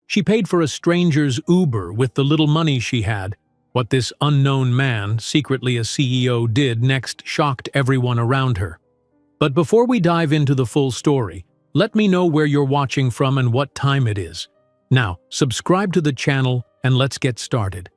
She paid for a stranger's Uber with the little money she had. What this unknown man, secretly a CEO, did next shocked everyone around her. But before we dive into the full story, let me know where you're watching from and what time it is. Now, subscribe to the channel and let's get started.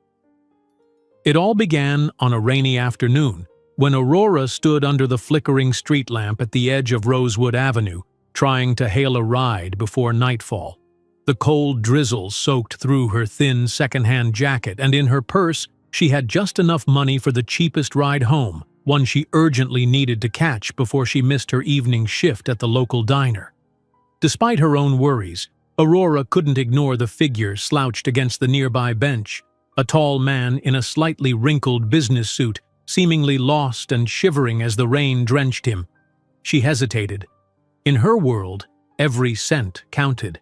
It all began on a rainy afternoon, when Aurora stood under the flickering street lamp at the edge of Rosewood Avenue, trying to hail a ride before nightfall. The cold drizzle soaked through her thin second-hand jacket, and in her purse she had just enough money for the cheapest ride home, one she urgently needed to catch before she missed her evening shift at the local diner. Despite her own worries, Aurora couldn't ignore the figure slouched against the nearby bench, a tall man in a slightly wrinkled business suit, seemingly lost and shivering as the rain drenched him. She hesitated. In her world, every cent counted.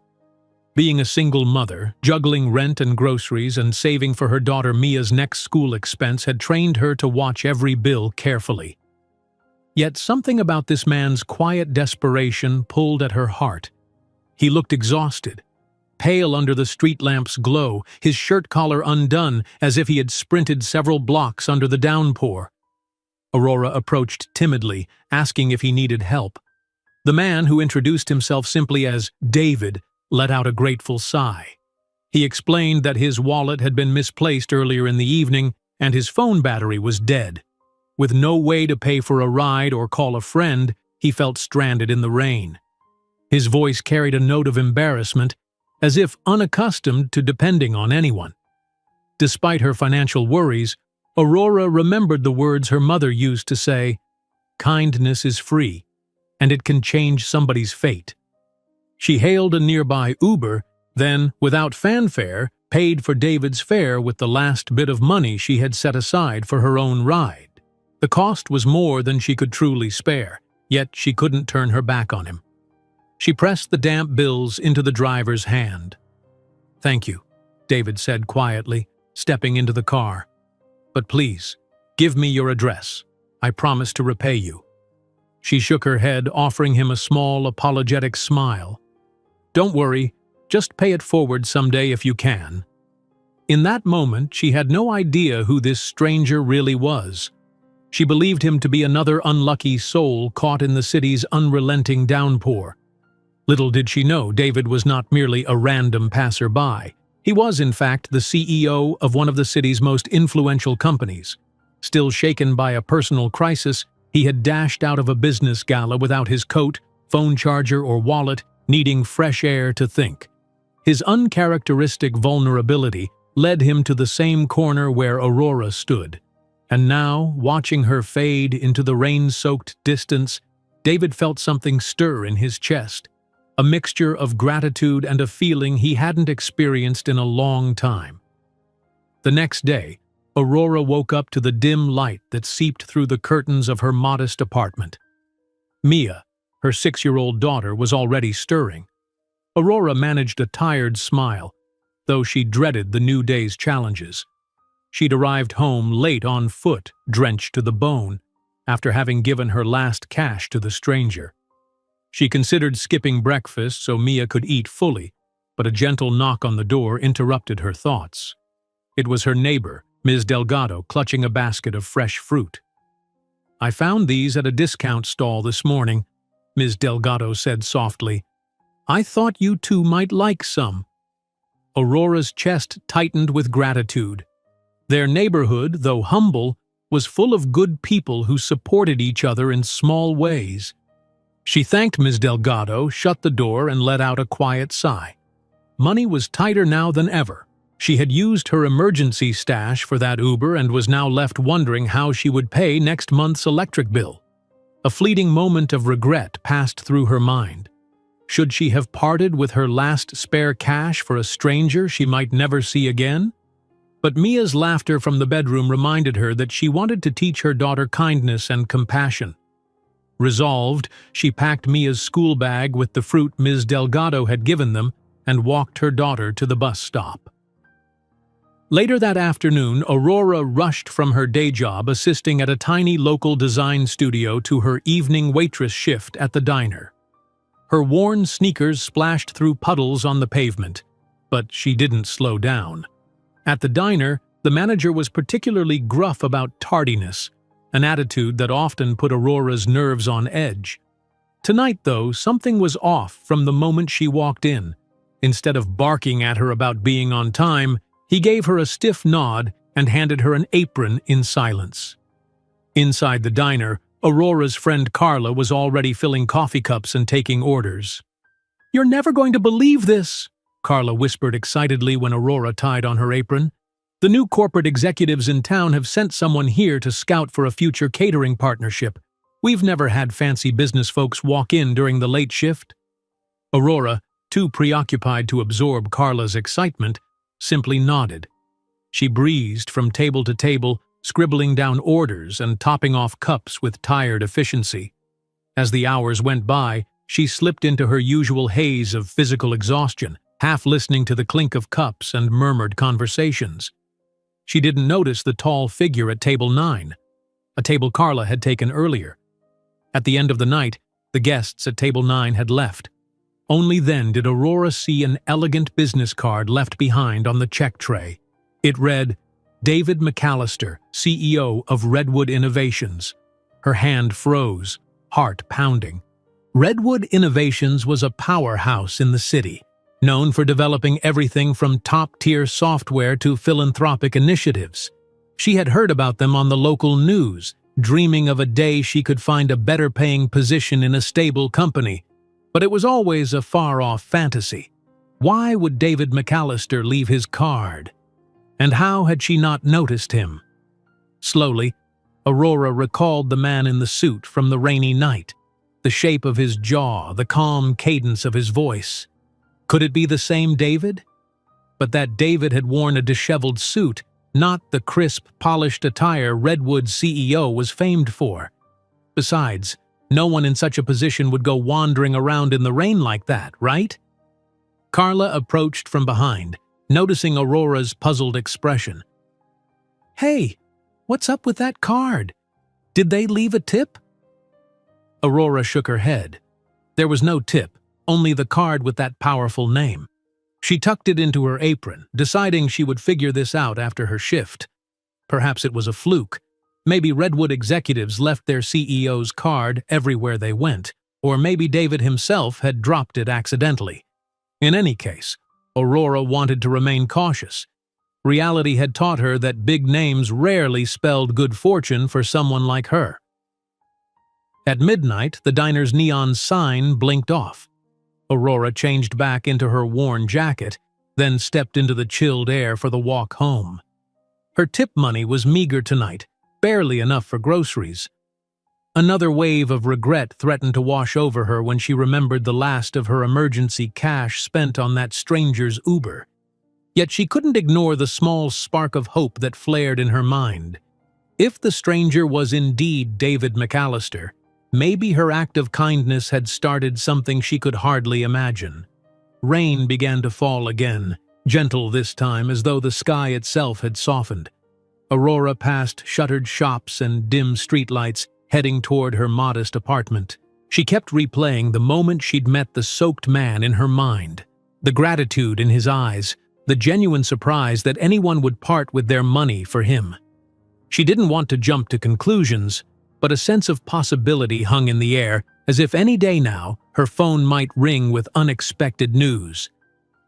Being a single mother, juggling rent and groceries and saving for her daughter Mia's next school expense had trained her to watch every bill carefully. Yet something about this man's quiet desperation pulled at her heart. He looked exhausted, pale under the street lamp's glow, his shirt collar undone as if he had sprinted several blocks under the downpour. Aurora approached timidly, asking if he needed help. The man, who introduced himself simply as David, let out a grateful sigh. He explained that his wallet had been misplaced earlier in the evening and his phone battery was dead. With no way to pay for a ride or call a friend, he felt stranded in the rain. His voice carried a note of embarrassment, as if unaccustomed to depending on anyone. Despite her financial worries, Aurora remembered the words her mother used to say, "Kindness is free, and it can change somebody's fate." She hailed a nearby Uber, then, without fanfare, paid for David's fare with the last bit of money she had set aside for her own ride. The cost was more than she could truly spare, yet she couldn't turn her back on him. She pressed the damp bills into the driver's hand. "Thank you," David said quietly, stepping into the car. "But please, give me your address. I promise to repay you." She shook her head, offering him a small, apologetic smile. "Don't worry, just pay it forward someday if you can." In that moment, she had no idea who this stranger really was. She believed him to be another unlucky soul caught in the city's unrelenting downpour. Little did she know David was not merely a random passerby. He was, in fact, the CEO of one of the city's most influential companies. Still shaken by a personal crisis, he had dashed out of a business gala without his coat, phone charger, or wallet, needing fresh air to think. His uncharacteristic vulnerability led him to the same corner where Aurora stood. And now, watching her fade into the rain-soaked distance, David felt something stir in his chest, a mixture of gratitude and a feeling he hadn't experienced in a long time. The next day, Aurora woke up to the dim light that seeped through the curtains of her modest apartment. Mia, her 6-year-old daughter, was already stirring. Aurora managed a tired smile, though she dreaded the new day's challenges. She'd arrived home late on foot, drenched to the bone, after having given her last cash to the stranger. She considered skipping breakfast so Mia could eat fully, but a gentle knock on the door interrupted her thoughts. It was her neighbor, Ms. Delgado, clutching a basket of fresh fruit. "I found these at a discount stall this morning," Ms. Delgado said softly. "I thought you two might like some." Aurora's chest tightened with gratitude. Their neighborhood, though humble, was full of good people who supported each other in small ways. She thanked Ms. Delgado, shut the door, and let out a quiet sigh. Money was tighter now than ever. She had used her emergency stash for that Uber and was now left wondering how she would pay next month's electric bill. A fleeting moment of regret passed through her mind. Should she have parted with her last spare cash for a stranger she might never see again? But Mia's laughter from the bedroom reminded her that she wanted to teach her daughter kindness and compassion. Resolved, she packed Mia's school bag with the fruit Ms. Delgado had given them and walked her daughter to the bus stop. Later that afternoon, Aurora rushed from her day job assisting at a tiny local design studio to her evening waitress shift at the diner. Her worn sneakers splashed through puddles on the pavement. but she didn't slow down. At the diner, the manager was particularly gruff about tardiness, an attitude that often put Aurora's nerves on edge. Tonight, though, something was off from the moment she walked in. Instead of barking at her about being on time, he gave her a stiff nod and handed her an apron in silence. Inside the diner, Aurora's friend Carla was already filling coffee cups and taking orders. "You're never going to believe this," Carla whispered excitedly when Aurora tied on her apron. "The new corporate executives in town have sent someone here to scout for a future catering partnership. We've never had fancy business folks walk in during the late shift." Aurora, too preoccupied to absorb Carla's excitement, simply nodded. She breezed from table to table, scribbling down orders and topping off cups with tired efficiency. As the hours went by, she slipped into her usual haze of physical exhaustion, half listening to the clink of cups and murmured conversations. She didn't notice the tall figure at table 9, a table Carla had taken earlier. At the end of the night, the guests at table 9 had left. Only then did Aurora see an elegant business card left behind on the check tray. It read, "David McAllister, CEO of Redwood Innovations." Her hand froze, heart pounding. Redwood Innovations was a powerhouse in the city, known for developing everything from top-tier software to philanthropic initiatives. She had heard about them on the local news, dreaming of a day she could find a better-paying position in a stable company. But it was always a far-off fantasy. Why would David McAllister leave his card? And how had she not noticed him? Slowly, Aurora recalled the man in the suit from the rainy night, the shape of his jaw, the calm cadence of his voice. Could it be the same David? But that David had worn a disheveled suit, not the crisp, polished attire Redwood's CEO was famed for. Besides, no one in such a position would go wandering around in the rain like that, right? Carla approached from behind, noticing Aurora's puzzled expression. "Hey, what's up with that card? Did they leave a tip?" Aurora shook her head. There was no tip, only the card with that powerful name. She tucked it into her apron, deciding she would figure this out after her shift. Perhaps it was a fluke. Maybe Redwood executives left their CEO's card everywhere they went, or maybe David himself had dropped it accidentally. In any case, Aurora wanted to remain cautious. Reality had taught her that big names rarely spelled good fortune for someone like her. At midnight, the diner's neon sign blinked off. Aurora changed back into her worn jacket, then stepped into the chilled air for the walk home. Her tip money was meager tonight, barely enough for groceries. Another wave of regret threatened to wash over her when she remembered the last of her emergency cash spent on that stranger's Uber. Yet she couldn't ignore the small spark of hope that flared in her mind. If the stranger was indeed David McAllister, maybe her act of kindness had started something she could hardly imagine. Rain began to fall again, gentle this time, as though the sky itself had softened. Aurora passed shuttered shops and dim streetlights, heading toward her modest apartment. She kept replaying the moment she'd met the soaked man in her mind. The gratitude in his eyes, the genuine surprise that anyone would part with their money for him. She didn't want to jump to conclusions, but a sense of possibility hung in the air, as if any day now her phone might ring with unexpected news.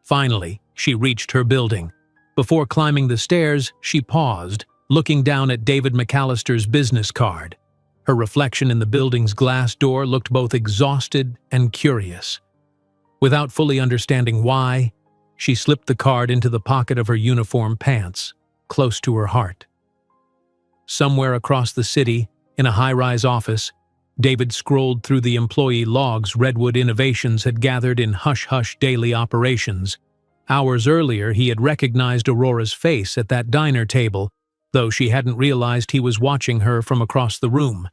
Finally, she reached her building. Before climbing the stairs, she paused, looking down at David McAllister's business card. Her reflection in the building's glass door looked both exhausted and curious. Without fully understanding why, she slipped the card into the pocket of her uniform pants, close to her heart. Somewhere across the city, in a high-rise office, David scrolled through the employee logs Redwood Innovations had gathered in hush-hush daily operations. Hours earlier, he had recognized Aurora's face at that diner table, though she hadn't realized he was watching her from across the room.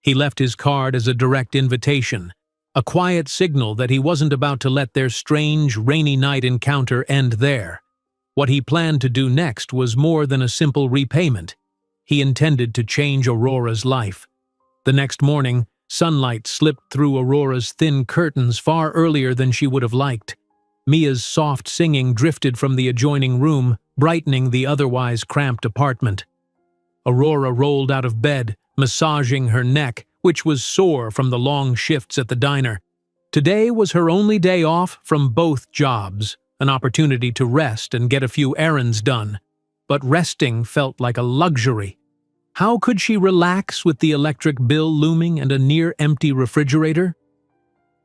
He left his card as a direct invitation, a quiet signal that he wasn't about to let their strange, rainy night encounter end there. What he planned to do next was more than a simple repayment. He intended to change Aurora's life. The next morning, sunlight slipped through Aurora's thin curtains far earlier than she would have liked. Mia's soft singing drifted from the adjoining room, brightening the otherwise cramped apartment. Aurora rolled out of bed, massaging her neck, which was sore from the long shifts at the diner. Today was her only day off from both jobs, an opportunity to rest and get a few errands done. But resting felt like a luxury. How could she relax with the electric bill looming and a near-empty refrigerator?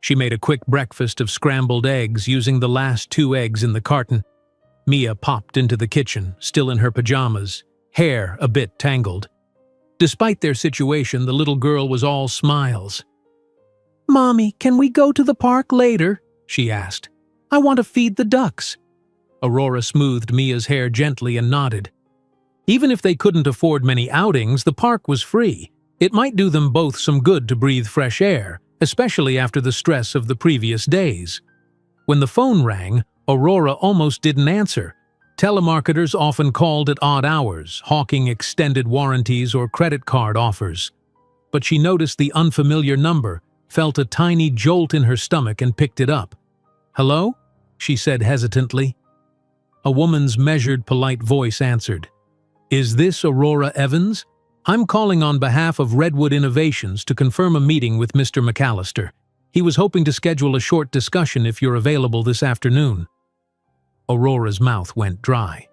She made a quick breakfast of scrambled eggs using the last 2 eggs in the carton. Mia popped into the kitchen, still in her pajamas, hair a bit tangled. Despite their situation, the little girl was all smiles. "Mommy, can we go to the park later?" she asked. "I want to feed the ducks." Aurora smoothed Mia's hair gently and nodded. Even if they couldn't afford many outings, the park was free. It might do them both some good to breathe fresh air, especially after the stress of the previous days. When the phone rang, Aurora almost didn't answer. Telemarketers often called at odd hours, hawking extended warranties or credit card offers. But she noticed the unfamiliar number, felt a tiny jolt in her stomach and picked it up. "Hello?" she said hesitantly. A woman's measured, polite voice answered. "Is this Aurora Evans? I'm calling on behalf of Redwood Innovations to confirm a meeting with Mr. McAllister. He was hoping to schedule a short discussion if you're available this afternoon." Aurora's mouth went dry.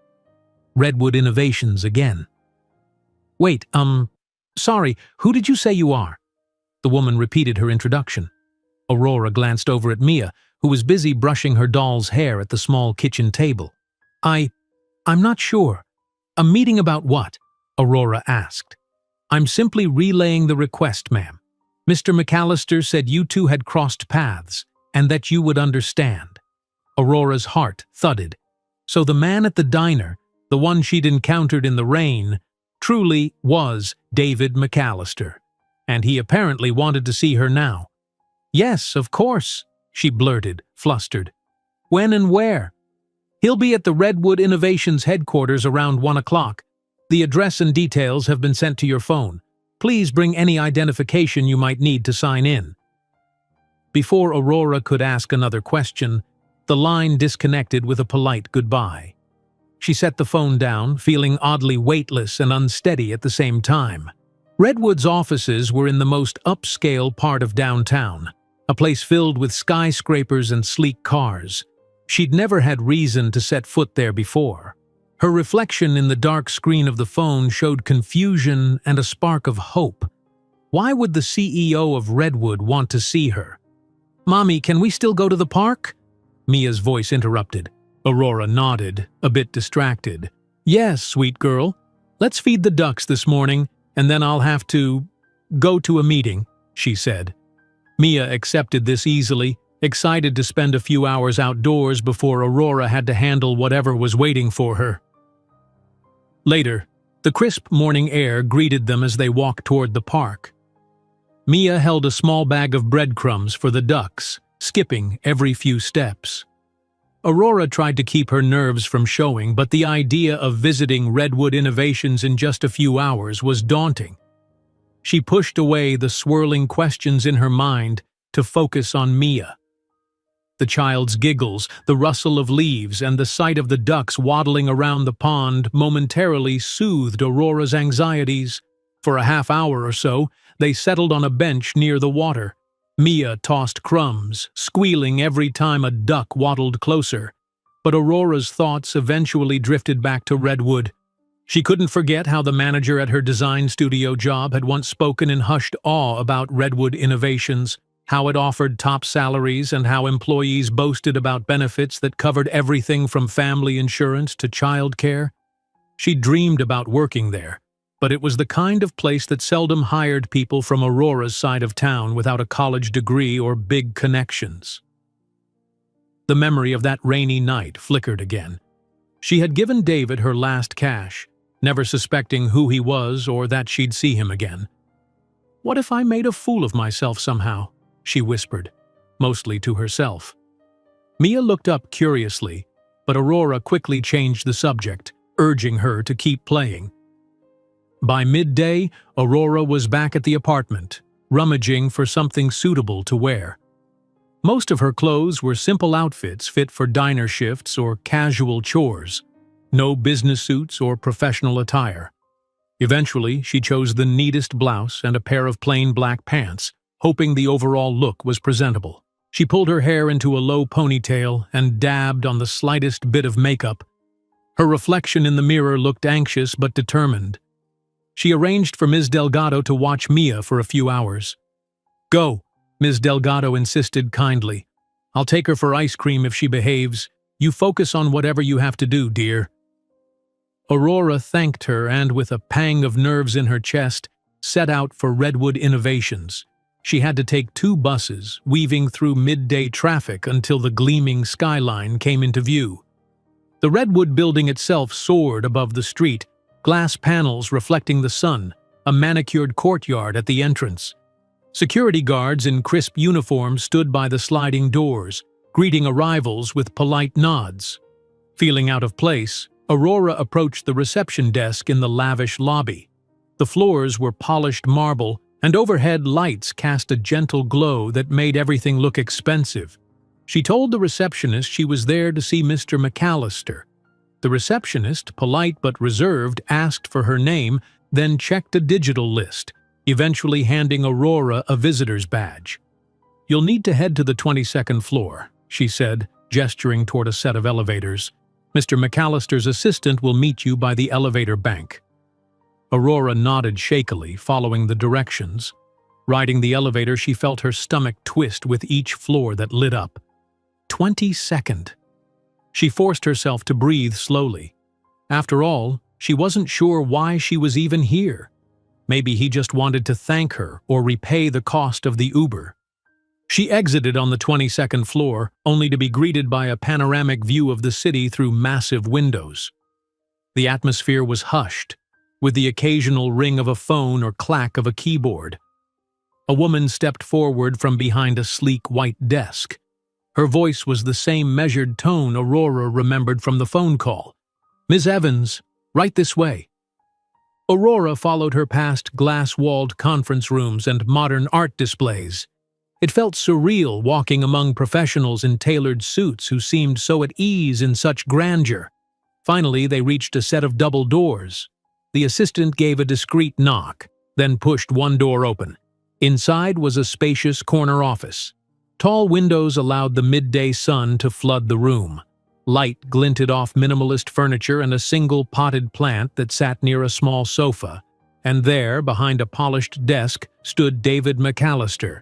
Redwood Innovations again. "Wait, sorry, who did you say you are?" The woman repeated her introduction. Aurora glanced over at Mia, who was busy brushing her doll's hair at the small kitchen table. I'm not sure. A meeting about what?" Aurora asked. "I'm simply relaying the request, ma'am. Mr. McAllister said you two had crossed paths, and that you would understand." Aurora's heart thudded. So the man at the diner, the one she'd encountered in the rain, truly was David McAllister, and he apparently wanted to see her now. "Yes, of course," she blurted, flustered. "When and where?" "He'll be at the Redwood Innovations headquarters around 1 o'clock. The address and details have been sent to your phone. Please bring any identification you might need to sign in." Before Aurora could ask another question, the line disconnected with a polite goodbye. She set the phone down, feeling oddly weightless and unsteady at the same time. Redwood's offices were in the most upscale part of downtown, a place filled with skyscrapers and sleek cars. She'd never had reason to set foot there before. Her reflection in the dark screen of the phone showed confusion and a spark of hope. Why would the CEO of Redwood want to see her? "Mommy, can we still go to the park?" Mia's voice interrupted. Aurora nodded, a bit distracted. "Yes, sweet girl. Let's feed the ducks this morning, and then I'll have to go to a meeting," she said. Mia accepted this easily, excited to spend a few hours outdoors before Aurora had to handle whatever was waiting for her. Later, the crisp morning air greeted them as they walked toward the park. Mia held a small bag of breadcrumbs for the ducks, skipping every few steps. Aurora tried to keep her nerves from showing, but the idea of visiting Redwood Innovations in just a few hours was daunting. She pushed away the swirling questions in her mind to focus on Mia. The child's giggles, the rustle of leaves, and the sight of the ducks waddling around the pond momentarily soothed Aurora's anxieties. For a half hour or so, they settled on a bench near the water. Mia tossed crumbs, squealing every time a duck waddled closer. But Aurora's thoughts eventually drifted back to Redwood. She couldn't forget how the manager at her design studio job had once spoken in hushed awe about Redwood Innovations, how it offered top salaries and how employees boasted about benefits that covered everything from family insurance to childcare. She dreamed about working there, but it was the kind of place that seldom hired people from Aurora's side of town without a college degree or big connections. The memory of that rainy night flickered again. She had given David her last cash, never suspecting who he was or that she'd see him again. "What if I made a fool of myself somehow?" she whispered, mostly to herself. Mia looked up curiously, but Aurora quickly changed the subject, urging her to keep playing. By midday, Aurora was back at the apartment, rummaging for something suitable to wear. Most of her clothes were simple outfits fit for diner shifts or casual chores, no business suits or professional attire. Eventually, she chose the neatest blouse and a pair of plain black pants, hoping the overall look was presentable. She pulled her hair into a low ponytail and dabbed on the slightest bit of makeup. Her reflection in the mirror looked anxious but determined. She arranged for Ms. Delgado to watch Mia for a few hours. "Go," Ms. Delgado insisted kindly. "I'll take her for ice cream if she behaves. You focus on whatever you have to do, dear." Aurora thanked her and, with a pang of nerves in her chest, set out for Redwood Innovations. She had to take 2 buses, weaving through midday traffic until the gleaming skyline came into view. The Redwood building itself soared above the street, glass panels reflecting the sun, a manicured courtyard at the entrance. Security guards in crisp uniforms stood by the sliding doors, greeting arrivals with polite nods. Feeling out of place, Aurora approached the reception desk in the lavish lobby. The floors were polished marble, and overhead lights cast a gentle glow that made everything look expensive. She told the receptionist she was there to see Mr. McAllister. The receptionist, polite but reserved, asked for her name, then checked a digital list, eventually handing Aurora a visitor's badge. "You'll need to head to the 22nd floor," she said, gesturing toward a set of elevators. "Mr. McAllister's assistant will meet you by the elevator bank." Aurora nodded shakily, following the directions. Riding the elevator, she felt her stomach twist with each floor that lit up. 22nd. She forced herself to breathe slowly. After all, she wasn't sure why she was even here. Maybe he just wanted to thank her or repay the cost of the Uber. She exited on the 22nd floor, only to be greeted by a panoramic view of the city through massive windows. The atmosphere was hushed, with the occasional ring of a phone or clack of a keyboard. A woman stepped forward from behind a sleek white desk. Her voice was the same measured tone Aurora remembered from the phone call. "Ms. Evans, right this way." Aurora followed her past glass-walled conference rooms and modern art displays. It felt surreal walking among professionals in tailored suits who seemed so at ease in such grandeur. Finally, they reached a set of double doors. The assistant gave a discreet knock, then pushed one door open. Inside was a spacious corner office. Tall windows allowed the midday sun to flood the room. Light glinted off minimalist furniture and a single potted plant that sat near a small sofa. And there, behind a polished desk, stood David McAllister.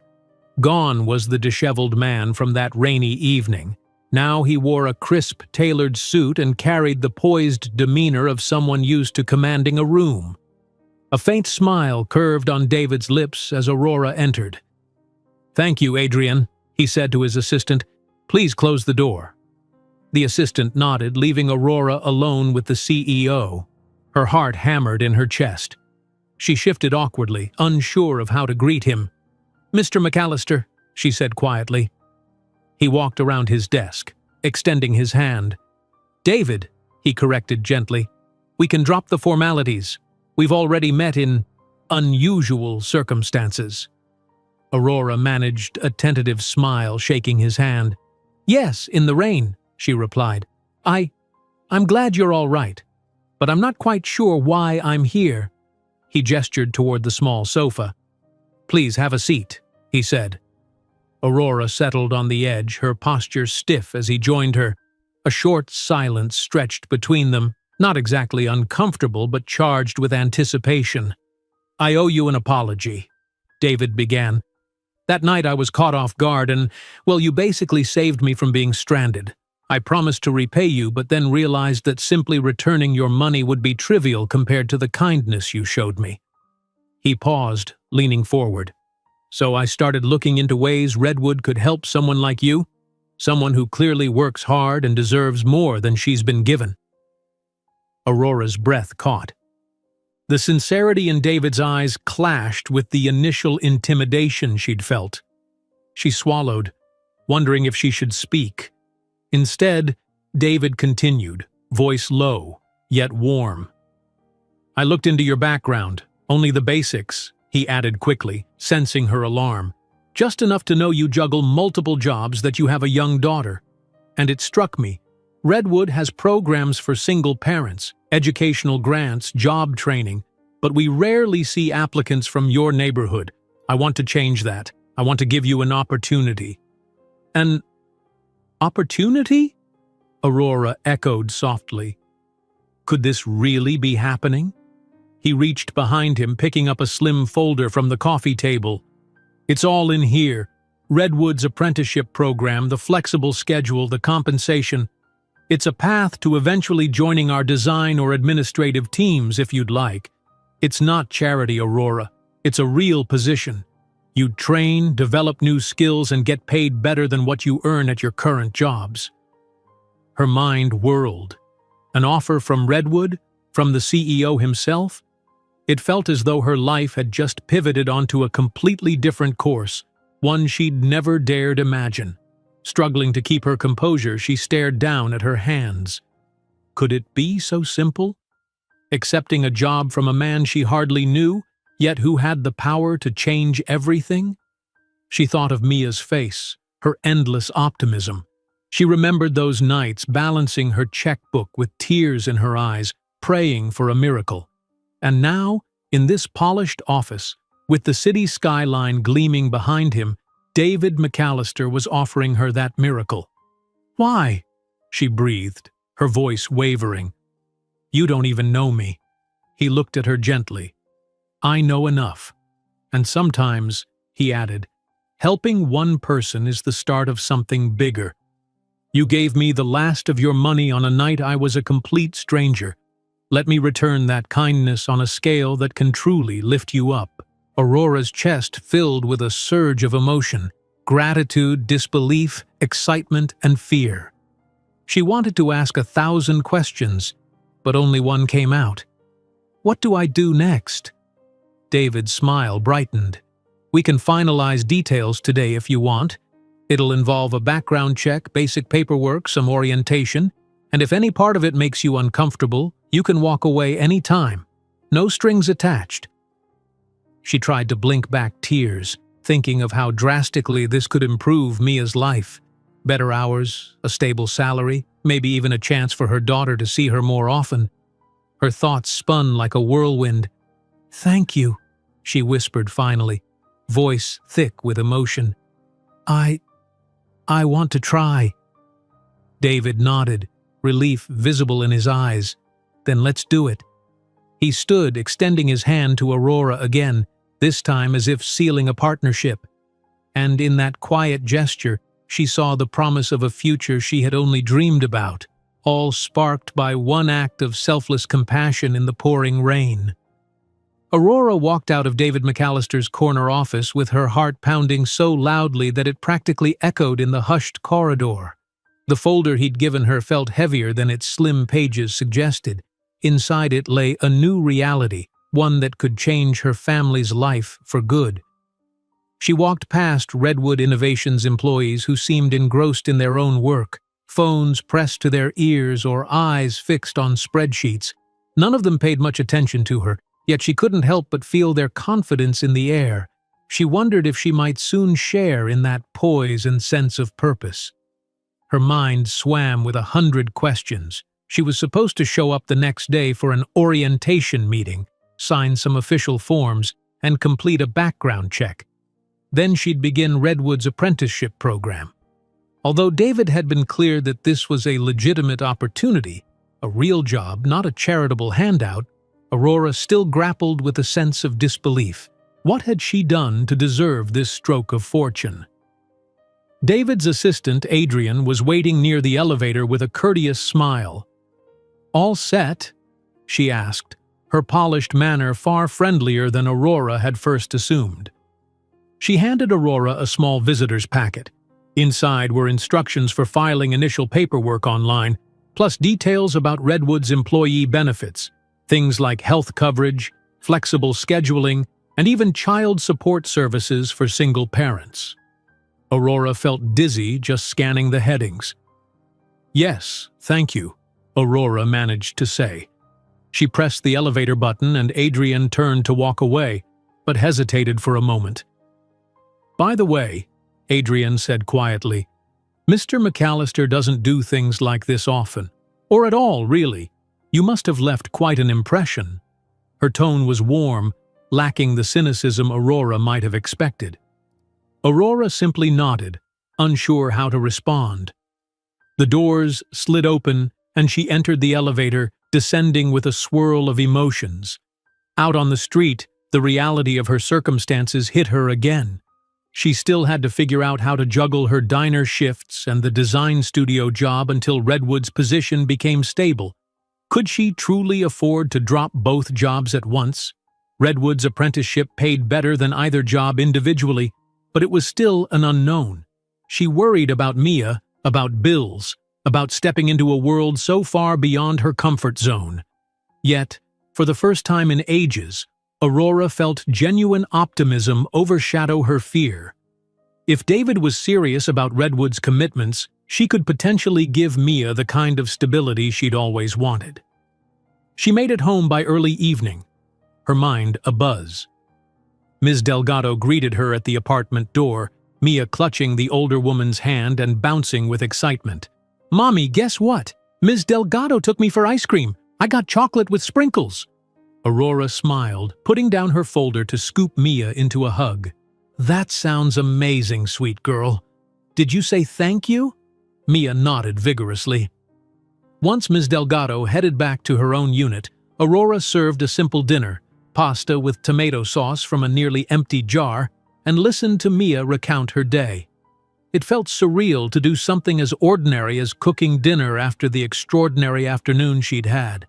Gone was the disheveled man from that rainy evening. Now he wore a crisp, tailored suit and carried the poised demeanor of someone used to commanding a room. A faint smile curved on David's lips as Aurora entered. "Thank you, Adrian," he said to his assistant. "Please close the door." The assistant nodded, leaving Aurora alone with the CEO. Her heart hammered in her chest. She shifted awkwardly, unsure of how to greet him. "Mr. McAllister," she said quietly. He walked around his desk, extending his hand. "David," he corrected gently. "We can drop the formalities. We've already met in unusual circumstances." Aurora managed a tentative smile, shaking his hand. "Yes, in the rain," she replied. I'm glad you're all right, but I'm not quite sure why I'm here." He gestured toward the small sofa. "Please have a seat," he said. Aurora settled on the edge, her posture stiff as he joined her. A short silence stretched between them, not exactly uncomfortable but charged with anticipation. "I owe you an apology," David began. "That night I was caught off guard and, well, you basically saved me from being stranded. I promised to repay you, but then realized that simply returning your money would be trivial compared to the kindness you showed me." He paused, leaning forward. "So I started looking into ways Redwood could help someone like you, someone who clearly works hard and deserves more than she's been given." Aurora's breath caught. The sincerity in David's eyes clashed with the initial intimidation she'd felt. She swallowed, wondering if she should speak. Instead, David continued, voice low, yet warm. "I looked into your background, only the basics," he added quickly, sensing her alarm. Just enough to know you juggle multiple jobs, that you have a young daughter. And it struck me. Redwood has programs for single parents, educational grants, job training, but we rarely see applicants from your neighborhood. I want to change that. I want to give you an opportunity." "An opportunity?" Aurora echoed softly. Could this really be happening? He reached behind him, picking up a slim folder from the coffee table. "It's all in here. Redwood's apprenticeship program, the flexible schedule, the compensation. It's a path to eventually joining our design or administrative teams if you'd like. It's not charity, Aurora. It's a real position. You'd train, develop new skills, and get paid better than what you earn at your current jobs." Her mind whirled. An offer from Redwood? From the CEO himself? It felt as though her life had just pivoted onto a completely different course, one she'd never dared imagine. Struggling to keep her composure, she stared down at her hands. Could it be so simple? Accepting a job from a man she hardly knew, yet who had the power to change everything? She thought of Mia's face, her endless optimism. She remembered those nights balancing her checkbook with tears in her eyes, praying for a miracle. And now, in this polished office, with the city skyline gleaming behind him, David McAllister was offering her that miracle. "Why?" she breathed, her voice wavering. "You don't even know me." He looked at her gently. "I know enough. And sometimes," he added, "helping one person is the start of something bigger. You gave me the last of your money on a night I was a complete stranger. Let me return that kindness on a scale that can truly lift you up." Aurora's chest filled with a surge of emotion, gratitude, disbelief, excitement, and fear. She wanted to ask 1,000 questions, but only one came out. "What do I do next?" David's smile brightened. "We can finalize details today if you want. It'll involve a background check, basic paperwork, some orientation, and if any part of it makes you uncomfortable, you can walk away any time. No strings attached." She tried to blink back tears, thinking of how drastically this could improve Mia's life. Better hours, a stable salary, maybe even a chance for her daughter to see her more often. Her thoughts spun like a whirlwind. "Thank you," she whispered finally, voice thick with emotion. I want to try." David nodded, relief visible in his eyes. "Then let's do it." He stood, extending his hand to Aurora again, this time as if sealing a partnership. And in that quiet gesture, she saw the promise of a future she had only dreamed about, all sparked by one act of selfless compassion in the pouring rain. Aurora walked out of David McAllister's corner office with her heart pounding so loudly that it practically echoed in the hushed corridor. The folder he'd given her felt heavier than its slim pages suggested. Inside it lay a new reality, one that could change her family's life for good. She walked past Redwood Innovations employees who seemed engrossed in their own work, phones pressed to their ears or eyes fixed on spreadsheets. None of them paid much attention to her, yet she couldn't help but feel their confidence in the air. She wondered if she might soon share in that poise and sense of purpose. Her mind swam with 100 questions. She was supposed to show up the next day for an orientation meeting, sign some official forms, and complete a background check. Then she'd begin Redwood's apprenticeship program. Although David had been clear that this was a legitimate opportunity, a real job, not a charitable handout, Aurora still grappled with a sense of disbelief. What had she done to deserve this stroke of fortune? David's assistant, Adrian, was waiting near the elevator with a courteous smile. "All set?" she asked, her polished manner far friendlier than Aurora had first assumed. She handed Aurora a small visitor's packet. Inside were instructions for filing initial paperwork online, plus details about Redwood's employee benefits. Things like health coverage, flexible scheduling, and even child support services for single parents. Aurora felt dizzy just scanning the headings. "Yes, thank you," Aurora managed to say. She pressed the elevator button and Adrian turned to walk away, but hesitated for a moment. "By the way," Adrian said quietly, "Mr. McAllister doesn't do things like this often. Or at all, really. You must have left quite an impression." Her tone was warm, lacking the cynicism Aurora might have expected. Aurora simply nodded, unsure how to respond. The doors slid open, and she entered the elevator, descending with a swirl of emotions. Out on the street, the reality of her circumstances hit her again. She still had to figure out how to juggle her diner shifts and the design studio job until Redwood's position became stable. Could she truly afford to drop both jobs at once? Redwood's apprenticeship paid better than either job individually, but it was still an unknown. She worried about Mia, about bills, about stepping into a world so far beyond her comfort zone. Yet, for the first time in ages, Aurora felt genuine optimism overshadow her fear. If David was serious about Redwood's commitments, she could potentially give Mia the kind of stability she'd always wanted. She made it home by early evening, her mind abuzz. Ms. Delgado greeted her at the apartment door, Mia clutching the older woman's hand and bouncing with excitement. "Mommy, guess what? Ms. Delgado took me for ice cream. I got chocolate with sprinkles." Aurora smiled, putting down her folder to scoop Mia into a hug. "That sounds amazing, sweet girl. Did you say thank you?" Mia nodded vigorously. Once Ms. Delgado headed back to her own unit, Aurora served a simple dinner, pasta with tomato sauce from a nearly empty jar, and listened to Mia recount her day. It felt surreal to do something as ordinary as cooking dinner after the extraordinary afternoon she'd had.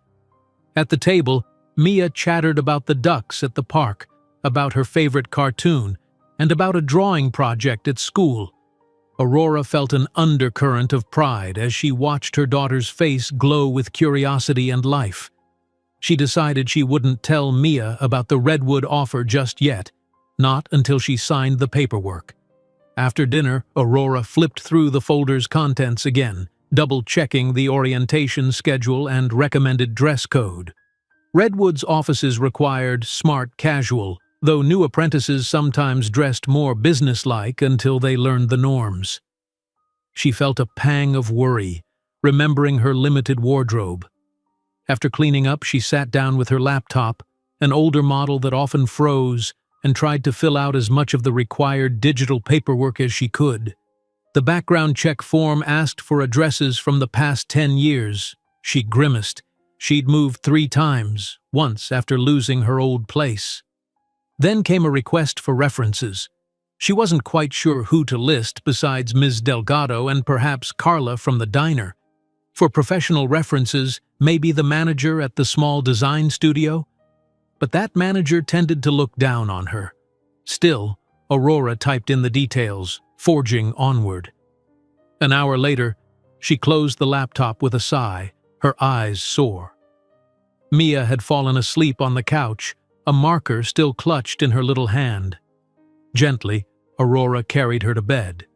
At the table, Mia chattered about the ducks at the park, about her favorite cartoon, and about a drawing project at school. Aurora felt an undercurrent of pride as she watched her daughter's face glow with curiosity and life. She decided she wouldn't tell Mia about the Redwood offer just yet, not until she signed the paperwork. After dinner, Aurora flipped through the folder's contents again, double-checking the orientation schedule and recommended dress code. Redwood's offices required smart casual, though new apprentices sometimes dressed more businesslike until they learned the norms. She felt a pang of worry, remembering her limited wardrobe. After cleaning up, she sat down with her laptop, an older model that often froze, and tried to fill out as much of the required digital paperwork as she could. The background check form asked for addresses from the past 10 years. She grimaced. She'd moved 3 times, once after losing her old place. Then came a request for references. She wasn't quite sure who to list besides Ms. Delgado and perhaps Carla from the diner. For professional references, maybe the manager at the small design studio? But that manager tended to look down on her. Still, Aurora typed in the details, forging onward. An hour later, she closed the laptop with a sigh, her eyes sore. Mia had fallen asleep on the couch, a marker still clutched in her little hand. Gently, Aurora carried her to bed.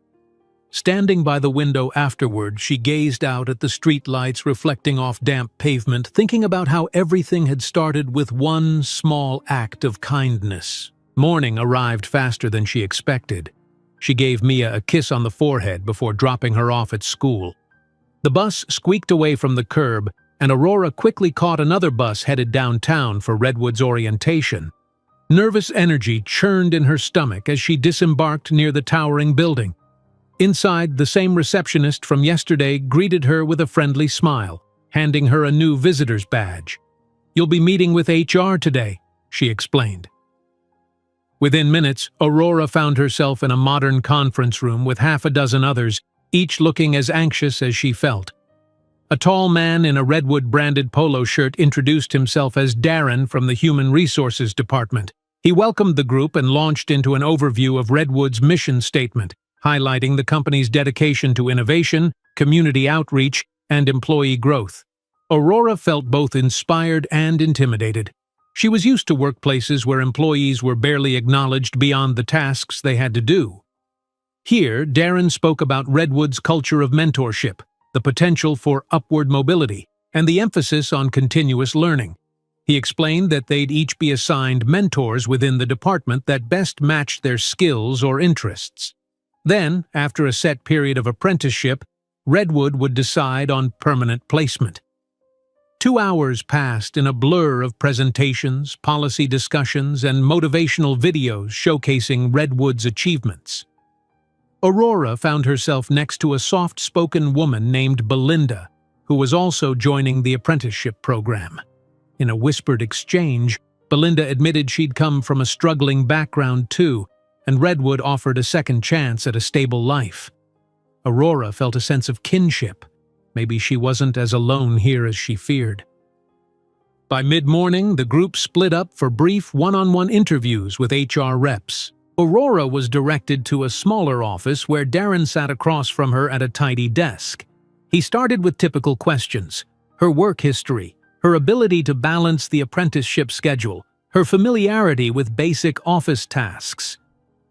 Standing by the window afterward, she gazed out at the streetlights reflecting off damp pavement, thinking about how everything had started with one small act of kindness. Morning arrived faster than she expected. She gave Mia a kiss on the forehead before dropping her off at school. The bus squeaked away from the curb, and Aurora quickly caught another bus headed downtown for Redwood's orientation. Nervous energy churned in her stomach as she disembarked near the towering building. Inside, the same receptionist from yesterday greeted her with a friendly smile, handing her a new visitor's badge. "You'll be meeting with HR today," she explained. Within minutes, Aurora found herself in a modern conference room with half a dozen others, each looking as anxious as she felt. A tall man in a Redwood-branded polo shirt introduced himself as Darren from the Human Resources Department. He welcomed the group and launched into an overview of Redwood's mission statement, highlighting the company's dedication to innovation, community outreach, and employee growth. Aurora felt both inspired and intimidated. She was used to workplaces where employees were barely acknowledged beyond the tasks they had to do. Here, Darren spoke about Redwood's culture of mentorship, the potential for upward mobility, and the emphasis on continuous learning. He explained that they'd each be assigned mentors within the department that best matched their skills or interests. Then, after a set period of apprenticeship, Redwood would decide on permanent placement. 2 hours passed in a blur of presentations, policy discussions, and motivational videos showcasing Redwood's achievements. Aurora found herself next to a soft-spoken woman named Belinda, who was also joining the apprenticeship program. In a whispered exchange, Belinda admitted she'd come from a struggling background too, and Redwood offered a second chance at a stable life. Aurora felt a sense of kinship. Maybe she wasn't as alone here as she feared. By mid-morning, the group split up for brief one-on-one interviews with HR reps. Aurora was directed to a smaller office where Darren sat across from her at a tidy desk. He started with typical questions: her work history, her ability to balance the apprenticeship schedule, her familiarity with basic office tasks.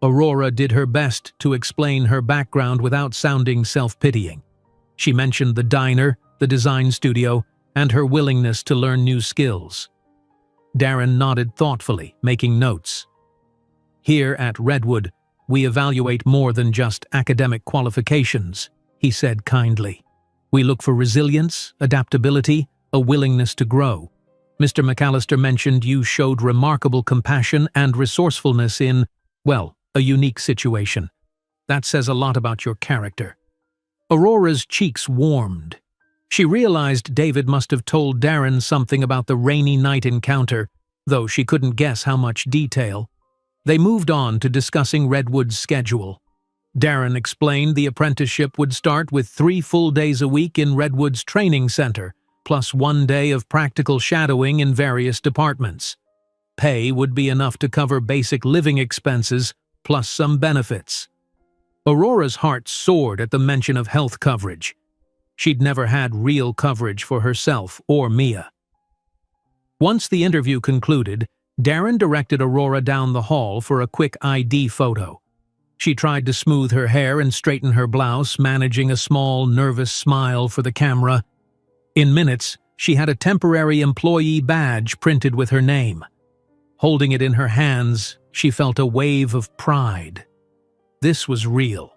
Aurora did her best to explain her background without sounding self-pitying. She mentioned the diner, the design studio, and her willingness to learn new skills. Darren nodded thoughtfully, making notes. "Here at Redwood, we evaluate more than just academic qualifications," he said kindly. "We look for resilience, adaptability, a willingness to grow. Mr. McAllister mentioned you showed remarkable compassion and resourcefulness in, well, a unique situation. That says a lot about your character." Aurora's cheeks warmed. She realized David must have told Darren something about the rainy night encounter, though she couldn't guess how much detail. They moved on to discussing Redwood's schedule. Darren explained the apprenticeship would start with 3 full days a week in Redwood's training center, plus 1 day of practical shadowing in various departments. Pay would be enough to cover basic living expenses, plus some benefits. Aurora's heart soared at the mention of health coverage. She'd never had real coverage for herself or Mia. Once the interview concluded, Darren directed Aurora down the hall for a quick ID photo. She tried to smooth her hair and straighten her blouse, managing a small, nervous smile for the camera. In minutes, she had a temporary employee badge printed with her name. Holding it in her hands, she felt a wave of pride. This was real.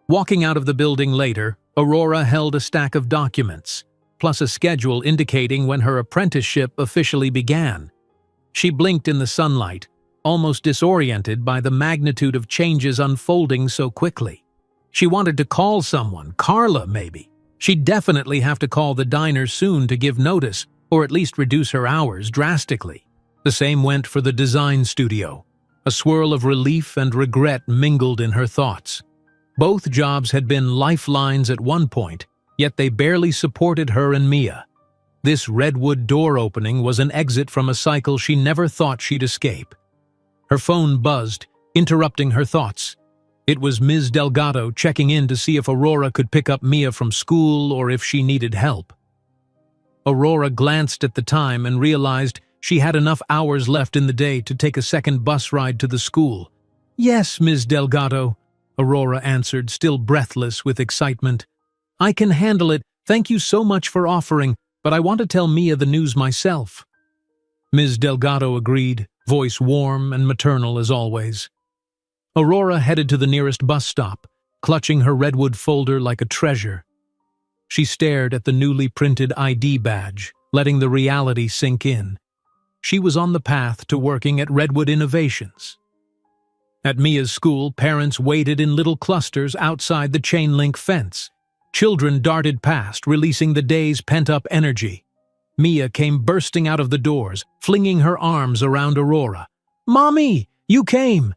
Walking out of the building later, Aurora held a stack of documents, plus a schedule indicating when her apprenticeship officially began. She blinked in the sunlight, almost disoriented by the magnitude of changes unfolding so quickly. She wanted to call someone, Carla maybe. She'd definitely have to call the diner soon to give notice, or at least reduce her hours drastically. The same went for the design studio. A swirl of relief and regret mingled in her thoughts. Both jobs had been lifelines at one point, yet they barely supported her and Mia. This Redwood door opening was an exit from a cycle she never thought she'd escape. Her phone buzzed, interrupting her thoughts. It was Ms. Delgado checking in to see if Aurora could pick up Mia from school or if she needed help. Aurora glanced at the time and realized she had enough hours left in the day to take a second bus ride to the school. "Yes, Ms. Delgado," Aurora answered, still breathless with excitement. "I can handle it. Thank you so much for offering, but I want to tell Mia the news myself." Ms. Delgado agreed, voice warm and maternal as always. Aurora headed to the nearest bus stop, clutching her Redwood folder like a treasure. She stared at the newly printed ID badge, letting the reality sink in. She was on the path to working at Redwood Innovations. At Mia's school, parents waited in little clusters outside the chain-link fence. Children darted past, releasing the day's pent-up energy. Mia came bursting out of the doors, flinging her arms around Aurora. "Mommy, you came!"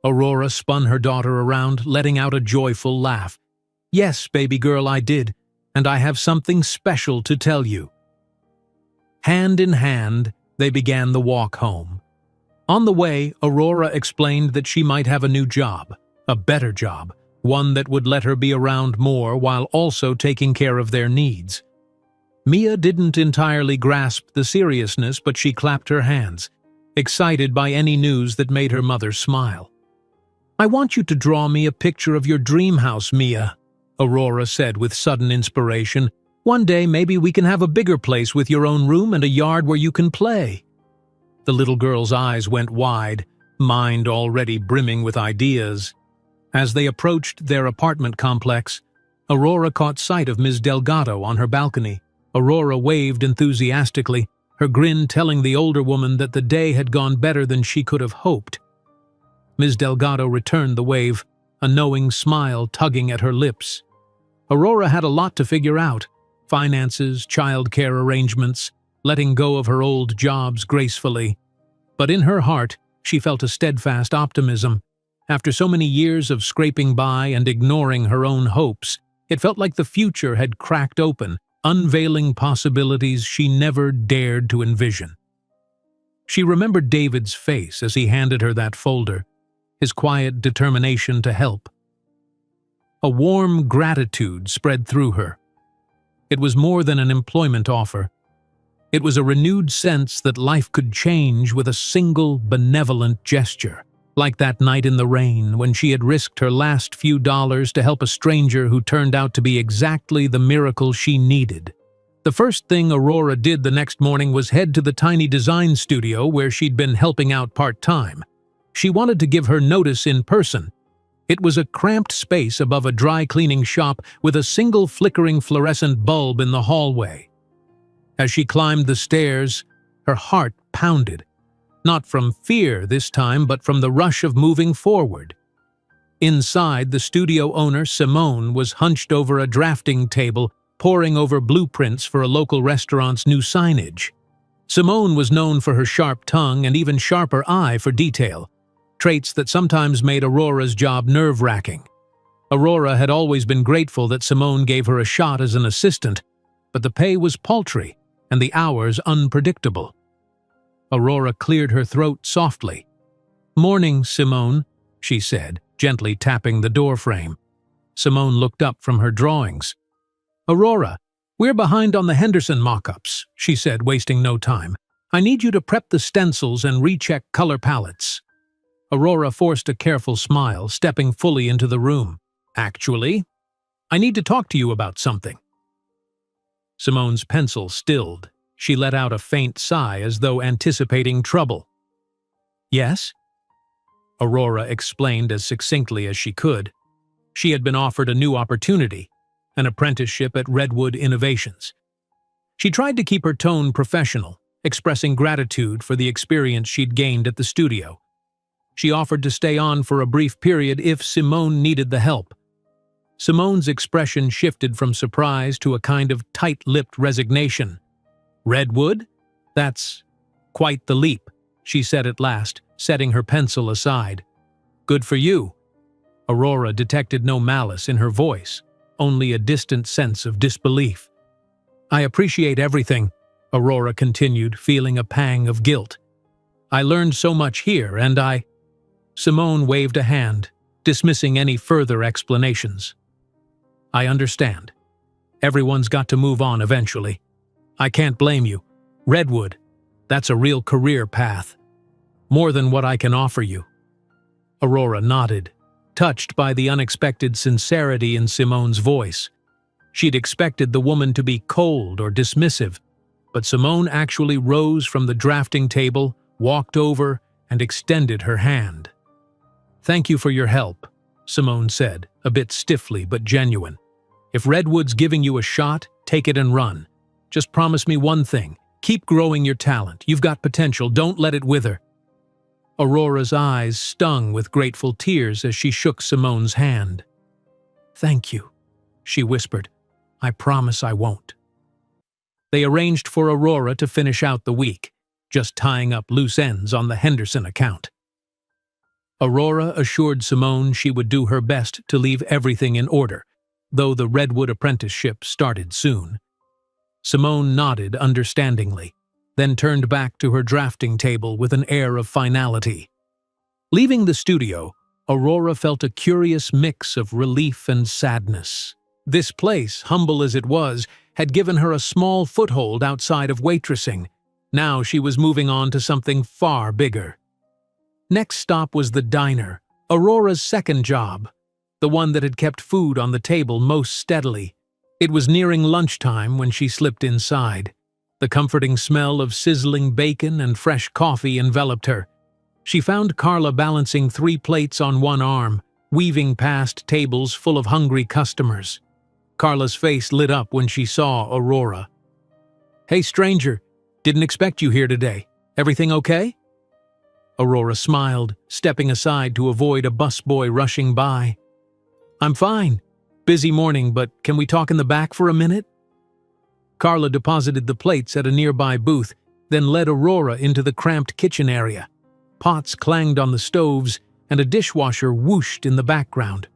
Aurora spun her daughter around, letting out a joyful laugh. "Yes, baby girl, I did, and I have something special to tell you." Hand in hand, they began the walk home. On the way, Aurora explained that she might have a new job, a better job, one that would let her be around more while also taking care of their needs. Mia didn't entirely grasp the seriousness, but she clapped her hands, excited by any news that made her mother smile. "I want you to draw me a picture of your dream house, Mia," Aurora said with sudden inspiration. One day maybe we can have a bigger place with your own room and a yard where you can play." The little girl's eyes went wide, mind already brimming with ideas. As they approached their apartment complex, Aurora caught sight of Ms. Delgado on her balcony. Aurora waved enthusiastically, her grin telling the older woman that the day had gone better than she could have hoped. Ms. Delgado returned the wave, a knowing smile tugging at her lips. Aurora had a lot to figure out: finances, childcare arrangements, letting go of her old jobs gracefully. But in her heart, she felt a steadfast optimism. After so many years of scraping by and ignoring her own hopes, it felt like the future had cracked open, unveiling possibilities she never dared to envision. She remembered David's face as he handed her that folder, his quiet determination to help. A warm gratitude spread through her. It was more than an employment offer. It was a renewed sense that life could change with a single benevolent gesture, like that night in the rain when she had risked her last few dollars to help a stranger who turned out to be exactly the miracle she needed. The first thing Aurora did the next morning was head to the tiny design studio where she'd been helping out part-time. She wanted to give her notice in person. It was a cramped space above a dry cleaning shop with a single flickering fluorescent bulb in the hallway. As she climbed the stairs, her heart pounded. Not from fear this time, but from the rush of moving forward. Inside, the studio owner, Simone, was hunched over a drafting table, poring over blueprints for a local restaurant's new signage. Simone was known for her sharp tongue and even sharper eye for detail, traits that sometimes made Aurora's job nerve-wracking. Aurora had always been grateful that Simone gave her a shot as an assistant, but the pay was paltry and the hours unpredictable. Aurora cleared her throat softly. "Morning, Simone," she said, gently tapping the doorframe. Simone looked up from her drawings. "Aurora, we're behind on the Henderson mock-ups," she said, wasting no time. "I need you to prep the stencils and recheck color palettes." Aurora forced a careful smile, stepping fully into the room. "Actually, I need to talk to you about something." Simone's pencil stilled. She let out a faint sigh as though anticipating trouble. "Yes?" Aurora explained as succinctly as she could. She had been offered a new opportunity, an apprenticeship at Redwood Innovations. She tried to keep her tone professional, expressing gratitude for the experience she'd gained at the studio. She offered to stay on for a brief period if Simone needed the help. Simone's expression shifted from surprise to a kind of tight-lipped resignation. "Redwood? That's quite the leap," she said at last, setting her pencil aside. "Good for you." Aurora detected no malice in her voice, only a distant sense of disbelief. "I appreciate everything," Aurora continued, feeling a pang of guilt. "I learned so much here, and Simone waved a hand, dismissing any further explanations. "I understand. Everyone's got to move on eventually. I can't blame you. Redwood, that's a real career path. More than what I can offer you." Aurora nodded, touched by the unexpected sincerity in Simone's voice. She'd expected the woman to be cold or dismissive, but Simone actually rose from the drafting table, walked over, and extended her hand. "Thank you for your help," Simone said, a bit stiffly but genuine. "If Redwood's giving you a shot, take it and run. Just promise me one thing. Keep growing your talent. You've got potential. Don't let it wither." Aurora's eyes stung with grateful tears as she shook Simone's hand. "Thank you," she whispered. "I promise I won't." They arranged for Aurora to finish out the week, just tying up loose ends on the Henderson account. Aurora assured Simone she would do her best to leave everything in order, though the Redwood apprenticeship started soon. Simone nodded understandingly, then turned back to her drafting table with an air of finality. Leaving the studio, Aurora felt a curious mix of relief and sadness. This place, humble as it was, had given her a small foothold outside of waitressing. Now she was moving on to something far bigger. Next stop was the diner, Aurora's second job, the one that had kept food on the table most steadily. It was nearing lunchtime when she slipped inside. The comforting smell of sizzling bacon and fresh coffee enveloped her. She found Carla balancing 3 plates on one arm, weaving past tables full of hungry customers. Carla's face lit up when she saw Aurora. "Hey, stranger, didn't expect you here today. Everything okay?" Aurora smiled, stepping aside to avoid a busboy rushing by. "I'm fine. Busy morning, but can we talk in the back for a minute?" Carla deposited the plates at a nearby booth, then led Aurora into the cramped kitchen area. Pots clanged on the stoves, and a dishwasher whooshed in the background.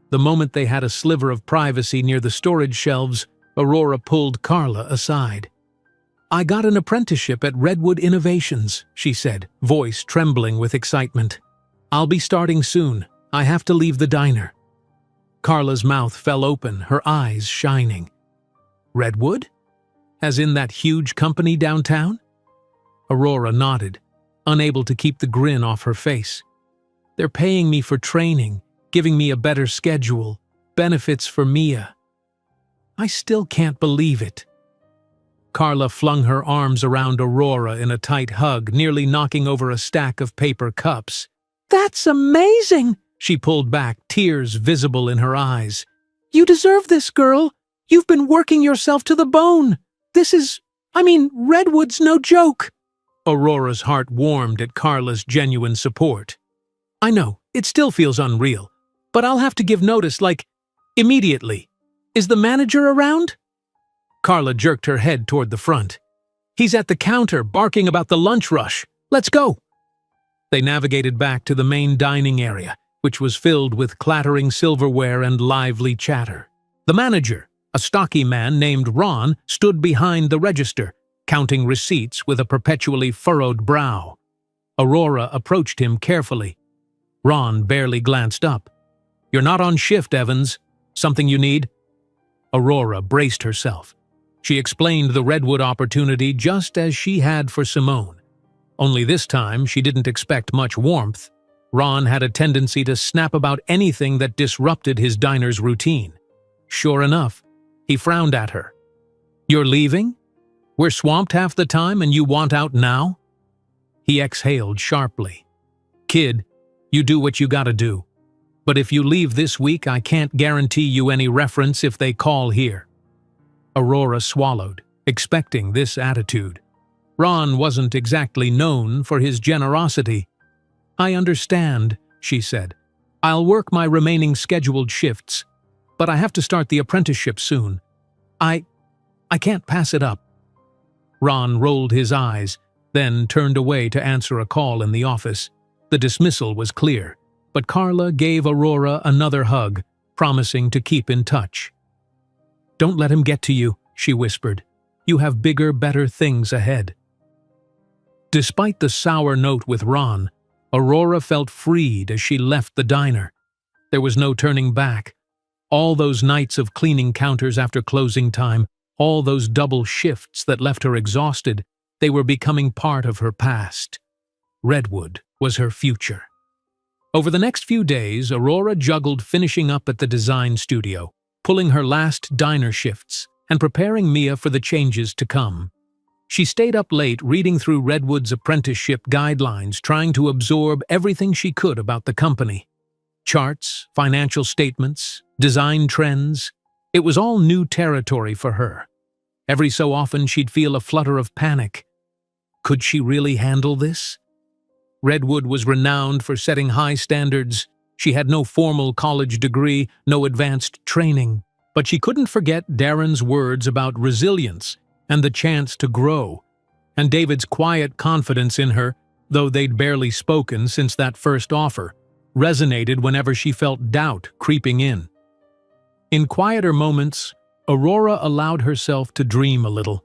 The moment they had a sliver of privacy near the storage shelves, Aurora pulled Carla aside. "I got an apprenticeship at Redwood Innovations," she said, voice trembling with excitement. "I'll be starting soon. I have to leave the diner." Carla's mouth fell open, her eyes shining. "Redwood? As in that huge company downtown?" Aurora nodded, unable to keep the grin off her face. "They're paying me for training, giving me a better schedule, benefits for Mia. I still can't believe it." Carla flung her arms around Aurora in a tight hug, nearly knocking over a stack of paper cups. "That's amazing!" She pulled back, tears visible in her eyes. "You deserve this, girl. You've been working yourself to the bone. Redwood's no joke." Aurora's heart warmed at Carla's genuine support. "I know, it still feels unreal, but I'll have to give notice, immediately. Is the manager around?" Carla jerked her head toward the front. "He's at the counter, barking about the lunch rush. Let's go." They navigated back to the main dining area, which was filled with clattering silverware and lively chatter. The manager, a stocky man named Ron, stood behind the register, counting receipts with a perpetually furrowed brow. Aurora approached him carefully. Ron barely glanced up. "You're not on shift, Evans. Something you need?" Aurora braced herself. She explained the Redwood opportunity just as she had for Simone. Only this time she didn't expect much warmth. Ron had a tendency to snap about anything that disrupted his diner's routine. Sure enough, he frowned at her. "You're leaving? We're swamped half the time and you want out now?" He exhaled sharply. "Kid, you do what you gotta do. But if you leave this week, I can't guarantee you any reference if they call here." Aurora swallowed, expecting this attitude. Ron wasn't exactly known for his generosity. "I understand," she said. "I'll work my remaining scheduled shifts, but I have to start the apprenticeship soon. I can't pass it up." Ron rolled his eyes, then turned away to answer a call in the office. The dismissal was clear, but Carla gave Aurora another hug, promising to keep in touch. "Don't let him get to you," she whispered. "You have bigger, better things ahead." Despite the sour note with Ron, Aurora felt freed as she left the diner. There was no turning back. All those nights of cleaning counters after closing time, all those double shifts that left her exhausted, they were becoming part of her past. Redwood was her future. Over the next few days, Aurora juggled finishing up at the design studio, pulling her last diner shifts, and preparing Mia for the changes to come. She stayed up late reading through Redwood's apprenticeship guidelines, trying to absorb everything she could about the company. Charts, financial statements, design trends. It was all new territory for her. Every so often she'd feel a flutter of panic. Could she really handle this? Redwood was renowned for setting high standards. She had no formal college degree, no advanced training. But she couldn't forget Darren's words about resilience and the chance to grow, and David's quiet confidence in her, though they'd barely spoken since that first offer, resonated whenever she felt doubt creeping in. In quieter moments, Aurora allowed herself to dream a little.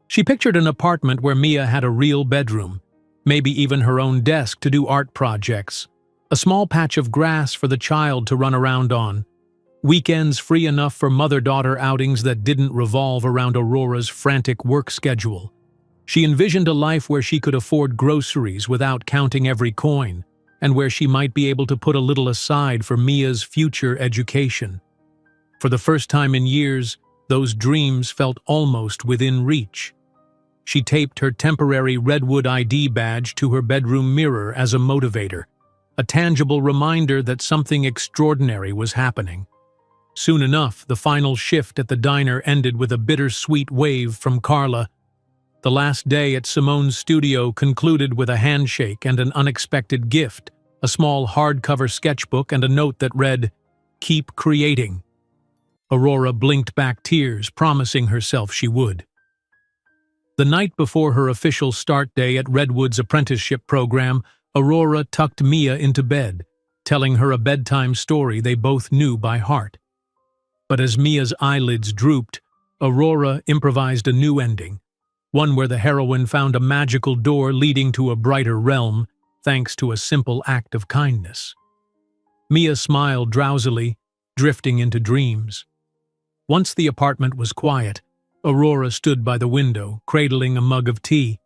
She pictured an apartment where Mia had a real bedroom, maybe even her own desk to do art projects, a small patch of grass for the child to run around on, weekends free enough for mother-daughter outings that didn't revolve around Aurora's frantic work schedule. She envisioned a life where she could afford groceries without counting every coin, and where she might be able to put a little aside for Mia's future education. For the first time in years, those dreams felt almost within reach. She taped her temporary Redwood ID badge to her bedroom mirror as a motivator, a tangible reminder that something extraordinary was happening. Soon enough, the final shift at the diner ended with a bittersweet wave from Carla. The last day at Simone's studio concluded with a handshake and an unexpected gift, a small hardcover sketchbook and a note that read, "Keep creating." Aurora blinked back tears, promising herself she would. The night before her official start day at Redwood's apprenticeship program, Aurora tucked Mia into bed, telling her a bedtime story they both knew by heart. But as Mia's eyelids drooped, Aurora improvised a new ending, one where the heroine found a magical door leading to a brighter realm, thanks to a simple act of kindness. Mia smiled drowsily, drifting into dreams. Once the apartment was quiet, Aurora stood by the window, cradling a mug of tea.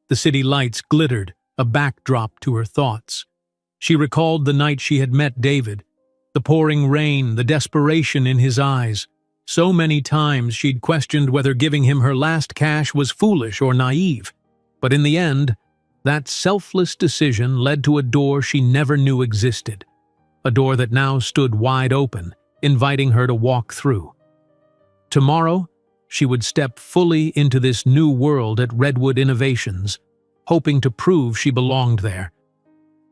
The city lights glittered, a backdrop to her thoughts. She recalled the night she had met David, the pouring rain, the desperation in his eyes. So many times she'd questioned whether giving him her last cash was foolish or naive. But in the end, that selfless decision led to a door she never knew existed, a door that now stood wide open, inviting her to walk through. Tomorrow, she would step fully into this new world at Redwood Innovations, hoping to prove she belonged there.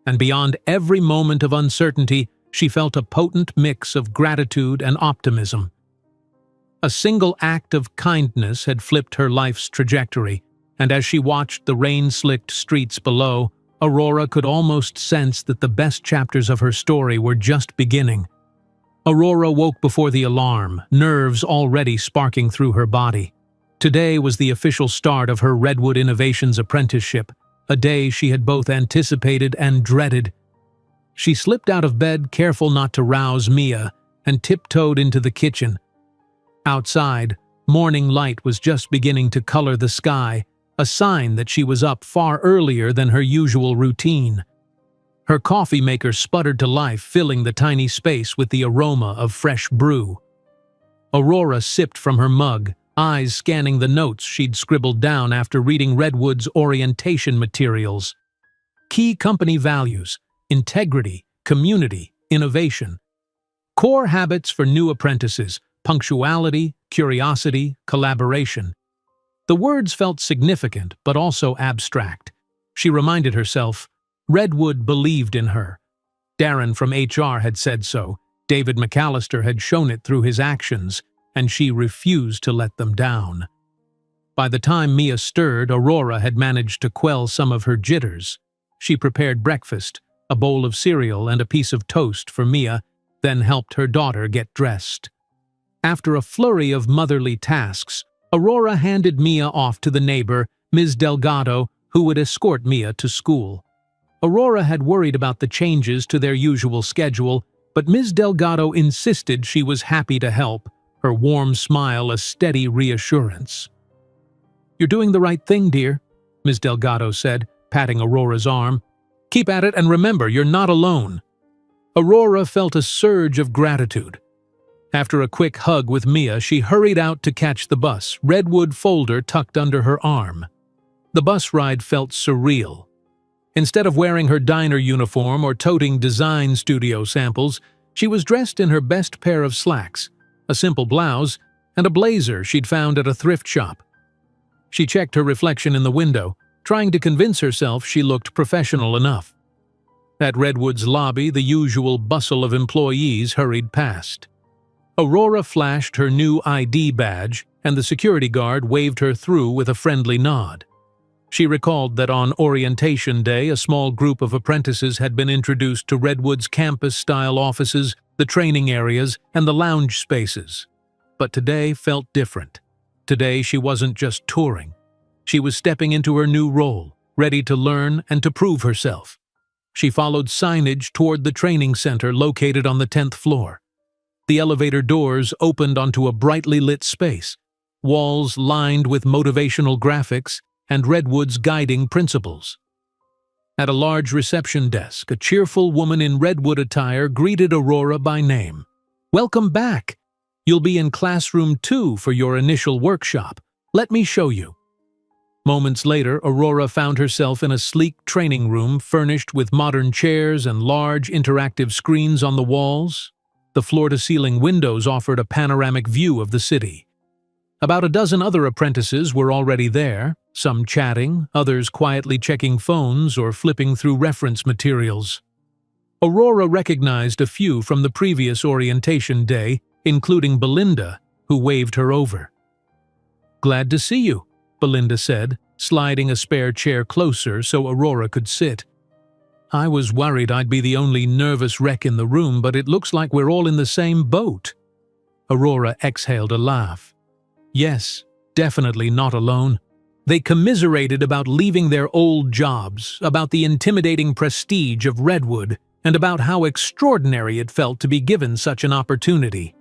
And beyond every moment of uncertainty, she felt a potent mix of gratitude and optimism. A single act of kindness had flipped her life's trajectory, and as she watched the rain-slicked streets below, Aurora could almost sense that the best chapters of her story were just beginning. Aurora woke before the alarm, nerves already sparking through her body. Today was the official start of her Redwood Innovations apprenticeship, a day she had both anticipated and dreaded. She slipped out of bed, careful not to rouse Mia, and tiptoed into the kitchen. Outside, morning light was just beginning to color the sky, a sign that she was up far earlier than her usual routine. Her coffee maker sputtered to life, filling the tiny space with the aroma of fresh brew. Aurora sipped from her mug, eyes scanning the notes she'd scribbled down after reading Redwood's orientation materials. Key company values: integrity, community, innovation. Core habits for new apprentices: punctuality, curiosity, collaboration. The words felt significant, but also abstract. She reminded herself, Redwood believed in her. Darren from HR had said so, David McAllister had shown it through his actions, and she refused to let them down. By the time Mia stirred, Aurora had managed to quell some of her jitters. She prepared breakfast, a bowl of cereal and a piece of toast for Mia, then helped her daughter get dressed. After a flurry of motherly tasks, Aurora handed Mia off to the neighbor, Ms. Delgado, who would escort Mia to school. Aurora had worried about the changes to their usual schedule, but Ms. Delgado insisted she was happy to help, her warm smile a steady reassurance. "You're doing the right thing, dear," Ms. Delgado said, patting Aurora's arm. "Keep at it and remember, you're not alone." Aurora felt a surge of gratitude. After a quick hug with Mia, she hurried out to catch the bus, Redwood folder tucked under her arm. The bus ride felt surreal. Instead of wearing her diner uniform or toting design studio samples, she was dressed in her best pair of slacks, a simple blouse, and a blazer she'd found at a thrift shop. She checked her reflection in the window, trying to convince herself she looked professional enough. At Redwood's lobby, the usual bustle of employees hurried past. Aurora flashed her new ID badge, and the security guard waved her through with a friendly nod. She recalled that on orientation day, a small group of apprentices had been introduced to Redwood's campus-style offices, the training areas, and the lounge spaces. But today felt different. Today she wasn't just touring. She was stepping into her new role, ready to learn and to prove herself. She followed signage toward the training center located on the 10th floor. The elevator doors opened onto a brightly lit space, walls lined with motivational graphics and Redwood's guiding principles. At a large reception desk, a cheerful woman in Redwood attire greeted Aurora by name. "Welcome back. You'll be in classroom 2 for your initial workshop. Let me show you." Moments later, Aurora found herself in a sleek training room furnished with modern chairs and large interactive screens on the walls. The floor-to-ceiling windows offered a panoramic view of the city. About a dozen other apprentices were already there, some chatting, others quietly checking phones or flipping through reference materials. Aurora recognized a few from the previous orientation day, including Belinda, who waved her over. "Glad to see you," Belinda said, sliding a spare chair closer so Aurora could sit. "I was worried I'd be the only nervous wreck in the room, but it looks like we're all in the same boat." Aurora exhaled a laugh. Yes, definitely not alone. They commiserated about leaving their old jobs, about the intimidating prestige of Redwood, and about how extraordinary it felt to be given such an opportunity.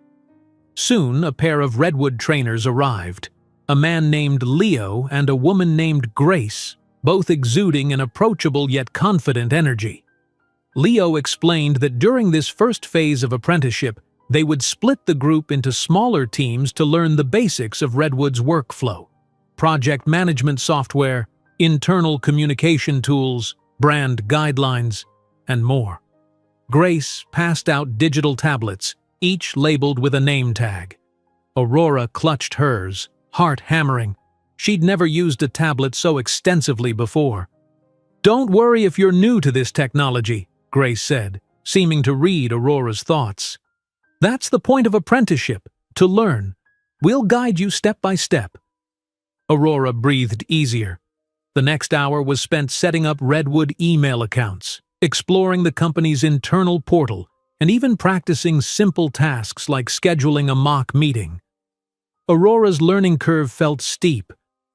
Soon, a pair of Redwood trainers arrived. A man named Leo and a woman named Grace, both exuding an approachable yet confident energy. Leo explained that during this first phase of apprenticeship, they would split the group into smaller teams to learn the basics of Redwood's workflow: project management software, internal communication tools, brand guidelines, and more. Grace passed out digital tablets, each labeled with a name tag. Aurora clutched hers, heart hammering. She'd never used a tablet so extensively before. "Don't worry if you're new to this technology," Grace said, seeming to read Aurora's thoughts. "That's the point of apprenticeship, to learn. We'll guide you step by step." Aurora breathed easier. The next hour was spent setting up Redwood email accounts, exploring the company's internal portal, and even practicing simple tasks like scheduling a mock meeting. Aurora's learning curve felt steep.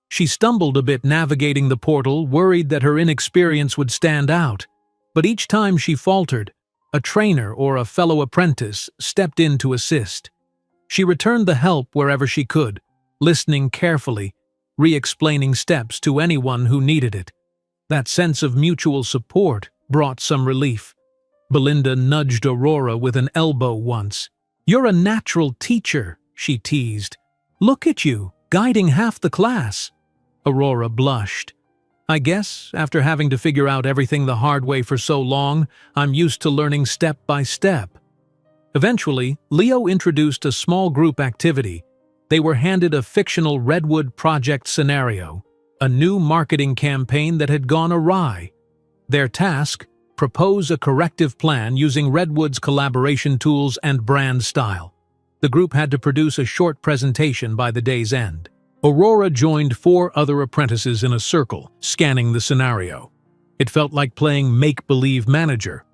She stumbled a bit navigating the portal, worried that her inexperience would stand out. But each time she faltered, a trainer or a fellow apprentice stepped in to assist. She returned the help wherever she could, listening carefully, re-explaining steps to anyone who needed it. That sense of mutual support brought some relief. Belinda nudged Aurora with an elbow once. "You're a natural teacher," she teased. "Look at you, guiding half the class." Aurora blushed. "I guess, after having to figure out everything the hard way for so long, I'm used to learning step by step." Eventually, Leo introduced a small group activity. They were handed a fictional Redwood project scenario, a new marketing campaign that had gone awry. Their task: propose a corrective plan using Redwood's collaboration tools and brand style. The group had to produce a short presentation by the day's end. Aurora joined 4 other apprentices in a circle, scanning the scenario. It felt like playing make-believe manager,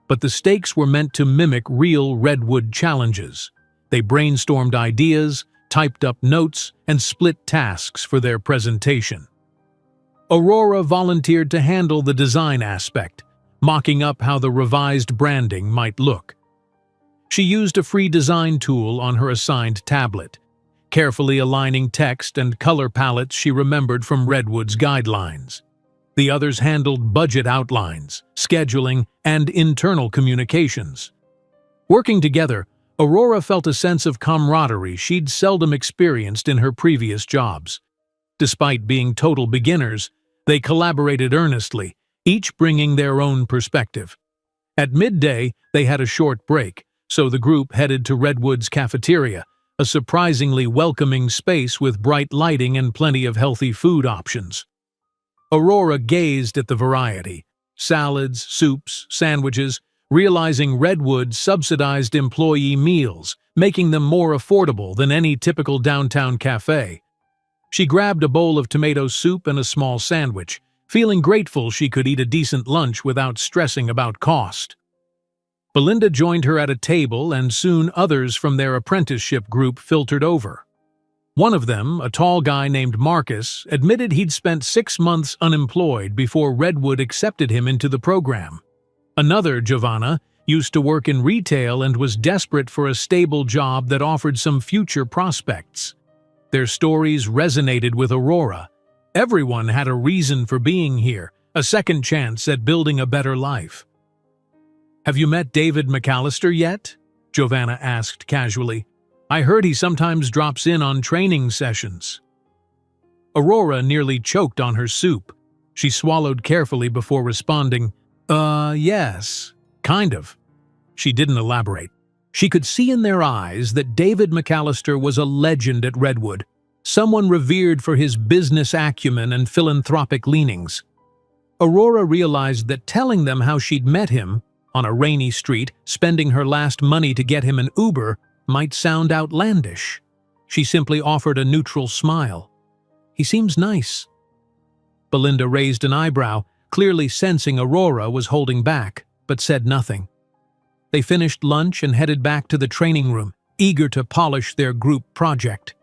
but the stakes were meant to mimic real Redwood challenges. They brainstormed ideas, typed up notes, and split tasks for their presentation. Aurora volunteered to handle the design aspect, mocking up how the revised branding might look. She used a free design tool on her assigned tablet, carefully aligning text and color palettes she remembered from Redwood's guidelines. The others handled budget outlines, scheduling, and internal communications. Working together, Aurora felt a sense of camaraderie she'd seldom experienced in her previous jobs. Despite being total beginners, they collaborated earnestly, each bringing their own perspective. At midday, they had a short break, so the group headed to Redwood's cafeteria, a surprisingly welcoming space with bright lighting and plenty of healthy food options. Aurora gazed at the variety: salads, soups, sandwiches, realizing Redwood subsidized employee meals, making them more affordable than any typical downtown cafe. She grabbed a bowl of tomato soup and a small sandwich, feeling grateful she could eat a decent lunch without stressing about cost. Belinda joined her at a table, and soon others from their apprenticeship group filtered over. One of them, a tall guy named Marcus, admitted he'd spent 6 months unemployed before Redwood accepted him into the program. Another, Giovanna, used to work in retail and was desperate for a stable job that offered some future prospects. Their stories resonated with Aurora. Everyone had a reason for being here, a second chance at building a better life. "Have you met David McAllister yet?" Giovanna asked casually. I heard he sometimes drops in on training sessions." Aurora nearly choked on her soup. She swallowed carefully before responding, yes, kind of." She didn't elaborate. She could see in their eyes that David McAllister was a legend at Redwood, someone revered for his business acumen and philanthropic leanings. Aurora realized that telling them how she'd met him, on a rainy street, spending her last money to get him an Uber, might sound outlandish. She simply offered a neutral smile. "He seems nice." Belinda raised an eyebrow, clearly sensing Aurora was holding back, but said nothing. They finished lunch and headed back to the training room, eager to polish their group project.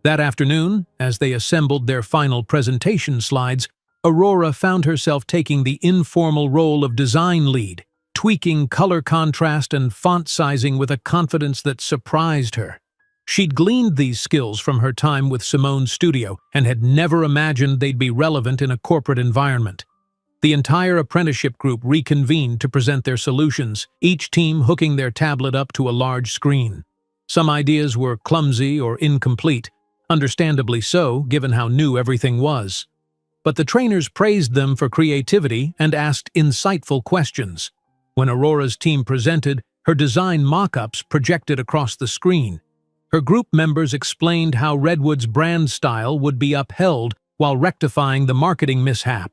That afternoon, as they assembled their final presentation slides, Aurora found herself taking the informal role of design lead, tweaking color contrast and font sizing with a confidence that surprised her. She'd gleaned these skills from her time with Simone's studio and had never imagined they'd be relevant in a corporate environment. The entire apprenticeship group reconvened to present their solutions, each team hooking their tablet up to a large screen. Some ideas were clumsy or incomplete, understandably so, given how new everything was. But the trainers praised them for creativity and asked insightful questions. When Aurora's team presented, her design mock-ups projected across the screen. Her group members explained how Redwood's brand style would be upheld while rectifying the marketing mishap.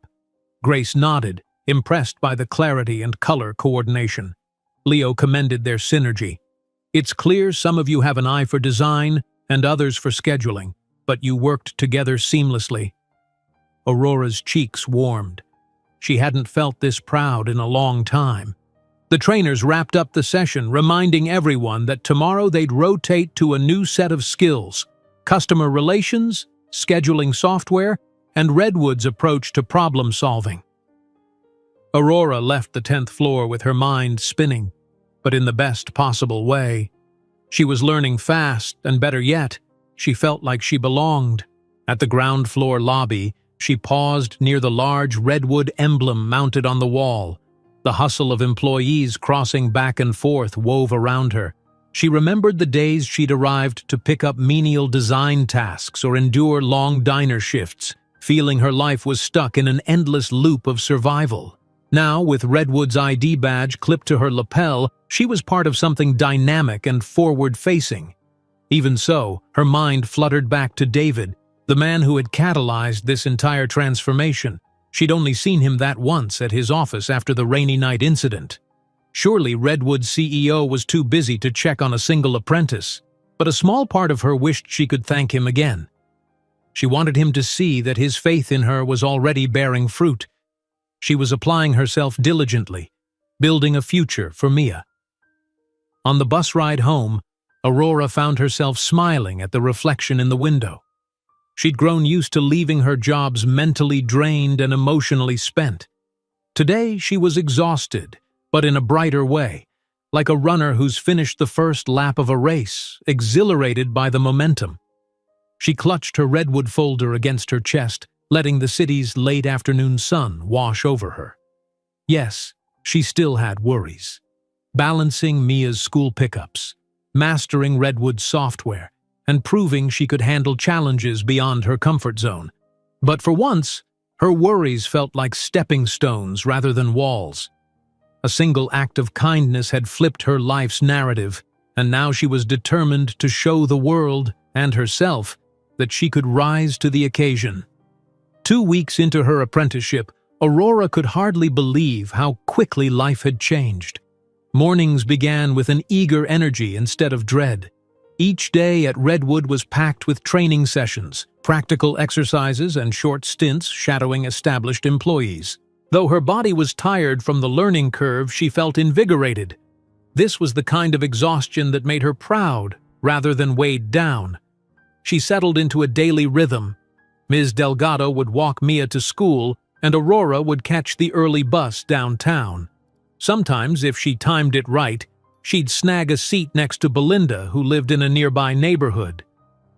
Grace nodded, impressed by the clarity and color coordination. Leo commended their synergy. "It's clear some of you have an eye for design and others for scheduling, but you worked together seamlessly." Aurora's cheeks warmed. She hadn't felt this proud in a long time. The trainers wrapped up the session, reminding everyone that tomorrow they'd rotate to a new set of skills: customer relations, scheduling software, and Redwood's approach to problem solving. Aurora left the 10th floor with her mind spinning, but in the best possible way. She was learning fast, and better yet, she felt like she belonged. At the ground floor lobby, she paused near the large Redwood emblem mounted on the wall. The hustle of employees crossing back and forth wove around her. She remembered the days she'd arrived to pick up menial design tasks or endure long diner shifts, feeling her life was stuck in an endless loop of survival. Now, with Redwood's ID badge clipped to her lapel, she was part of something dynamic and forward-facing. Even so, her mind fluttered back to David, the man who had catalyzed this entire transformation. She'd only seen him that once at his office after the rainy night incident. Surely Redwood's CEO was too busy to check on a single apprentice, but a small part of her wished she could thank him again. She wanted him to see that his faith in her was already bearing fruit. She was applying herself diligently, building a future for Mia. On the bus ride home, Aurora found herself smiling at the reflection in the window. She'd grown used to leaving her jobs mentally drained and emotionally spent. Today, she was exhausted, but in a brighter way, like a runner who's finished the first lap of a race, exhilarated by the momentum. She clutched her Redwood folder against her chest, letting the city's late afternoon sun wash over her. Yes, she still had worries. Balancing Mia's school pickups, mastering Redwood's software, and proving she could handle challenges beyond her comfort zone. But for once, her worries felt like stepping stones rather than walls. A single act of kindness had flipped her life's narrative, and now she was determined to show the world, and herself, that she could rise to the occasion. 2 weeks into her apprenticeship, Aurora could hardly believe how quickly life had changed. Mornings began with an eager energy instead of dread. Each day at Redwood was packed with training sessions, practical exercises, and short stints shadowing established employees. Though her body was tired from the learning curve, she felt invigorated. This was the kind of exhaustion that made her proud rather than weighed down. She settled into a daily rhythm. Ms. Delgado would walk Mia to school, and Aurora would catch the early bus downtown. Sometimes, if she timed it right, she'd snag a seat next to Belinda, who lived in a nearby neighborhood.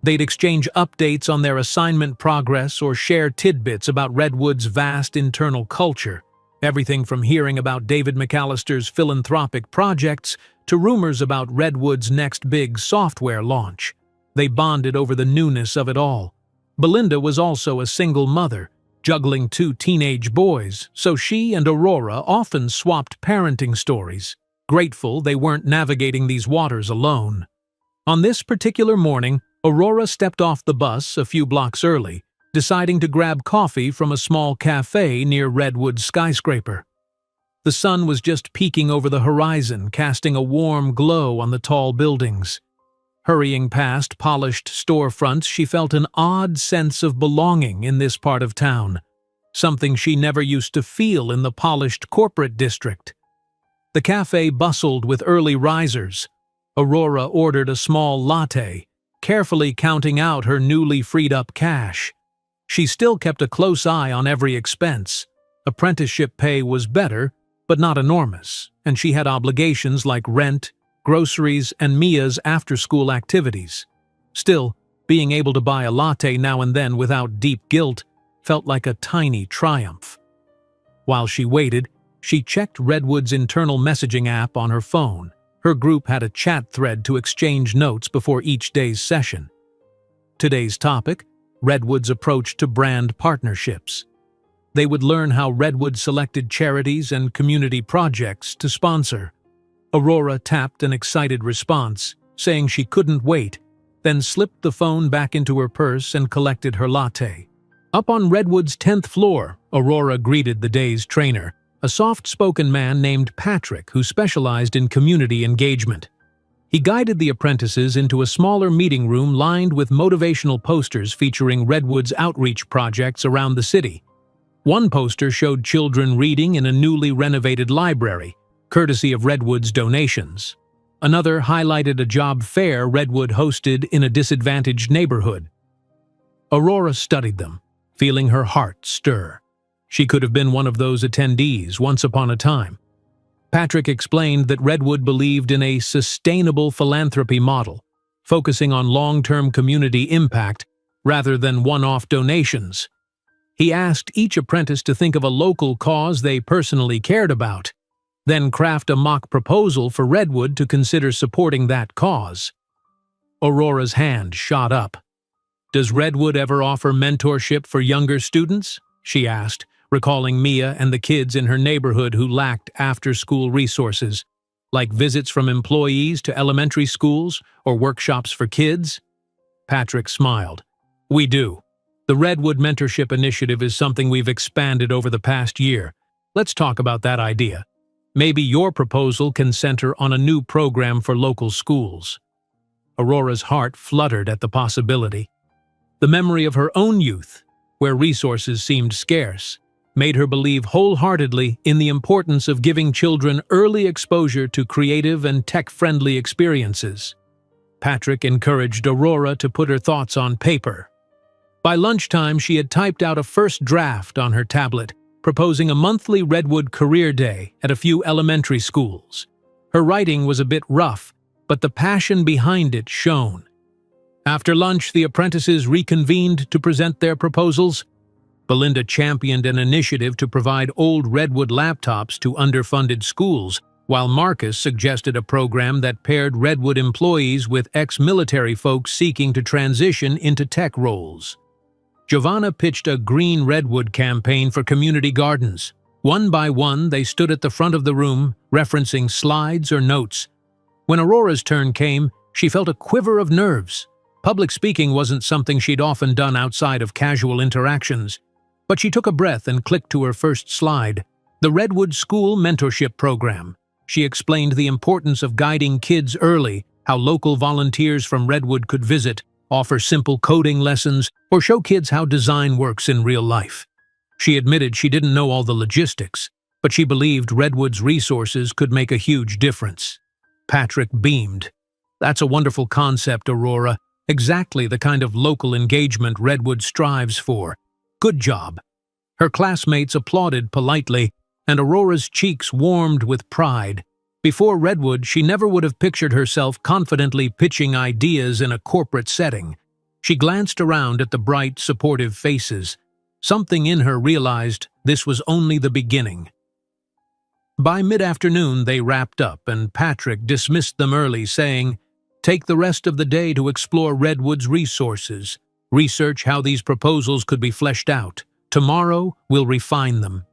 They'd exchange updates on their assignment progress or share tidbits about Redwood's vast internal culture, everything from hearing about David McAllister's philanthropic projects to rumors about Redwood's next big software launch. They bonded over the newness of it all. Belinda was also a single mother, juggling 2 teenage boys, so she and Aurora often swapped parenting stories, grateful they weren't navigating these waters alone. On this particular morning, Aurora stepped off the bus a few blocks early, deciding to grab coffee from a small cafe near Redwood's skyscraper. The sun was just peeking over the horizon, casting a warm glow on the tall buildings. Hurrying past polished storefronts, she felt an odd sense of belonging in this part of town, something she never used to feel in the polished corporate district. The cafe bustled with early risers. Aurora ordered a small latte, carefully counting out her newly freed-up cash. She still kept a close eye on every expense. Apprenticeship pay was better, but not enormous, and she had obligations like rent, groceries, and Mia's after-school activities. Still, being able to buy a latte now and then without deep guilt felt like a tiny triumph. While she waited, she checked Redwood's internal messaging app on her phone. Her group had a chat thread to exchange notes before each day's session. Today's topic: Redwood's approach to brand partnerships. They would learn how Redwood selected charities and community projects to sponsor. Aurora tapped an excited response, saying she couldn't wait, then slipped the phone back into her purse and collected her latte. Up on Redwood's 10th floor, Aurora greeted the day's trainer, a soft-spoken man named Patrick who specialized in community engagement. He guided the apprentices into a smaller meeting room lined with motivational posters featuring Redwood's outreach projects around the city. One poster showed children reading in a newly renovated library, courtesy of Redwood's donations. Another highlighted a job fair Redwood hosted in a disadvantaged neighborhood. Aurora studied them, feeling her heart stir. She could have been one of those attendees once upon a time. Patrick explained that Redwood believed in a sustainable philanthropy model, focusing on long-term community impact rather than one-off donations. He asked each apprentice to think of a local cause they personally cared about, then craft a mock proposal for Redwood to consider supporting that cause. Aurora's hand shot up. "Does Redwood ever offer mentorship for younger students?" she asked, recalling Mia and the kids in her neighborhood who lacked after-school resources, like visits from employees to elementary schools or workshops for kids. Patrick smiled. "We do. The Redwood Mentorship Initiative is something we've expanded over the past year. Let's talk about that idea. Maybe your proposal can center on a new program for local schools." Aurora's heart fluttered at the possibility. The memory of her own youth, where resources seemed scarce, made her believe wholeheartedly in the importance of giving children early exposure to creative and tech-friendly experiences. Patrick encouraged Aurora to put her thoughts on paper. By lunchtime, she had typed out a first draft on her tablet, proposing a monthly Redwood Career Day at a few elementary schools. Her writing was a bit rough, but the passion behind it shone. After lunch, the apprentices reconvened to present their proposals. Belinda championed an initiative to provide old Redwood laptops to underfunded schools, while Marcus suggested a program that paired Redwood employees with ex-military folks seeking to transition into tech roles. Giovanna pitched a Green Redwood campaign for community gardens. One by one, they stood at the front of the room, referencing slides or notes. When Aurora's turn came, she felt a quiver of nerves. Public speaking wasn't something she'd often done outside of casual interactions. But she took a breath and clicked to her first slide. The Redwood School Mentorship Program. She explained the importance of guiding kids early, how local volunteers from Redwood could visit, offer simple coding lessons, or show kids how design works in real life. She admitted she didn't know all the logistics, but she believed Redwood's resources could make a huge difference. Patrick beamed. "That's a wonderful concept, Aurora. Exactly the kind of local engagement Redwood strives for. Good job." Her classmates applauded politely, and Aurora's cheeks warmed with pride. Before Redwood, she never would have pictured herself confidently pitching ideas in a corporate setting. She glanced around at the bright, supportive faces. Something in her realized this was only the beginning. By mid-afternoon, they wrapped up, and Patrick dismissed them early, saying, "Take the rest of the day to explore Redwood's resources. Research how these proposals could be fleshed out. Tomorrow, we'll refine them."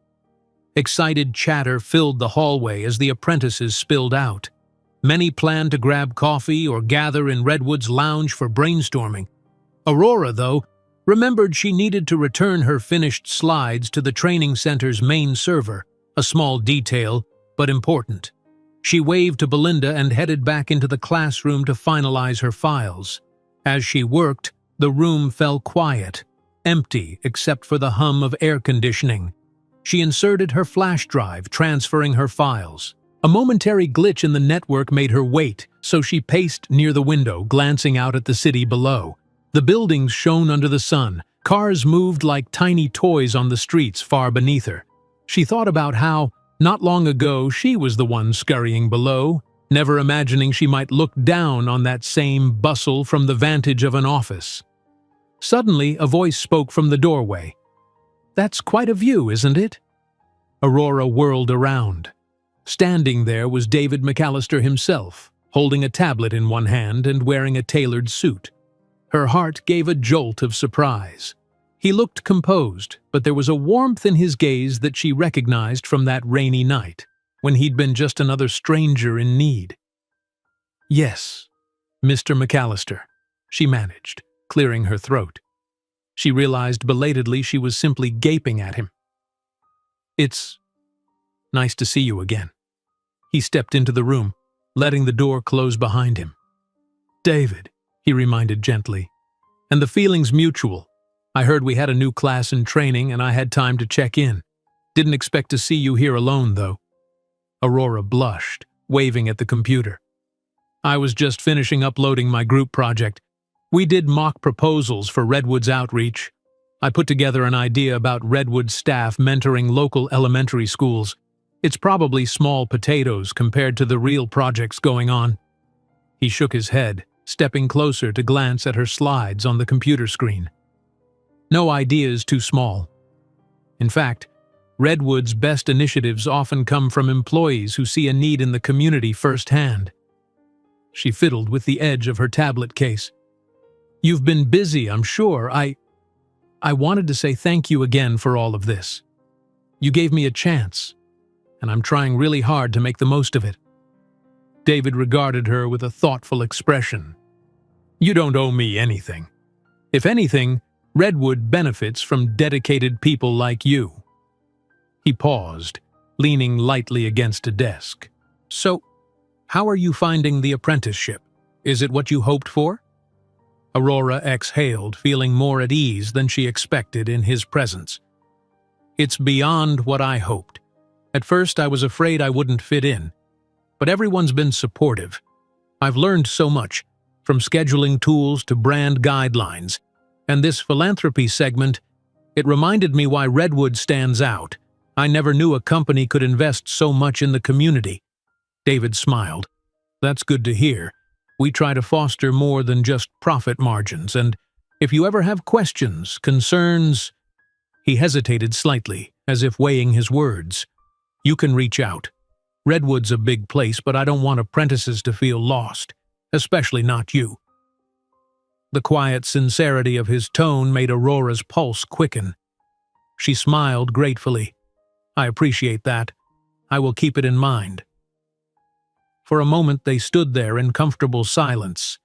Excited chatter filled the hallway as the apprentices spilled out. Many planned to grab coffee or gather in Redwood's lounge for brainstorming. Aurora, though, remembered she needed to return her finished slides to the training center's main server, a small detail, but important. She waved to Belinda and headed back into the classroom to finalize her files. As she worked, the room fell quiet, empty except for the hum of air conditioning. She inserted her flash drive, transferring her files. A momentary glitch in the network made her wait, so she paced near the window, glancing out at the city below. The buildings shone under the sun. Cars moved like tiny toys on the streets far beneath her. She thought about how, not long ago, she was the one scurrying below, never imagining she might look down on that same bustle from the vantage of an office. Suddenly, a voice spoke from the doorway. "That's quite a view, isn't it?" Aurora whirled around. Standing there was David McAllister himself, holding a tablet in one hand and wearing a tailored suit. Her heart gave a jolt of surprise. He looked composed, but there was a warmth in his gaze that she recognized from that rainy night, when he'd been just another stranger in need. "Yes, Mr. McAllister," she managed, clearing her throat. She realized belatedly she was simply gaping at him. "It's nice to see you again." He stepped into the room, letting the door close behind him. "David," he reminded gently, "and the feeling's mutual. I heard we had a new class in training and I had time to check in. Didn't expect to see you here alone, though." Aurora blushed, waving at the computer. "I was just finishing uploading my group project. We did mock proposals for Redwood's outreach. I put together an idea about Redwood staff mentoring local elementary schools. It's probably small potatoes compared to the real projects going on." He shook his head, stepping closer to glance at her slides on the computer screen. "No idea is too small. In fact, Redwood's best initiatives often come from employees who see a need in the community firsthand." She fiddled with the edge of her tablet case. "You've been busy, I'm sure. I wanted to say thank you again for all of this. You gave me a chance, and I'm trying really hard to make the most of it." David regarded her with a thoughtful expression. "You don't owe me anything. If anything, Redwood benefits from dedicated people like you." He paused, leaning lightly against a desk. "So, how are you finding the apprenticeship? Is it what you hoped for?" Aurora exhaled, feeling more at ease than she expected in his presence. "It's beyond what I hoped. At first, I was afraid I wouldn't fit in, but everyone's been supportive. I've learned so much, from scheduling tools to brand guidelines, and this philanthropy segment, it reminded me why Redwood stands out. I never knew a company could invest so much in the community." David smiled. "That's good to hear. We try to foster more than just profit margins, and if you ever have questions, concerns—" He hesitated slightly, as if weighing his words. "You can reach out. Redwood's a big place, but I don't want apprentices to feel lost, especially not you." The quiet sincerity of his tone made Aurora's pulse quicken. She smiled gratefully. "I appreciate that. I will keep it in mind." For a moment they stood there in comfortable silence.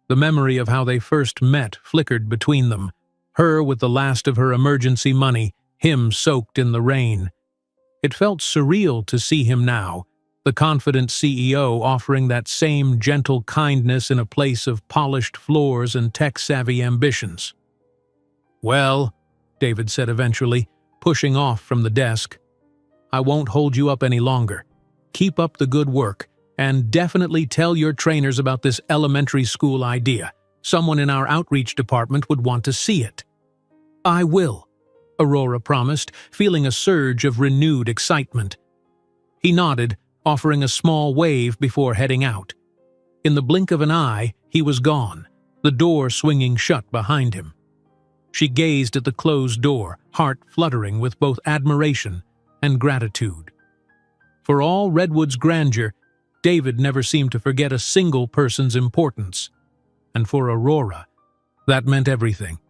The memory of how they first met flickered between them, her with the last of her emergency money, him soaked in the rain. It felt surreal to see him now, the confident CEO offering that same gentle kindness in a place of polished floors and tech-savvy ambitions. "Well," David said eventually, pushing off from the desk, "I won't hold you up any longer. Keep up the good work. And definitely tell your trainers about this elementary school idea. Someone in our outreach department would want to see it." "I will," Aurora promised, feeling a surge of renewed excitement. He nodded, offering a small wave before heading out. In the blink of an eye, he was gone, the door swinging shut behind him. She gazed at the closed door, heart fluttering with both admiration and gratitude. For all Redwood's grandeur, David never seemed to forget a single person's importance. And for Aurora, that meant everything.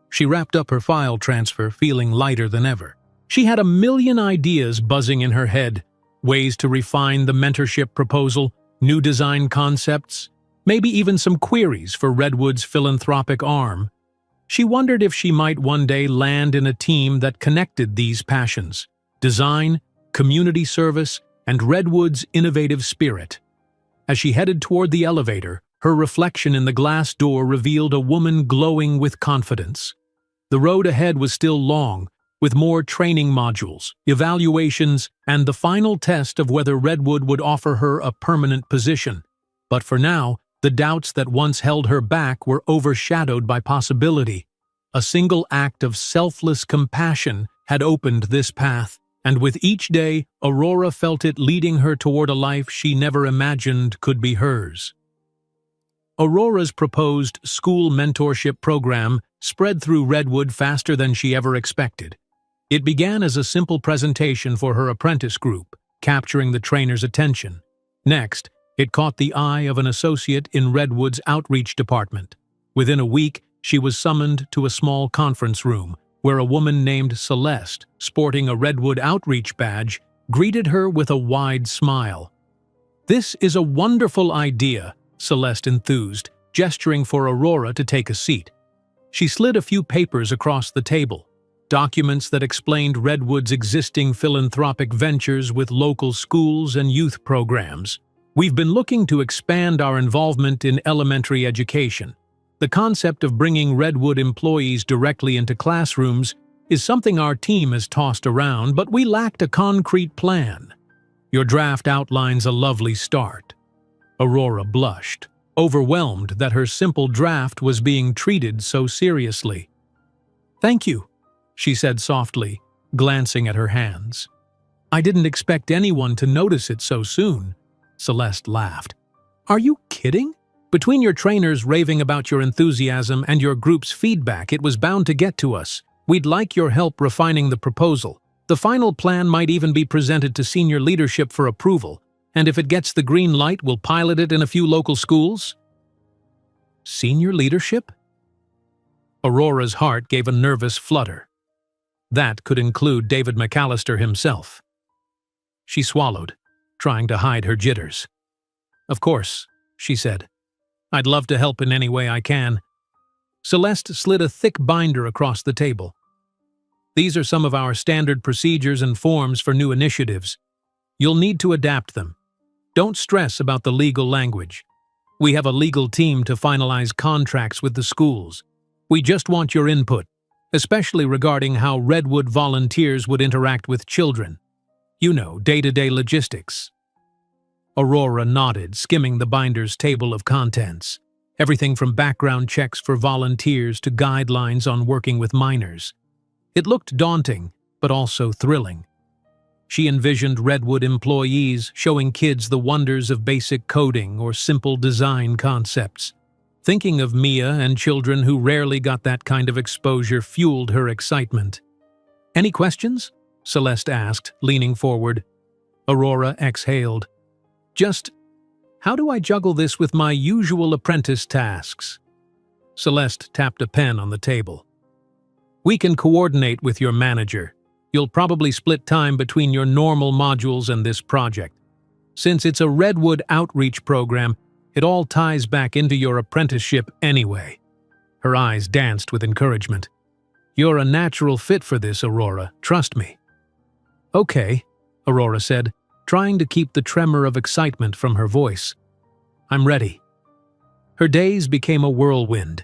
She wrapped up her file transfer, feeling lighter than ever. She had a million ideas buzzing in her head, ways to refine the mentorship proposal, new design concepts, maybe even some queries for Redwood's philanthropic arm. She wondered if she might one day land in a team that connected these passions: design, community service, and Redwood's innovative spirit. As she headed toward the elevator, her reflection in the glass door revealed a woman glowing with confidence. The road ahead was still long, with more training modules, evaluations, and the final test of whether Redwood would offer her a permanent position. But for now, the doubts that once held her back were overshadowed by possibility. A single act of selfless compassion had opened this path, and with each day, Aurora felt it leading her toward a life she never imagined could be hers. Aurora's proposed school mentorship program spread through Redwood faster than she ever expected. It began as a simple presentation for her apprentice group, capturing the trainer's attention. Next, it caught the eye of an associate in Redwood's outreach department. Within a week, she was summoned to a small conference room, where a woman named Celeste, sporting a Redwood outreach badge, greeted her with a wide smile. "This is a wonderful idea," Celeste enthused, gesturing for Aurora to take a seat. She slid a few papers across the table, documents that explained Redwood's existing philanthropic ventures with local schools and youth programs. "We've been looking to expand our involvement in elementary education. The concept of bringing Redwood employees directly into classrooms is something our team has tossed around, but we lacked a concrete plan. Your draft outlines a lovely start." Aurora blushed, overwhelmed that her simple draft was being treated so seriously. "Thank you," she said softly, glancing at her hands. "I didn't expect anyone to notice it so soon." Celeste laughed. "Are you kidding? Between your trainers raving about your enthusiasm and your group's feedback, it was bound to get to us. We'd like your help refining the proposal. The final plan might even be presented to senior leadership for approval, and if it gets the green light, we'll pilot it in a few local schools." Senior leadership? Aurora's heart gave a nervous flutter. That could include David McAllister himself. She swallowed, trying to hide her jitters. "Of course," she said. "I'd love to help in any way I can." Celeste slid a thick binder across the table. "These are some of our standard procedures and forms for new initiatives. You'll need to adapt them. Don't stress about the legal language. We have a legal team to finalize contracts with the schools. We just want your input, especially regarding how Redwood volunteers would interact with children. You know, day-to-day logistics." Aurora nodded, skimming the binder's table of contents. Everything from background checks for volunteers to guidelines on working with minors. It looked daunting, but also thrilling. She envisioned Redwood employees showing kids the wonders of basic coding or simple design concepts. Thinking of Mia and children who rarely got that kind of exposure fueled her excitement. "Any questions?" Celeste asked, leaning forward. Aurora exhaled. "Just, how do I juggle this with my usual apprentice tasks?" Celeste tapped a pen on the table. "We can coordinate with your manager. You'll probably split time between your normal modules and this project. Since it's a Redwood outreach program, it all ties back into your apprenticeship anyway." Her eyes danced with encouragement. "You're a natural fit for this, Aurora, trust me." "Okay," Aurora said, trying to keep the tremor of excitement from her voice. "I'm ready." Her days became a whirlwind.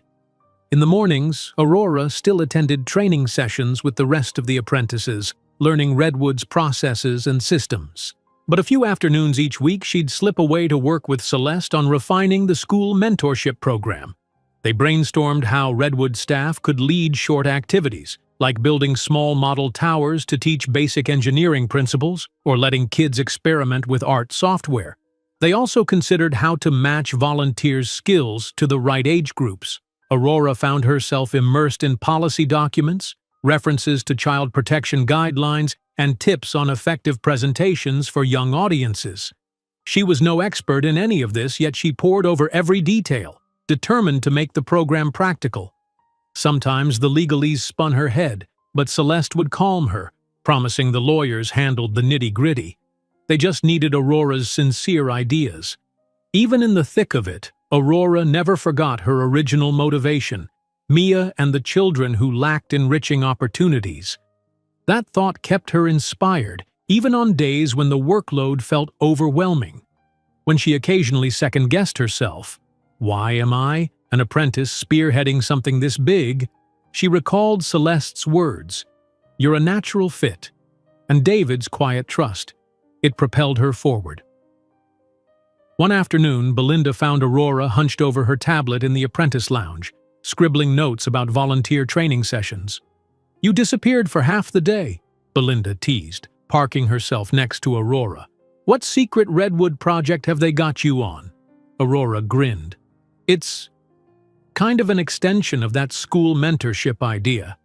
In the mornings, Aurora still attended training sessions with the rest of the apprentices, learning Redwood's processes and systems. But a few afternoons each week, she'd slip away to work with Celeste on refining the school mentorship program. They brainstormed how Redwood staff could lead short activities, like building small model towers to teach basic engineering principles or letting kids experiment with art software. They also considered how to match volunteers' skills to the right age groups. Aurora found herself immersed in policy documents, references to child protection guidelines, and tips on effective presentations for young audiences. She was no expert in any of this, yet she pored over every detail, determined to make the program practical. Sometimes the legalese spun her head, but Celeste would calm her, promising the lawyers handled the nitty-gritty. They just needed Aurora's sincere ideas. Even in the thick of it, Aurora never forgot her original motivation: Mia and the children who lacked enriching opportunities. That thought kept her inspired, even on days when the workload felt overwhelming. When she occasionally second-guessed herself, "Why am I, an apprentice spearheading something this big?" she recalled Celeste's words, "You're a natural fit," and David's quiet trust. It propelled her forward. One afternoon, Belinda found Aurora hunched over her tablet in the apprentice lounge, scribbling notes about volunteer training sessions. "You disappeared for half the day," Belinda teased, parking herself next to Aurora. "What secret redwood project have they got you on?" Aurora grinned. "It's kind of an extension of that school mentorship idea.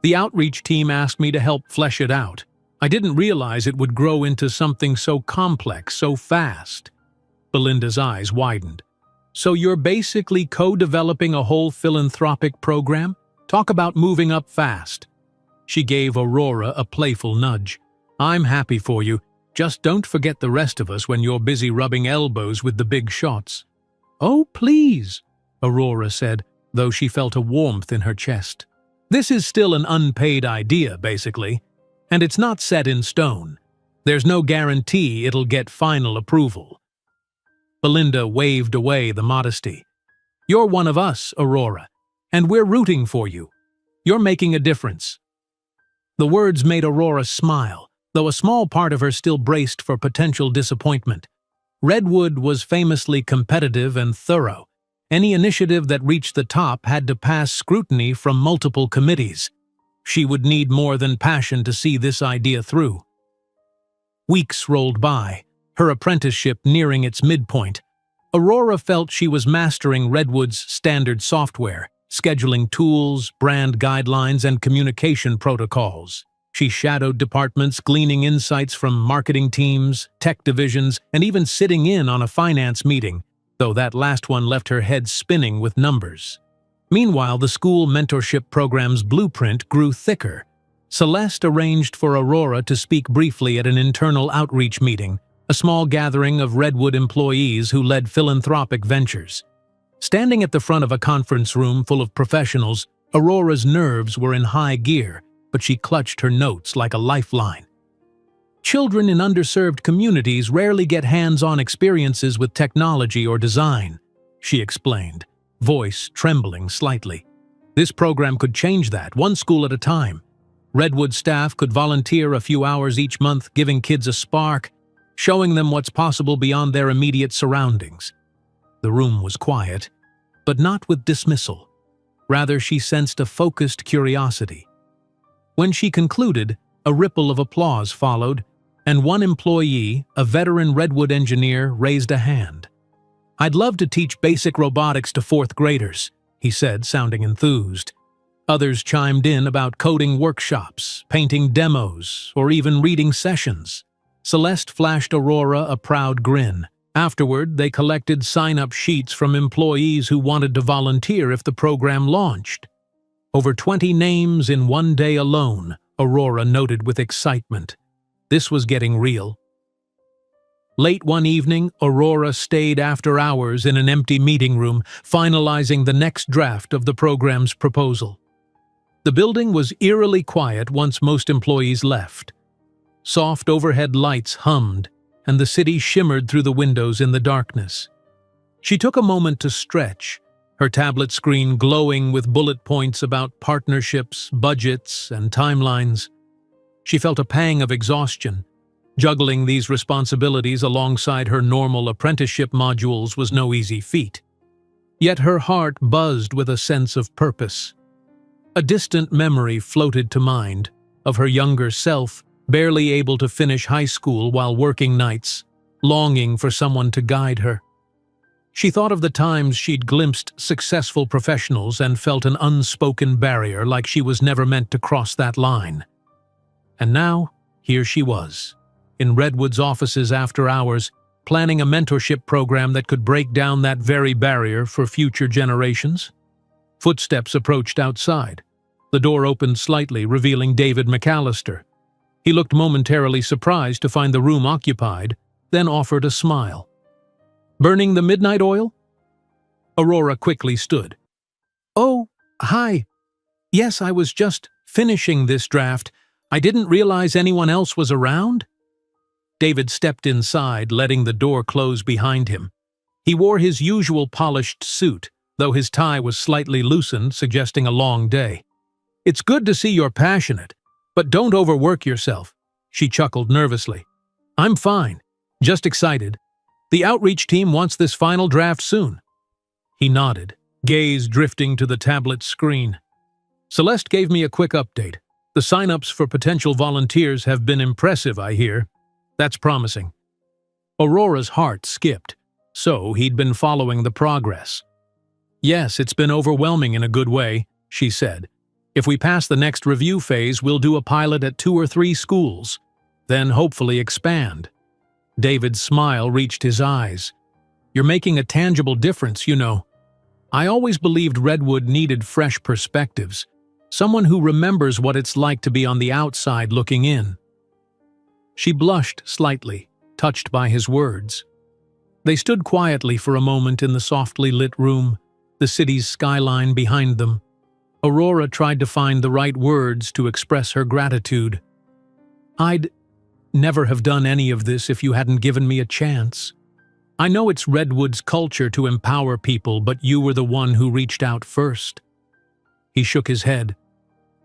The outreach team asked me to help flesh it out. I didn't realize it would grow into something so complex so fast." Belinda's eyes widened. "So you're basically co-developing a whole philanthropic program? Talk about moving up fast." She gave Aurora a playful nudge. "I'm happy for you. Just don't forget the rest of us when you're busy rubbing elbows with the big shots." "Oh, please," Aurora said, though she felt a warmth in her chest. "This is still an unpaid idea, basically, and it's not set in stone. There's no guarantee it'll get final approval." Belinda waved away the modesty. "You're one of us, Aurora, and we're rooting for you. You're making a difference." The words made Aurora smile, though a small part of her still braced for potential disappointment. Redwood was famously competitive and thorough. Any initiative that reached the top had to pass scrutiny from multiple committees. She would need more than passion to see this idea through. Weeks rolled by, her apprenticeship nearing its midpoint. Aurora felt she was mastering Redwood's standard software, scheduling tools, brand guidelines, and communication protocols. She shadowed departments, gleaning insights from marketing teams, tech divisions, and even sitting in on a finance meeting, though that last one left her head spinning with numbers. Meanwhile, the school mentorship program's blueprint grew thicker. Celeste arranged for Aurora to speak briefly at an internal outreach meeting, a small gathering of Redwood employees who led philanthropic ventures. Standing at the front of a conference room full of professionals, Aurora's nerves were in high gear, but she clutched her notes like a lifeline. Children in underserved communities rarely get hands-on experiences with technology or design, she explained, voice trembling slightly. This program could change that, one school at a time. Redwood staff could volunteer a few hours each month, giving kids a spark, showing them what's possible beyond their immediate surroundings. The room was quiet, but not with dismissal. Rather, she sensed a focused curiosity. When she concluded, a ripple of applause followed, and one employee, a veteran Redwood engineer, raised a hand. "I'd love to teach basic robotics to fourth graders," he said, sounding enthused. Others chimed in about coding workshops, painting demos, or even reading sessions. Celeste flashed Aurora a proud grin. Afterward, they collected sign-up sheets from employees who wanted to volunteer if the program launched. Over 20 names in one day alone, Aurora noted with excitement. This was getting real. Late one evening, Aurora stayed after hours in an empty meeting room, finalizing the next draft of the program's proposal. The building was eerily quiet once most employees left. Soft overhead lights hummed, and the city shimmered through the windows in the darkness. She took a moment to stretch, her tablet screen glowing with bullet points about partnerships, budgets, and timelines. She felt a pang of exhaustion. Juggling these responsibilities alongside her normal apprenticeship modules was no easy feat. Yet her heart buzzed with a sense of purpose. A distant memory floated to mind, of her younger self, barely able to finish high school while working nights, longing for someone to guide her. She thought of the times she'd glimpsed successful professionals and felt an unspoken barrier, like she was never meant to cross that line. And now, here she was, in Redwood's offices after hours, planning a mentorship program that could break down that very barrier for future generations. Footsteps approached outside. The door opened slightly, revealing David McAllister. He looked momentarily surprised to find the room occupied, then offered a smile. "Burning the midnight oil?" Aurora quickly stood. "Oh, hi. Yes, I was just finishing this draft. I didn't realize anyone else was around." David stepped inside, letting the door close behind him. He wore his usual polished suit, though his tie was slightly loosened, suggesting a long day. "It's good to see you're passionate, but don't overwork yourself," she chuckled nervously. "I'm fine, just excited. The outreach team wants this final draft soon." He nodded, gaze drifting to the tablet screen. "Celeste gave me a quick update. The sign-ups for potential volunteers have been impressive, I hear. That's promising." Aurora's heart skipped. So he'd been following the progress. "Yes, it's been overwhelming in a good way," she said. "If we pass the next review phase, we'll do a pilot at 2 or 3 schools, then hopefully expand." David's smile reached his eyes. "You're making a tangible difference, you know. I always believed Redwood needed fresh perspectives, someone who remembers what it's like to be on the outside looking in." She blushed slightly, touched by his words. They stood quietly for a moment in the softly lit room, the city's skyline behind them. Aurora tried to find the right words to express her gratitude. "I'd never have done any of this if you hadn't given me a chance. I know it's Redwood's culture to empower people, but you were the one who reached out first." He shook his head.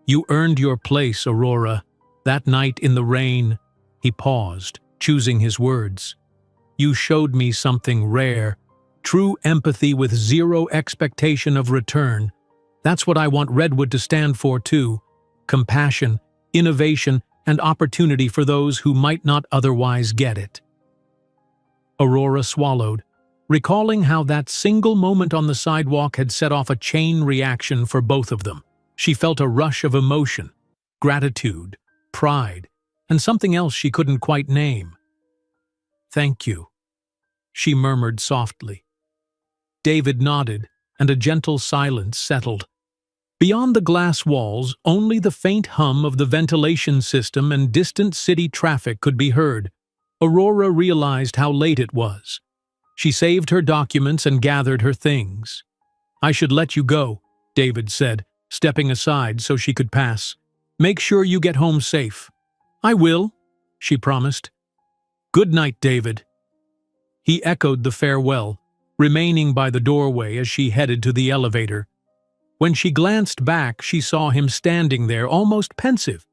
"You earned your place, Aurora. That night in the rain." He paused, choosing his words. "You showed me something rare, true empathy with zero expectation of return. That's what I want Redwood to stand for too. Compassion, innovation, and opportunity for those who might not otherwise get it." Aurora swallowed, recalling how that single moment on the sidewalk had set off a chain reaction for both of them. She felt a rush of emotion, gratitude, pride, and something else she couldn't quite name. "Thank you," she murmured softly. David nodded, and a gentle silence settled. Beyond the glass walls, only the faint hum of the ventilation system and distant city traffic could be heard. Aurora realized how late it was. She saved her documents and gathered her things. "I should let you go," David said, stepping aside so she could pass. "Make sure you get home safe." "I will," she promised. "Good night, David." He echoed the farewell, remaining by the doorway as she headed to the elevator. When she glanced back, she saw him standing there, almost pensive.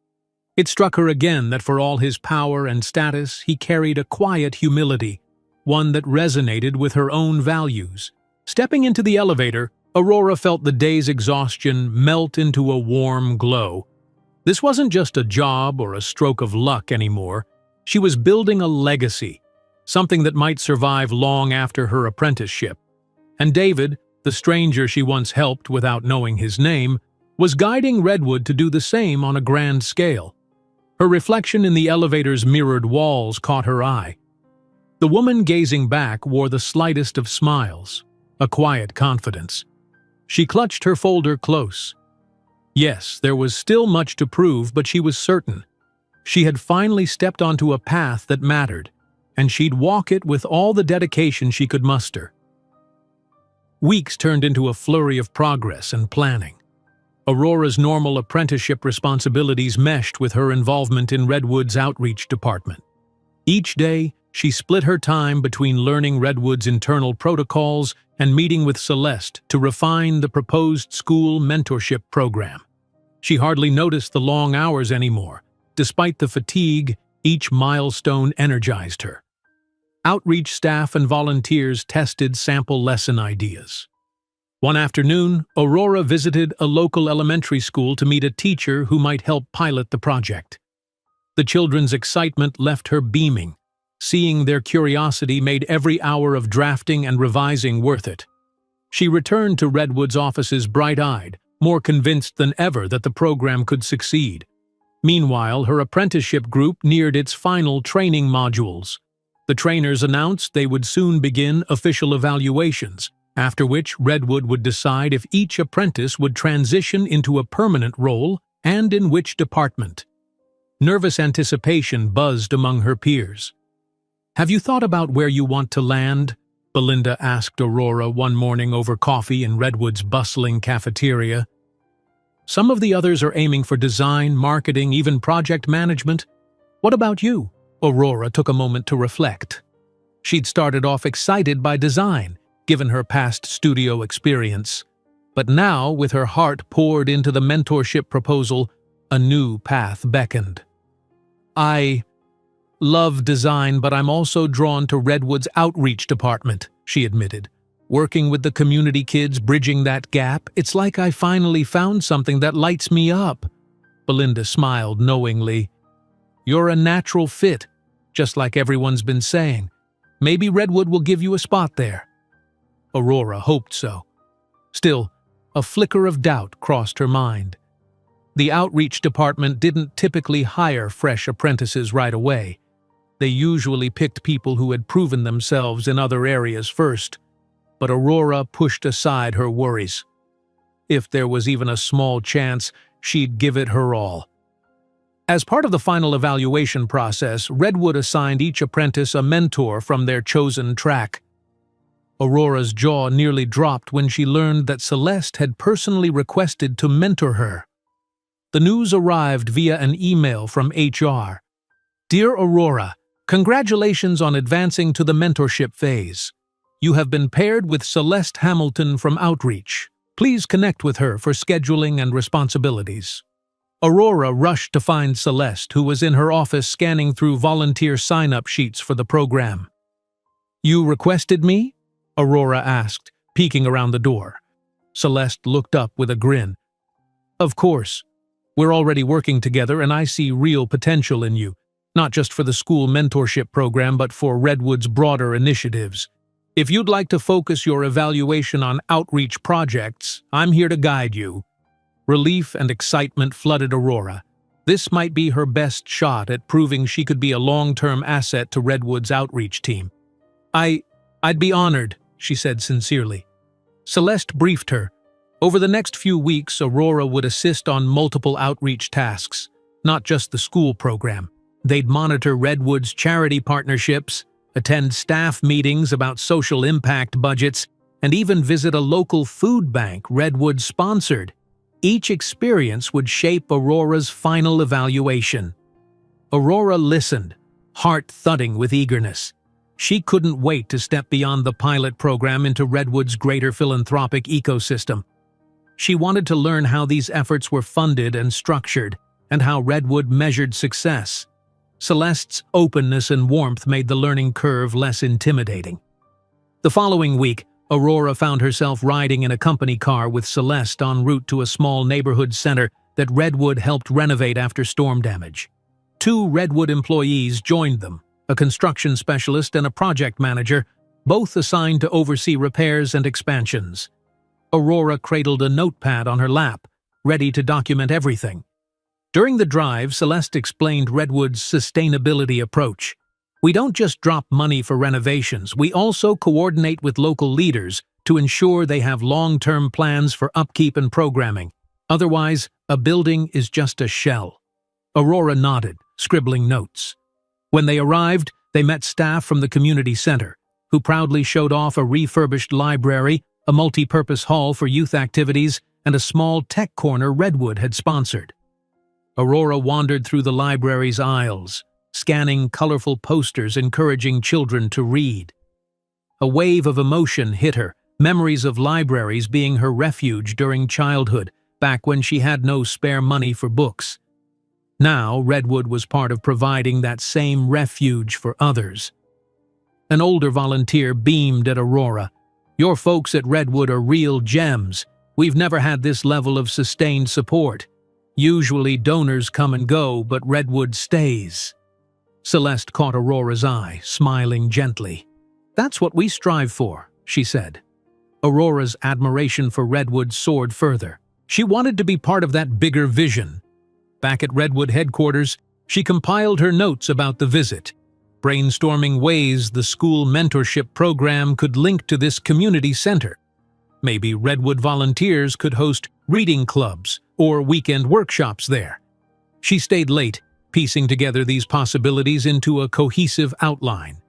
It struck her again that for all his power and status, he carried a quiet humility, one that resonated with her own values. Stepping into the elevator, Aurora felt the day's exhaustion melt into a warm glow. This wasn't just a job or a stroke of luck anymore. She was building a legacy, something that might survive long after her apprenticeship. And David, the stranger she once helped without knowing his name, was guiding Redwood to do the same on a grand scale. Her reflection in the elevator's mirrored walls caught her eye. The woman gazing back wore the slightest of smiles, a quiet confidence. She clutched her folder close. Yes, there was still much to prove, but she was certain. She had finally stepped onto a path that mattered, and she'd walk it with all the dedication she could muster. Weeks turned into a flurry of progress and planning. Aurora's normal apprenticeship responsibilities meshed with her involvement in Redwood's outreach department. Each day, she split her time between learning Redwood's internal protocols and meeting with Celeste to refine the proposed school mentorship program. She hardly noticed the long hours anymore. Despite the fatigue, each milestone energized her. Outreach staff and volunteers tested sample lesson ideas. One afternoon, Aurora visited a local elementary school to meet a teacher who might help pilot the project. The children's excitement left her beaming. Seeing their curiosity made every hour of drafting and revising worth it. She returned to Redwood's offices bright-eyed, more convinced than ever that the program could succeed. Meanwhile, her apprenticeship group neared its final training modules. The trainers announced they would soon begin official evaluations, after which Redwood would decide if each apprentice would transition into a permanent role and in which department. Nervous anticipation buzzed among her peers. "Have you thought about where you want to land?" Belinda asked Aurora one morning over coffee in Redwood's bustling cafeteria. "Some of the others are aiming for design, marketing, even project management. What about you?" Aurora took a moment to reflect. She'd started off excited by design, given her past studio experience. But now, with her heart poured into the mentorship proposal, a new path beckoned. "I love design, but I'm also drawn to Redwood's outreach department," she admitted. "Working with the community kids, bridging that gap, it's like I finally found something that lights me up." Belinda smiled knowingly. "You're a natural fit, just like everyone's been saying. Maybe Redwood will give you a spot there." Aurora hoped so. Still, a flicker of doubt crossed her mind. The outreach department didn't typically hire fresh apprentices right away. They usually picked people who had proven themselves in other areas first. But Aurora pushed aside her worries. If there was even a small chance, she'd give it her all. As part of the final evaluation process, Redwood assigned each apprentice a mentor from their chosen track. Aurora's jaw nearly dropped when she learned that Celeste had personally requested to mentor her. The news arrived via an email from HR. "Dear Aurora, congratulations on advancing to the mentorship phase. You have been paired with Celeste Hamilton from Outreach. Please connect with her for scheduling and responsibilities." Aurora rushed to find Celeste, who was in her office scanning through volunteer sign-up sheets for the program. "You requested me?" Aurora asked, peeking around the door. Celeste looked up with a grin. "Of course. We're already working together and I see real potential in you, not just for the school mentorship program but for Redwood's broader initiatives. If you'd like to focus your evaluation on outreach projects, I'm here to guide you." Relief and excitement flooded Aurora. This might be her best shot at proving she could be a long-term asset to Redwood's outreach team. I'd be honored," she said sincerely. Celeste briefed her. Over the next few weeks, Aurora would assist on multiple outreach tasks, not just the school program. They'd monitor Redwood's charity partnerships, attend staff meetings about social impact budgets, and even visit a local food bank Redwood sponsored. Each experience would shape Aurora's final evaluation. Aurora listened, heart thudding with eagerness. She couldn't wait to step beyond the pilot program into Redwood's greater philanthropic ecosystem. She wanted to learn how these efforts were funded and structured, and how Redwood measured success. Celeste's openness and warmth made the learning curve less intimidating. The following week, Aurora found herself riding in a company car with Celeste en route to a small neighborhood center that Redwood helped renovate after storm damage. 2 Redwood employees joined them, a construction specialist and a project manager, both assigned to oversee repairs and expansions. Aurora cradled a notepad on her lap, ready to document everything. During the drive, Celeste explained Redwood's sustainability approach. "We don't just drop money for renovations, we also coordinate with local leaders to ensure they have long-term plans for upkeep and programming. Otherwise, a building is just a shell." Aurora nodded, scribbling notes. When they arrived, they met staff from the community center, who proudly showed off a refurbished library, a multi-purpose hall for youth activities, and a small tech corner Redwood had sponsored. Aurora wandered through the library's aisles, scanning colorful posters encouraging children to read. A wave of emotion hit her, memories of libraries being her refuge during childhood, back when she had no spare money for books. Now, Redwood was part of providing that same refuge for others. An older volunteer beamed at Aurora. "Your folks at Redwood are real gems. We've never had this level of sustained support. Usually donors come and go, but Redwood stays." Celeste caught Aurora's eye, smiling gently. "That's what we strive for," she said. Aurora's admiration for Redwood soared further. She wanted to be part of that bigger vision. Back at Redwood headquarters, she compiled her notes about the visit, brainstorming ways the school mentorship program could link to this community center. Maybe Redwood volunteers could host reading clubs or weekend workshops there. She stayed late, piecing together these possibilities into a cohesive outline.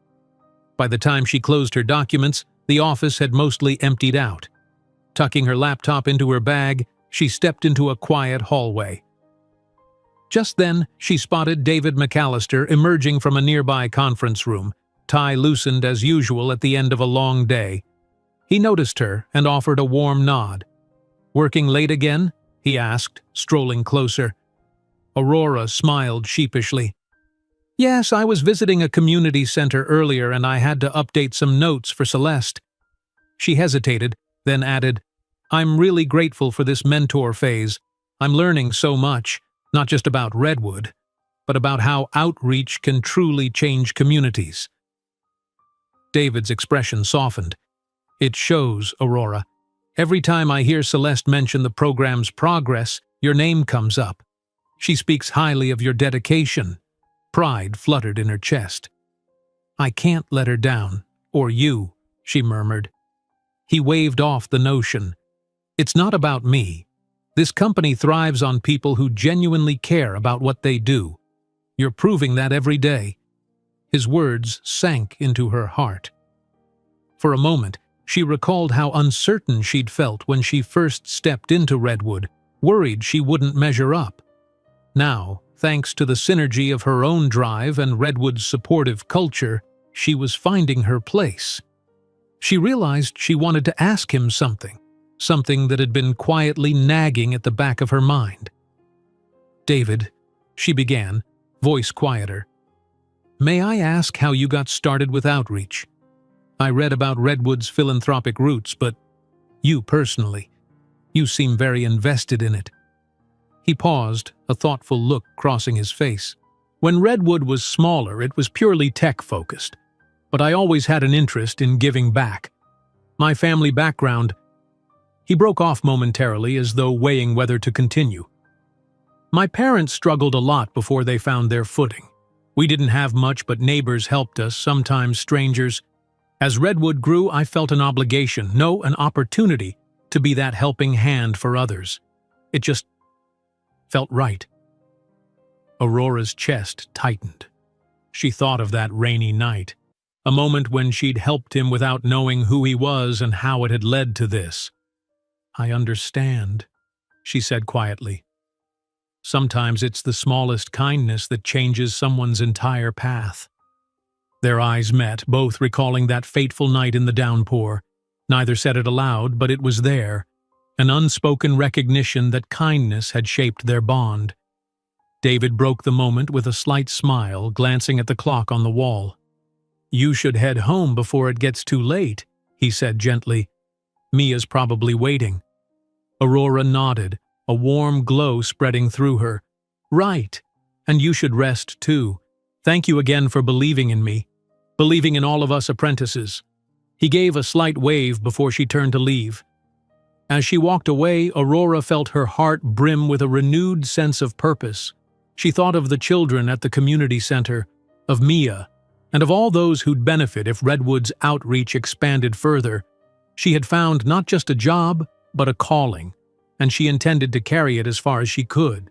By the time she closed her documents, the office had mostly emptied out. Tucking her laptop into her bag, she stepped into a quiet hallway. Just then, she spotted David McAllister emerging from a nearby conference room, tie loosened as usual at the end of a long day. He noticed her and offered a warm nod. "Working late again?" he asked, strolling closer. Aurora smiled sheepishly. "Yes, I was visiting a community center earlier and I had to update some notes for Celeste." She hesitated, then added, "I'm really grateful for this mentor phase. I'm learning so much, not just about Redwood, but about how outreach can truly change communities." David's expression softened. "It shows, Aurora. Every time I hear Celeste mention the program's progress, your name comes up. She speaks highly of your dedication." Pride fluttered in her chest. "I can't let her down, or you," she murmured. He waved off the notion. "It's not about me. This company thrives on people who genuinely care about what they do. You're proving that every day." His words sank into her heart. For a moment, she recalled how uncertain she'd felt when she first stepped into Redwood, worried she wouldn't measure up. Now, thanks to the synergy of her own drive and Redwood's supportive culture, she was finding her place. She realized she wanted to ask him something that had been quietly nagging at the back of her mind. "David," she began, voice quieter, "may I ask how you got started with outreach? I read about Redwood's philanthropic roots, but you personally, you seem very invested in it." He paused, a thoughtful look crossing his face. "When Redwood was smaller, it was purely tech-focused, but I always had an interest in giving back. My family background—" He broke off momentarily as though weighing whether to continue. "My parents struggled a lot before they found their footing. We didn't have much, but neighbors helped us, sometimes strangers. As Redwood grew, I felt an obligation, no, an opportunity, to be that helping hand for others. It just felt right." Aurora's chest tightened. She thought of that rainy night, a moment when she'd helped him without knowing who he was and how it had led to this. "I understand," she said quietly. "Sometimes it's the smallest kindness that changes someone's entire path." Their eyes met, both recalling that fateful night in the downpour. Neither said it aloud, but it was there, an unspoken recognition that kindness had shaped their bond. David broke the moment with a slight smile, glancing at the clock on the wall. "You should head home before it gets too late," he said gently. "Mia's probably waiting." Aurora nodded, a warm glow spreading through her. "Right, and you should rest too. Thank you again for believing in me, believing in all of us apprentices." He gave a slight wave before she turned to leave. As she walked away, Aurora felt her heart brim with a renewed sense of purpose. She thought of the children at the community center, of Mia, and of all those who'd benefit if Redwood's outreach expanded further. She had found not just a job, but a calling, and she intended to carry it as far as she could.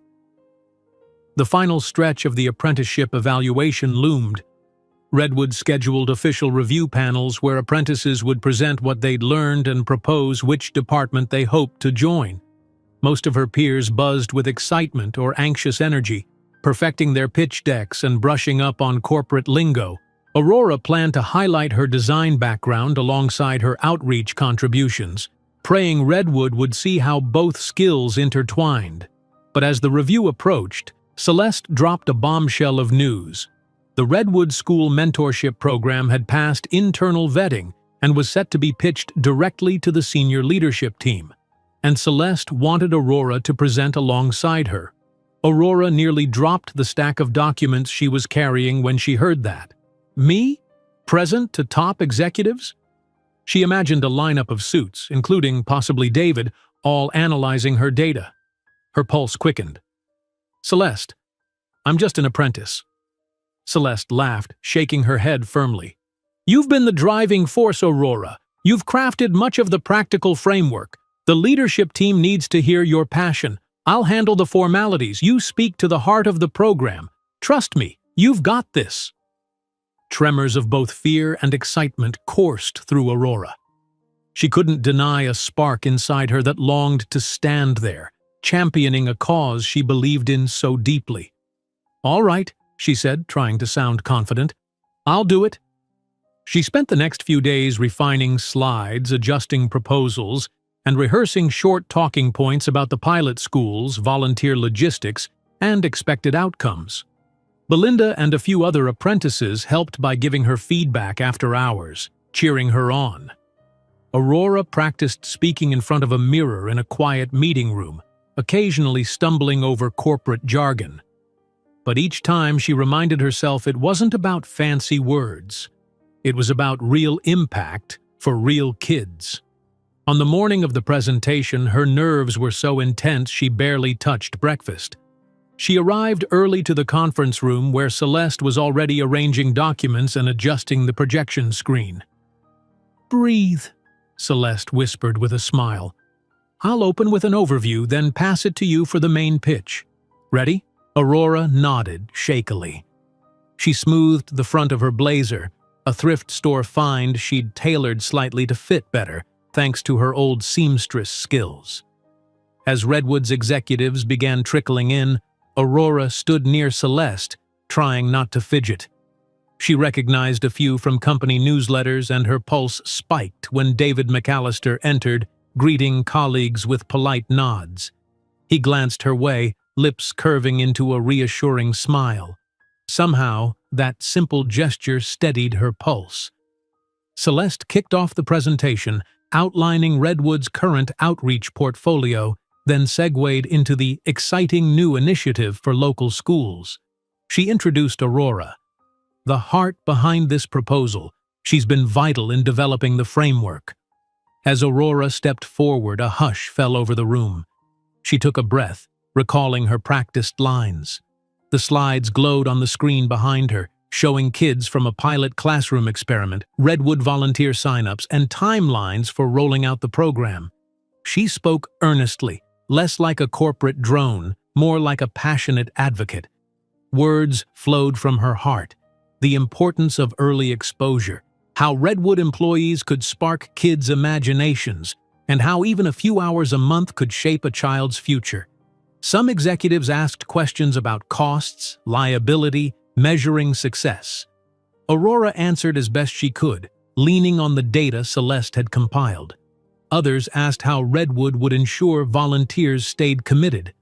The final stretch of the apprenticeship evaluation loomed. Redwood scheduled official review panels where apprentices would present what they'd learned and propose which department they hoped to join. Most of her peers buzzed with excitement or anxious energy, perfecting their pitch decks and brushing up on corporate lingo. Aurora planned to highlight her design background alongside her outreach contributions, praying Redwood would see how both skills intertwined. But as the review approached, Celeste dropped a bombshell of news. The Redwood School Mentorship Program had passed internal vetting and was set to be pitched directly to the senior leadership team, and Celeste wanted Aurora to present alongside her. Aurora nearly dropped the stack of documents she was carrying when she heard that. Me? Present to top executives? She imagined a lineup of suits, including possibly David, all analyzing her data. Her pulse quickened. Celeste, I'm just an apprentice. Celeste laughed, shaking her head firmly. You've been the driving force, Aurora. You've crafted much of the practical framework. The leadership team needs to hear your passion. I'll handle the formalities. You speak to the heart of the program. Trust me, you've got this. Tremors of both fear and excitement coursed through Aurora. She couldn't deny a spark inside her that longed to stand there, championing a cause she believed in so deeply. All right, she said, trying to sound confident. I'll do it. She spent the next few days refining slides, adjusting proposals, and rehearsing short talking points about the pilot schools, volunteer logistics, and expected outcomes. Belinda and a few other apprentices helped by giving her feedback after hours, cheering her on. Aurora practiced speaking in front of a mirror in a quiet meeting room, occasionally stumbling over corporate jargon. But each time she reminded herself it wasn't about fancy words. It was about real impact for real kids. On the morning of the presentation, her nerves were so intense she barely touched breakfast. She arrived early to the conference room where Celeste was already arranging documents and adjusting the projection screen. "Breathe," Celeste whispered with a smile. "I'll open with an overview, then pass it to you for the main pitch. Ready?" Aurora nodded shakily. She smoothed the front of her blazer, a thrift store find she'd tailored slightly to fit better, thanks to her old seamstress skills. As Redwood's executives began trickling in, Aurora stood near Celeste, trying not to fidget. She recognized a few from company newsletters, and her pulse spiked when David McAllister entered, greeting colleagues with polite nods. He glanced her way, lips curving into a reassuring smile. Somehow, that simple gesture steadied her pulse. Celeste kicked off the presentation, outlining Redwood's current outreach portfolio, then segued into the exciting new initiative for local schools. She introduced Aurora. The heart behind this proposal, she's been vital in developing the framework. As Aurora stepped forward, a hush fell over the room. She took a breath, recalling her practiced lines. The slides glowed on the screen behind her, showing kids from a pilot classroom experiment, Redwood volunteer signups, and timelines for rolling out the program. She spoke earnestly, less like a corporate drone, more like a passionate advocate. Words flowed from her heart. The importance of early exposure, how Redwood employees could spark kids' imaginations, and how even a few hours a month could shape a child's future. Some executives asked questions about costs, liability, measuring success. Aurora answered as best she could, leaning on the data Celeste had compiled. Others asked how Redwood would ensure volunteers stayed committed.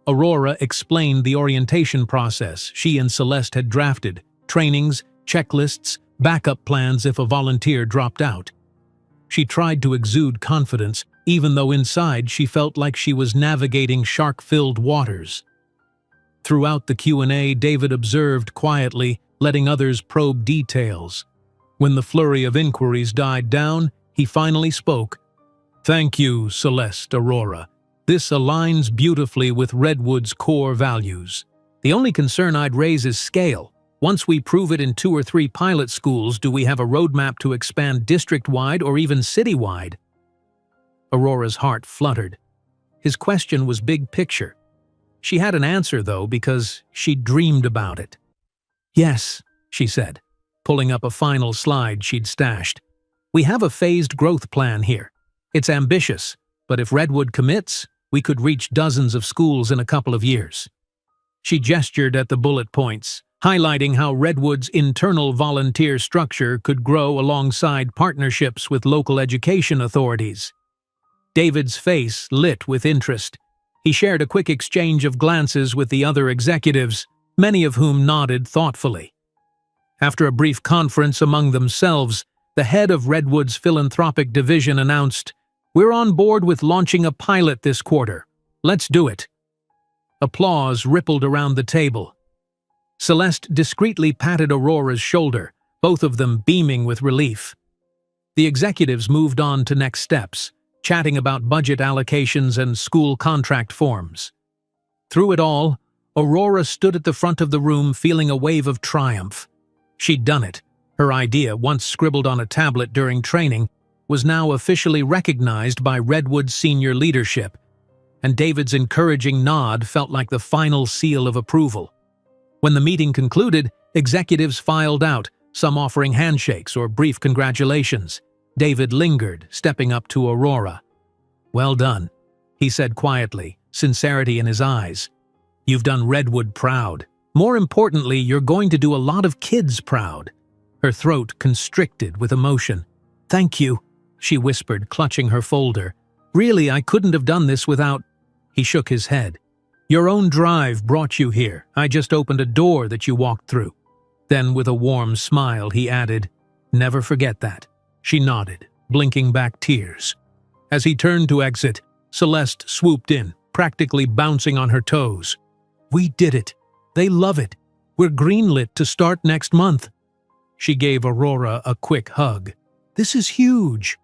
Aurora explained the orientation process she and Celeste had drafted, trainings, checklists, backup plans if a volunteer dropped out. She tried to exude confidence, even though inside she felt like she was navigating shark-filled waters. Throughout the Q&A, David observed quietly, letting others probe details. When the flurry of inquiries died down, he finally spoke. "Thank you, Celeste, Aurora. This aligns beautifully with Redwood's core values. The only concern I'd raise is scale. Once we prove it in 2 or 3 pilot schools, do we have a roadmap to expand district-wide or even city-wide?" Aurora's heart fluttered. His question was big picture. She had an answer, though, because she'd dreamed about it. "Yes," she said, pulling up a final slide she'd stashed. "We have a phased growth plan here. It's ambitious, but if Redwood commits, we could reach dozens of schools in a couple of years." She gestured at the bullet points, highlighting how Redwood's internal volunteer structure could grow alongside partnerships with local education authorities. David's face lit with interest. He shared a quick exchange of glances with the other executives, many of whom nodded thoughtfully. After a brief conference among themselves, the head of Redwood's philanthropic division announced, "We're on board with launching a pilot this quarter. Let's do it." Applause rippled around the table. Celeste discreetly patted Aurora's shoulder, both of them beaming with relief. The executives moved on to next steps, chatting about budget allocations and school contract forms. Through it all, Aurora stood at the front of the room feeling a wave of triumph. She'd done it. Her idea, once scribbled on a tablet during training, was now officially recognized by Redwood's senior leadership, and David's encouraging nod felt like the final seal of approval. When the meeting concluded, executives filed out, some offering handshakes or brief congratulations. David lingered, stepping up to Aurora. "Well done," he said quietly, sincerity in his eyes. "You've done Redwood proud. More importantly, you're going to do a lot of kids proud." Her throat constricted with emotion. "Thank you," she whispered, clutching her folder. "Really, I couldn't have done this without—" He shook his head. "Your own drive brought you here. I just opened a door that you walked through." Then, with a warm smile, he added, "Never forget that." She nodded, blinking back tears. As he turned to exit, Celeste swooped in, practically bouncing on her toes. "We did it. They love it. We're greenlit to start next month." She gave Aurora a quick hug. "This is huge."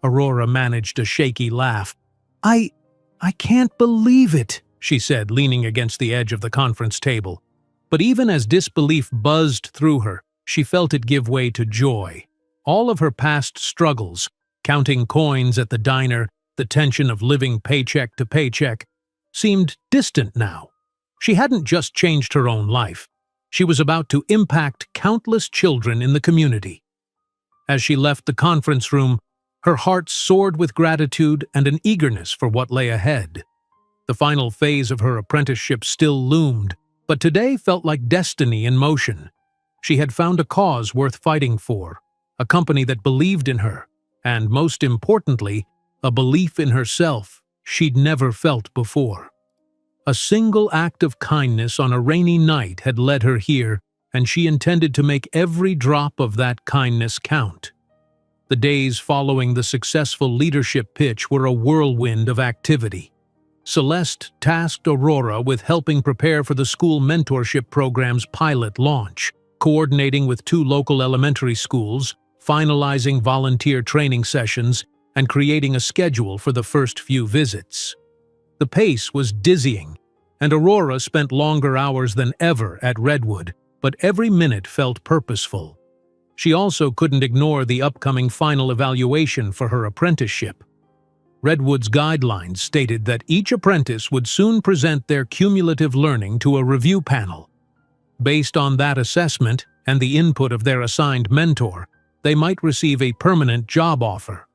Aurora managed a shaky laugh. I can't believe it," she said, leaning against the edge of the conference table. But even as disbelief buzzed through her, she felt it give way to joy. All of her past struggles, counting coins at the diner, the tension of living paycheck to paycheck, seemed distant now. She hadn't just changed her own life. She was about to impact countless children in the community. As she left the conference room, her heart soared with gratitude and an eagerness for what lay ahead. The final phase of her apprenticeship still loomed, but today felt like destiny in motion. She had found a cause worth fighting for, a company that believed in her, and most importantly, a belief in herself she'd never felt before. A single act of kindness on a rainy night had led her here, and she intended to make every drop of that kindness count. The days following the successful leadership pitch were a whirlwind of activity. Celeste tasked Aurora with helping prepare for the school mentorship program's pilot launch, coordinating with 2 local elementary schools, finalizing volunteer training sessions, and creating a schedule for the first few visits. The pace was dizzying, and Aurora spent longer hours than ever at Redwood, but every minute felt purposeful. She also couldn't ignore the upcoming final evaluation for her apprenticeship. Redwood's guidelines stated that each apprentice would soon present their cumulative learning to a review panel. Based on that assessment and the input of their assigned mentor, they might receive a permanent job offer.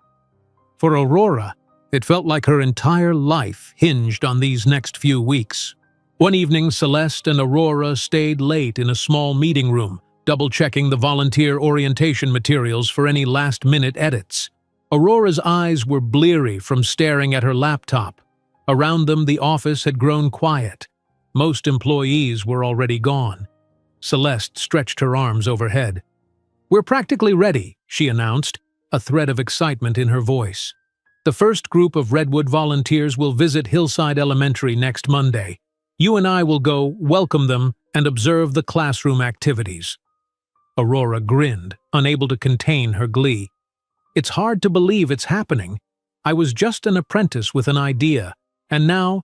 For Aurora, it felt like her entire life hinged on these next few weeks. One evening, Celeste and Aurora stayed late in a small meeting room, double-checking the volunteer orientation materials for any last-minute edits. Aurora's eyes were bleary from staring at her laptop. Around them, the office had grown quiet. Most employees were already gone. Celeste stretched her arms overhead. "We're practically ready," she announced, a thread of excitement in her voice. "The first group of Redwood volunteers will visit Hillside Elementary next Monday. You and I will go welcome them and observe the classroom activities." Aurora grinned, unable to contain her glee. "It's hard to believe it's happening. I was just an apprentice with an idea, and now—"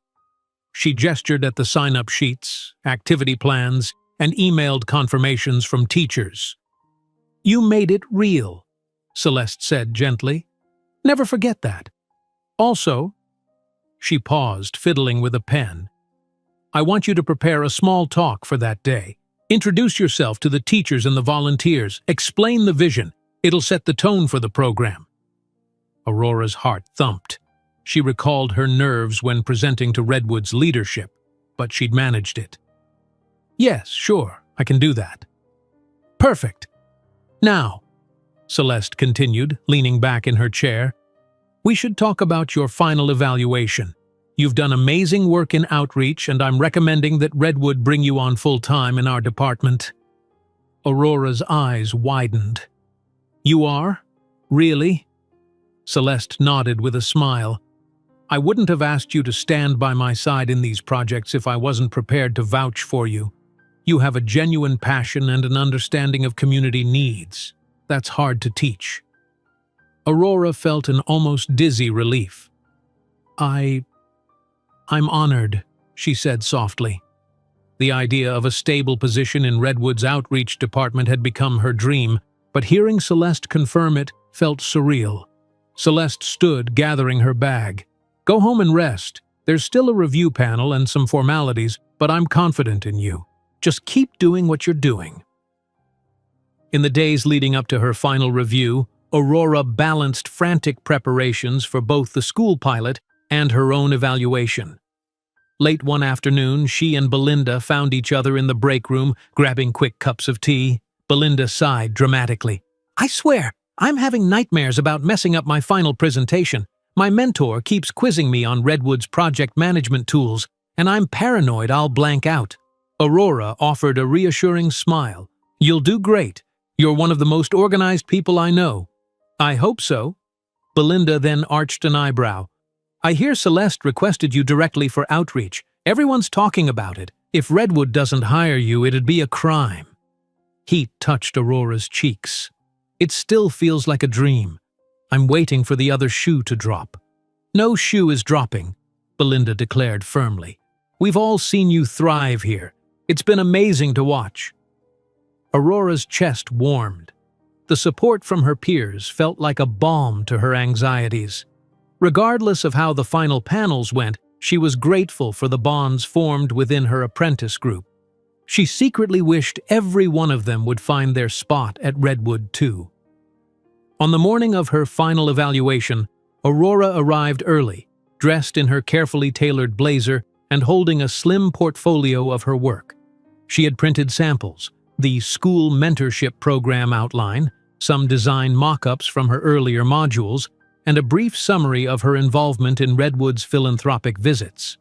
She gestured at the sign-up sheets, activity plans, and emailed confirmations from teachers. "You made it real," Celeste said gently. "Never forget that. Also," she paused, fiddling with a pen, "I want you to prepare a small talk for that day. Introduce yourself to the teachers and the volunteers. Explain the vision. It'll set the tone for the program." Aurora's heart thumped. She recalled her nerves when presenting to Redwood's leadership, but she'd managed it. "Yes, sure, I can do that." "Perfect. Now," Celeste continued, leaning back in her chair, "we should talk about your final evaluation. You've done amazing work in outreach, and I'm recommending that Redwood bring you on full-time in our department." Aurora's eyes widened. "You are? Really?" Celeste nodded with a smile. I wouldn't have asked you to stand by my side in these projects if I wasn't prepared to vouch for you. You have a genuine passion and an understanding of community needs. That's hard to teach." Aurora felt an almost dizzy relief. I'm honored," she said softly. The idea of a stable position in Redwood's outreach department had become her dream, but hearing Celeste confirm it felt surreal. Celeste stood, gathering her bag. "Go home and rest. There's still a review panel and some formalities, but I'm confident in you. Just keep doing what you're doing." In the days leading up to her final review, Aurora balanced frantic preparations for both the school pilot and her own evaluation. Late one afternoon, she and Belinda found each other in the break room, grabbing quick cups of tea. Belinda sighed dramatically. "I swear, I'm having nightmares about messing up my final presentation. My mentor keeps quizzing me on Redwood's project management tools, and I'm paranoid I'll blank out." Aurora offered a reassuring smile. "You'll do great. You're one of the most organized people I know." "I hope so." Belinda then arched an eyebrow. "I hear Celeste requested you directly for outreach. Everyone's talking about it. If Redwood doesn't hire you, it'd be a crime." Heat touched Aurora's cheeks. "It still feels like a dream. I'm waiting for the other shoe to drop." "No shoe is dropping," Belinda declared firmly. "We've all seen you thrive here. It's been amazing to watch." Aurora's chest warmed. The support from her peers felt like a balm to her anxieties. Regardless of how the final panels went, she was grateful for the bonds formed within her apprentice group. She secretly wished every one of them would find their spot at Redwood too. On the morning of her final evaluation, Aurora arrived early, dressed in her carefully tailored blazer and holding a slim portfolio of her work. She had printed samples, the school mentorship program outline, some design mock-ups from her earlier modules, and a brief summary of her involvement in Redwood's philanthropic visits.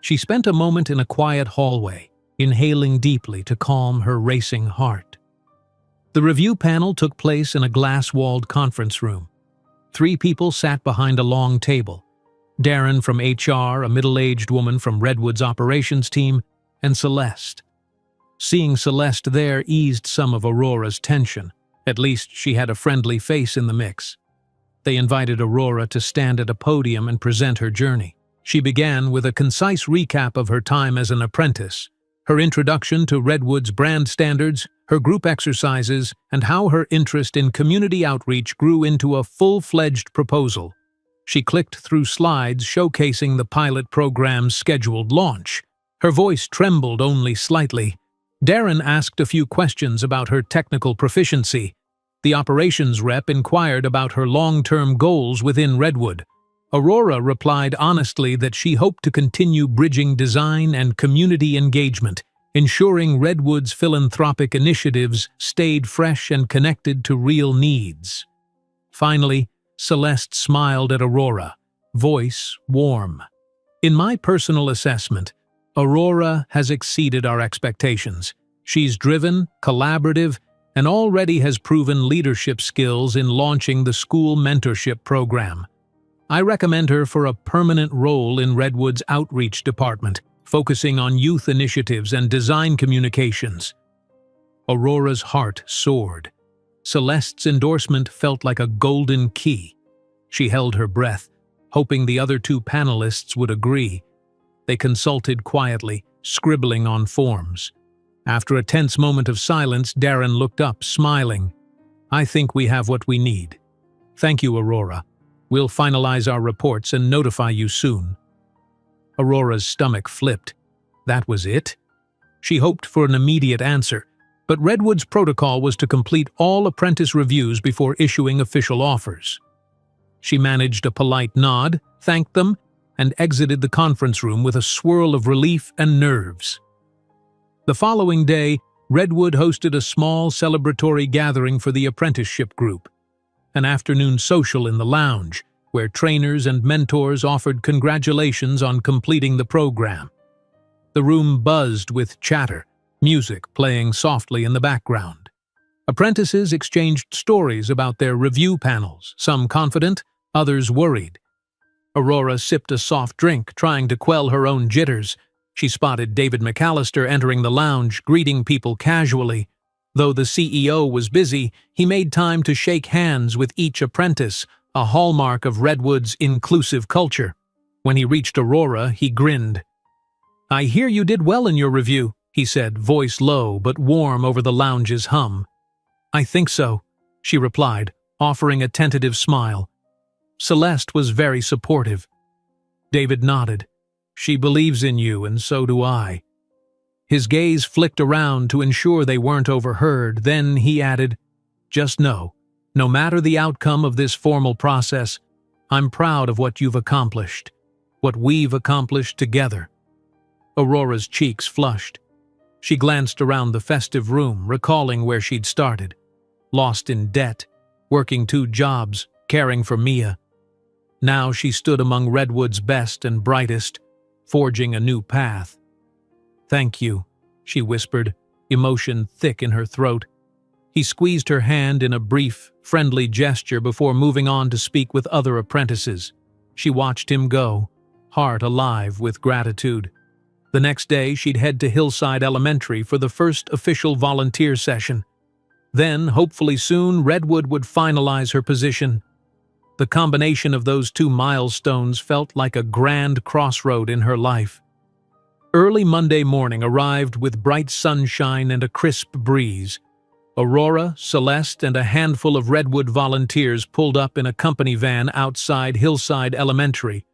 She spent a moment in a quiet hallway, inhaling deeply to calm her racing heart. The review panel took place in a glass-walled conference room. 3 people sat behind a long table: Darren from HR, a middle-aged woman from Redwood's operations team, and Celeste. Seeing Celeste there eased some of Aurora's tension. At least she had a friendly face in the mix. They invited Aurora to stand at a podium and present her journey. She began with a concise recap of her time as an apprentice, her introduction to Redwood's brand standards, her group exercises, and how her interest in community outreach grew into a full-fledged proposal. She clicked through slides showcasing the pilot program's scheduled launch. Her voice trembled only slightly. Darren asked a few questions about her technical proficiency. The operations rep inquired about her long-term goals within Redwood. Aurora replied honestly that she hoped to continue bridging design and community engagement, ensuring Redwood's philanthropic initiatives stayed fresh and connected to real needs. Finally, Celeste smiled at Aurora, voice warm. "In my personal assessment, Aurora has exceeded our expectations. She's driven, collaborative, and already has proven leadership skills in launching the school mentorship program. I recommend her for a permanent role in Redwood's outreach department, focusing on youth initiatives and design communications." Aurora's heart soared. Celeste's endorsement felt like a golden key. She held her breath, hoping the other 2 panelists would agree. They consulted quietly, scribbling on forms. After a tense moment of silence, Darren looked up, smiling. "I think we have what we need. Thank you, Aurora. We'll finalize our reports and notify you soon." Aurora's stomach flipped. That was it? She hoped for an immediate answer, but Redwood's protocol was to complete all apprentice reviews before issuing official offers. She managed a polite nod, thanked them, and exited the conference room with a swirl of relief and nerves. The following day, Redwood hosted a small celebratory gathering for the apprenticeship group, an afternoon social in the lounge, where trainers and mentors offered congratulations on completing the program. The room buzzed with chatter, music playing softly in the background. Apprentices exchanged stories about their review panels, some confident, others worried. Aurora sipped a soft drink, trying to quell her own jitters. She spotted David McAllister entering the lounge, greeting people casually. Though the CEO was busy, he made time to shake hands with each apprentice, a hallmark of Redwood's inclusive culture. When he reached Aurora, he grinned. "I hear you did well in your review," he said, voice low but warm over the lounge's hum. "I think so," she replied, offering a tentative smile. Celeste was very supportive. David nodded. "She believes in you, and so do I." His gaze flicked around to ensure they weren't overheard. Then he added, "Just know, no matter the outcome of this formal process, I'm proud of what you've accomplished, what we've accomplished together." Aurora's cheeks flushed. She glanced around the festive room, recalling where she'd started. Lost in debt, working 2 jobs, caring for Mia. Now she stood among Redwood's best and brightest, forging a new path. "Thank you," she whispered, emotion thick in her throat. He squeezed her hand in a brief, friendly gesture before moving on to speak with other apprentices. She watched him go, heart alive with gratitude. The next day, she'd head to Hillside Elementary for the first official volunteer session. Then, hopefully soon, Redwood would finalize her position. The combination of those 2 milestones felt like a grand crossroad in her life. Early Monday morning arrived with bright sunshine and a crisp breeze. Aurora, Celeste, and a handful of Redwood volunteers pulled up in a company van outside Hillside Elementary.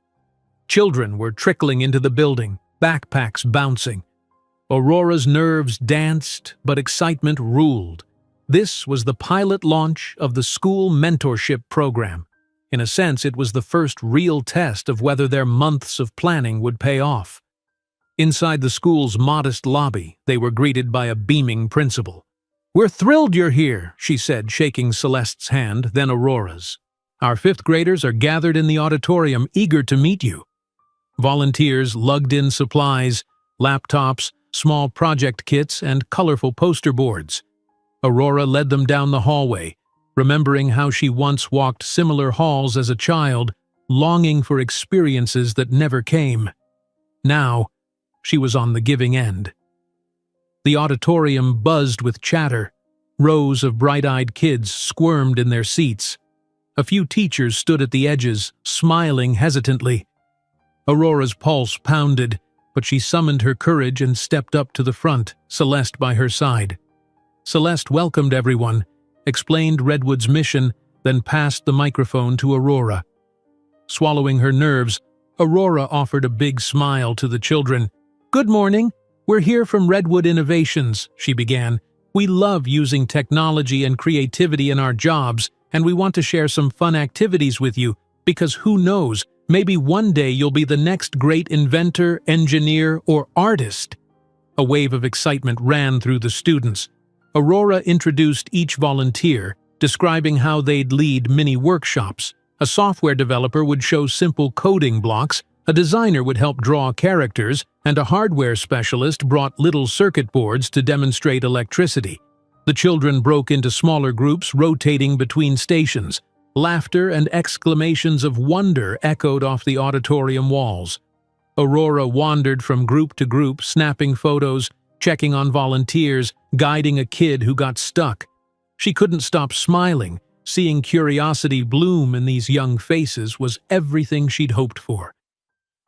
Children were trickling into the building, backpacks bouncing. Aurora's nerves danced, but excitement ruled. This was the pilot launch of the school mentorship program. In a sense, it was the first real test of whether their months of planning would pay off. Inside the school's modest lobby, they were greeted by a beaming principal. "We're thrilled you're here," she said, shaking Celeste's hand, then Aurora's. "Our 5th graders are gathered in the auditorium, eager to meet you." Volunteers lugged in supplies, laptops, small project kits, and colorful poster boards. Aurora led them down the hallway, remembering how she once walked similar halls as a child, longing for experiences that never came. Now, she was on the giving end. The auditorium buzzed with chatter. Rows of bright-eyed kids squirmed in their seats. A few teachers stood at the edges, smiling hesitantly. Aurora's pulse pounded, but she summoned her courage and stepped up to the front, Celeste by her side. Celeste welcomed everyone, explained Redwood's mission, then passed the microphone to Aurora. Swallowing her nerves, Aurora offered a big smile to the children. "Good morning. We're here from Redwood Innovations," she began. "We love using technology and creativity in our jobs, and we want to share some fun activities with you, because who knows, maybe one day you'll be the next great inventor, engineer, or artist." A wave of excitement ran through the students. Aurora introduced each volunteer, describing how they'd lead mini workshops. A software developer would show simple coding blocks, a designer would help draw characters, and a hardware specialist brought little circuit boards to demonstrate electricity. The children broke into smaller groups, rotating between stations. Laughter and exclamations of wonder echoed off the auditorium walls. Aurora wandered from group to group, snapping photos, checking on volunteers, guiding a kid who got stuck. She couldn't stop smiling. Seeing curiosity bloom in these young faces was everything she'd hoped for.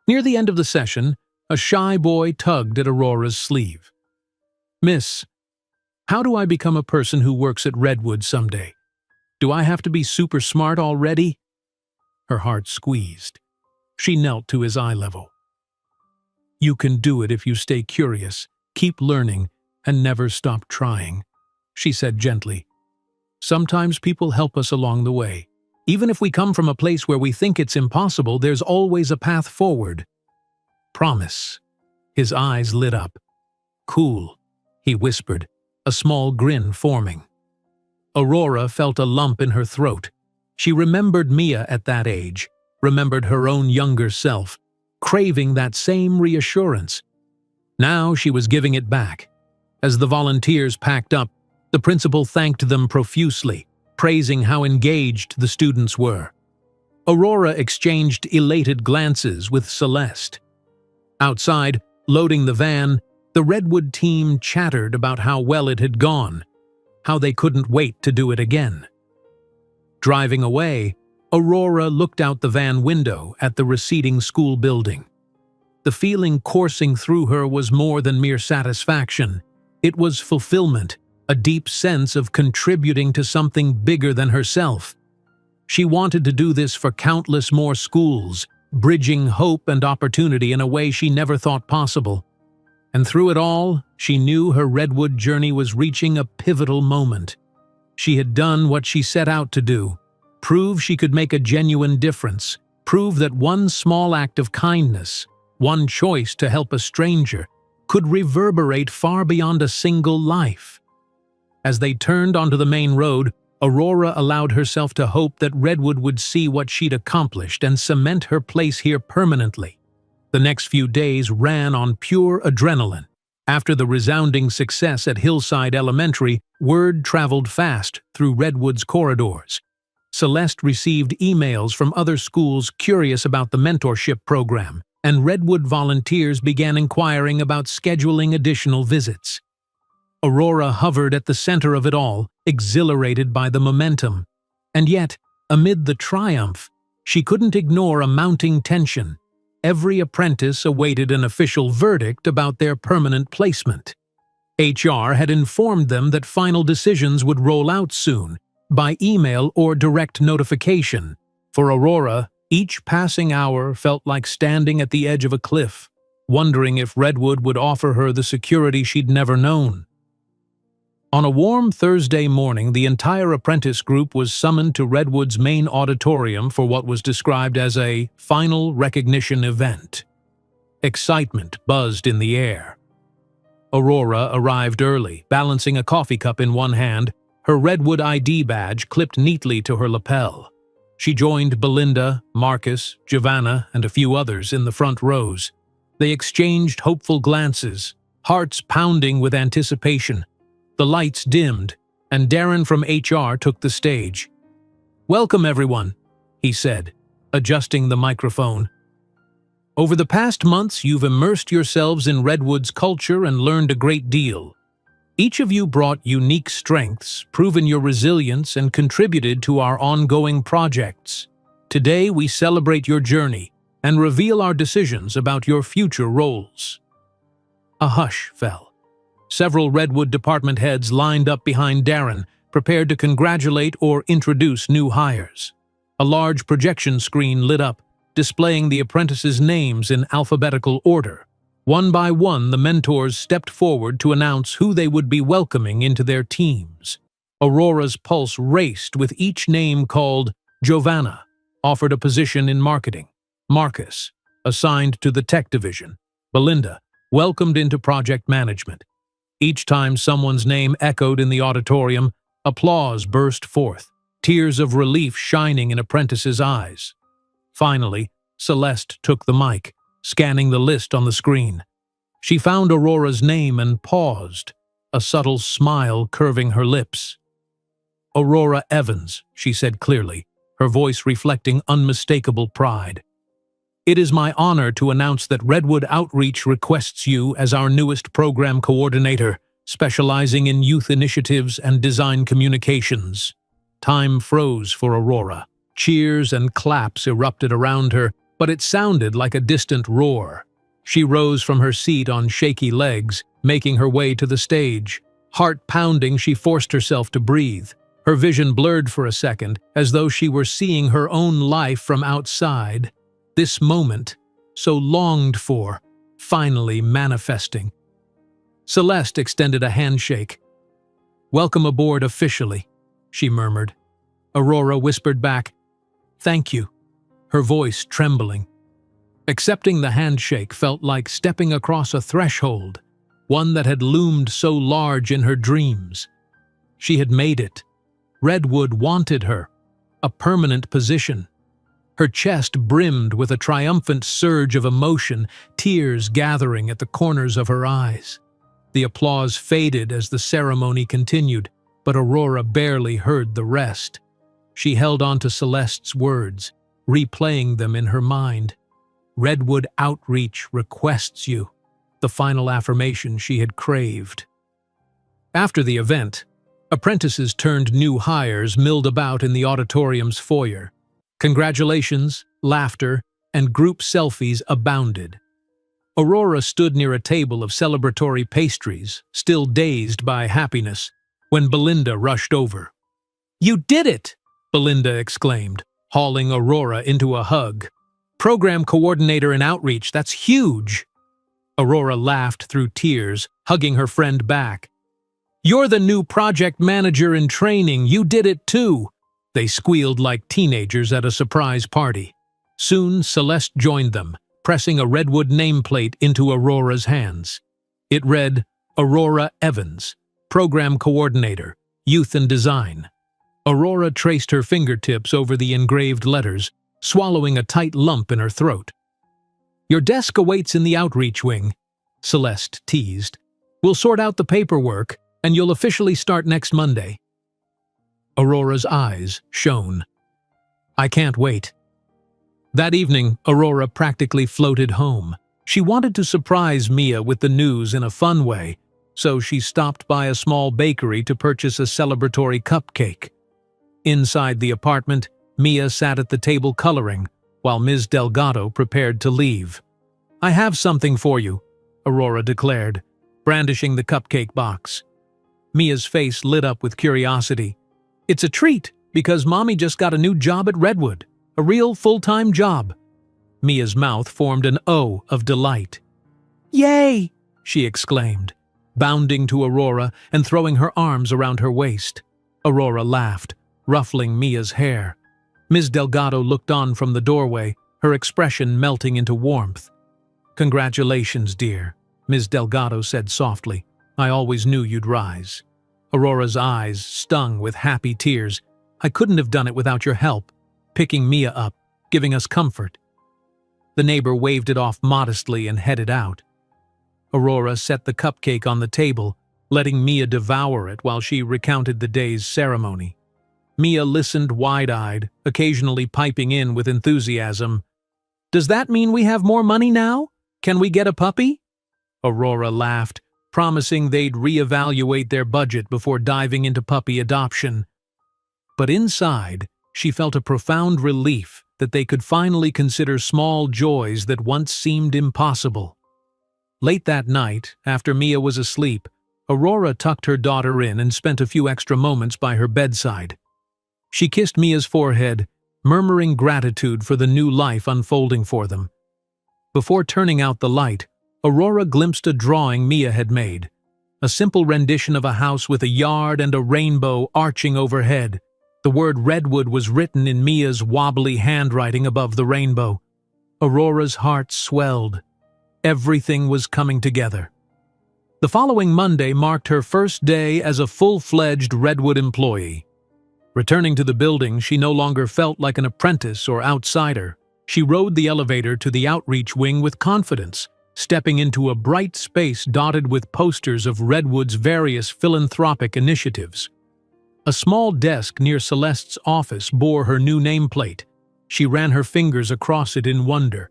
Near the end of the session, a shy boy tugged at Aurora's sleeve. "Miss, how do I become a person who works at Redwood someday? Do I have to be super smart already?" Her heart squeezed. She knelt to his eye level. "You can do it if you stay curious, keep learning, and never stop trying," she said gently. "Sometimes people help us along the way. Even if we come from a place where we think it's impossible, there's always a path forward. Promise." His eyes lit up. "Cool," he whispered, a small grin forming. Aurora felt a lump in her throat. She remembered Mia at that age, remembered her own younger self, craving that same reassurance. Now she was giving it back. As the volunteers packed up, the principal thanked them profusely, praising how engaged the students were. Aurora exchanged elated glances with Celeste. Outside, loading the van, the Redwood team chattered about how well it had gone, how they couldn't wait to do it again. Driving away, Aurora looked out the van window at the receding school building. The feeling coursing through her was more than mere satisfaction. It was fulfillment, a deep sense of contributing to something bigger than herself. She wanted to do this for countless more schools, bridging hope and opportunity in a way she never thought possible. And through it all, she knew her Redwood journey was reaching a pivotal moment. She had done what she set out to do, prove she could make a genuine difference, prove that one small act of kindness, one choice to help a stranger, could reverberate far beyond a single life. As they turned onto the main road, Aurora allowed herself to hope that Redwood would see what she'd accomplished and cement her place here permanently. The next few days ran on pure adrenaline. After the resounding success at Hillside Elementary, word traveled fast through Redwood's corridors. Celeste received emails from other schools curious about the mentorship program, and Redwood volunteers began inquiring about scheduling additional visits. Aurora hovered at the center of it all, exhilarated by the momentum. And yet, amid the triumph, she couldn't ignore a mounting tension. Every apprentice awaited an official verdict about their permanent placement. HR had informed them that final decisions would roll out soon, by email or direct notification. For Aurora, each passing hour felt like standing at the edge of a cliff, wondering if Redwood would offer her the security she'd never known. On a warm Thursday morning, the entire apprentice group was summoned to Redwood's main auditorium for what was described as a final recognition event. Excitement buzzed in the air. Aurora arrived early, balancing a coffee cup in one hand, her Redwood ID badge clipped neatly to her lapel. She joined Belinda, Marcus, Giovanna, and a few others in the front rows. They exchanged hopeful glances, hearts pounding with anticipation. The lights dimmed, and Darren from HR took the stage. "Welcome, everyone," he said, adjusting the microphone. "Over the past months, you've immersed yourselves in Redwood's culture and learned a great deal. Each of you brought unique strengths, proven your resilience, and contributed to our ongoing projects. Today, we celebrate your journey and reveal our decisions about your future roles." A hush fell. Several Redwood department heads lined up behind Darren, prepared to congratulate or introduce new hires. A large projection screen lit up, displaying the apprentices' names in alphabetical order. One by one, the mentors stepped forward to announce who they would be welcoming into their teams. Aurora's pulse raced with each name called. Giovanna offered a position in marketing. Marcus, assigned to the tech division. Belinda, welcomed into project management. Each time someone's name echoed in the auditorium, applause burst forth, tears of relief shining in apprentices' eyes. Finally, Celeste took the mic, scanning the list on the screen. She found Aurora's name and paused, a subtle smile curving her lips. "Aurora Evans," she said clearly, her voice reflecting unmistakable pride. "It is my honor to announce that Redwood Outreach requests you as our newest program coordinator, specializing in youth initiatives and design communications." Time froze for Aurora. Cheers and claps erupted around her, but it sounded like a distant roar. She rose from her seat on shaky legs, making her way to the stage. Heart pounding, she forced herself to breathe. Her vision blurred for a second, as though she were seeing her own life from outside. This moment, so longed for, finally manifesting. Celeste extended a handshake. "Welcome aboard officially," she murmured. Aurora whispered back, "Thank you," her voice trembling. Accepting the handshake felt like stepping across a threshold, one that had loomed so large in her dreams. She had made it. Redwood wanted her, a permanent position. Her chest brimmed with a triumphant surge of emotion, tears gathering at the corners of her eyes. The applause faded as the ceremony continued, but Aurora barely heard the rest. She held on to Celeste's words. replaying them in her mind. Redwood Outreach requests you, the final affirmation she had craved. After the event, apprentices turned new hires milled about in the auditorium's foyer. Congratulations, laughter, and group selfies abounded. Aurora stood near a table of celebratory pastries, still dazed by happiness, when Belinda rushed over. "You did it!" Belinda exclaimed, hauling Aurora into a hug. "Program coordinator in outreach, that's huge!" Aurora laughed through tears, hugging her friend back. "You're the new project manager in training, you did it too!" They squealed like teenagers at a surprise party. Soon Celeste joined them, pressing a Redwood nameplate into Aurora's hands. It read, "Aurora Evans, Program Coordinator, Youth and Design." Aurora traced her fingertips over the engraved letters, swallowing a tight lump in her throat. "Your desk awaits in the outreach wing," Celeste teased. "We'll sort out the paperwork, and you'll officially start next Monday." Aurora's eyes shone. "I can't wait." That evening, Aurora practically floated home. She wanted to surprise Mia with the news in a fun way, so she stopped by a small bakery to purchase a celebratory cupcake. Inside the apartment, Mia sat at the table coloring, while Ms. Delgado prepared to leave. "I have something for you," Aurora declared, brandishing the cupcake box. Mia's face lit up with curiosity. "It's a treat, because Mommy just got a new job at Redwood. A real full-time job." Mia's mouth formed an O of delight. "Yay!" she exclaimed, bounding to Aurora and throwing her arms around her waist. Aurora laughed, ruffling Mia's hair. Ms. Delgado looked on from the doorway, her expression melting into warmth. "Congratulations, dear," Ms. Delgado said softly. "I always knew you'd rise." Aurora's eyes stung with happy tears. "I couldn't have done it without your help, picking Mia up, giving us comfort." The neighbor waved it off modestly and headed out. Aurora set the cupcake on the table, letting Mia devour it while she recounted the day's ceremony. Mia listened wide-eyed, occasionally piping in with enthusiasm. "Does that mean we have more money now? Can we get a puppy?" Aurora laughed, promising they'd reevaluate their budget before diving into puppy adoption. But inside, she felt a profound relief that they could finally consider small joys that once seemed impossible. Late that night, after Mia was asleep, Aurora tucked her daughter in and spent a few extra moments by her bedside. She kissed Mia's forehead, murmuring gratitude for the new life unfolding for them. Before turning out the light, Aurora glimpsed a drawing Mia had made, a simple rendition of a house with a yard and a rainbow arching overhead. The word Redwood was written in Mia's wobbly handwriting above the rainbow. Aurora's heart swelled. Everything was coming together. The following Monday marked her first day as a full-fledged Redwood employee. Returning to the building, she no longer felt like an apprentice or outsider. She rode the elevator to the outreach wing with confidence, stepping into a bright space dotted with posters of Redwood's various philanthropic initiatives. A small desk near Celeste's office bore her new nameplate. She ran her fingers across it in wonder.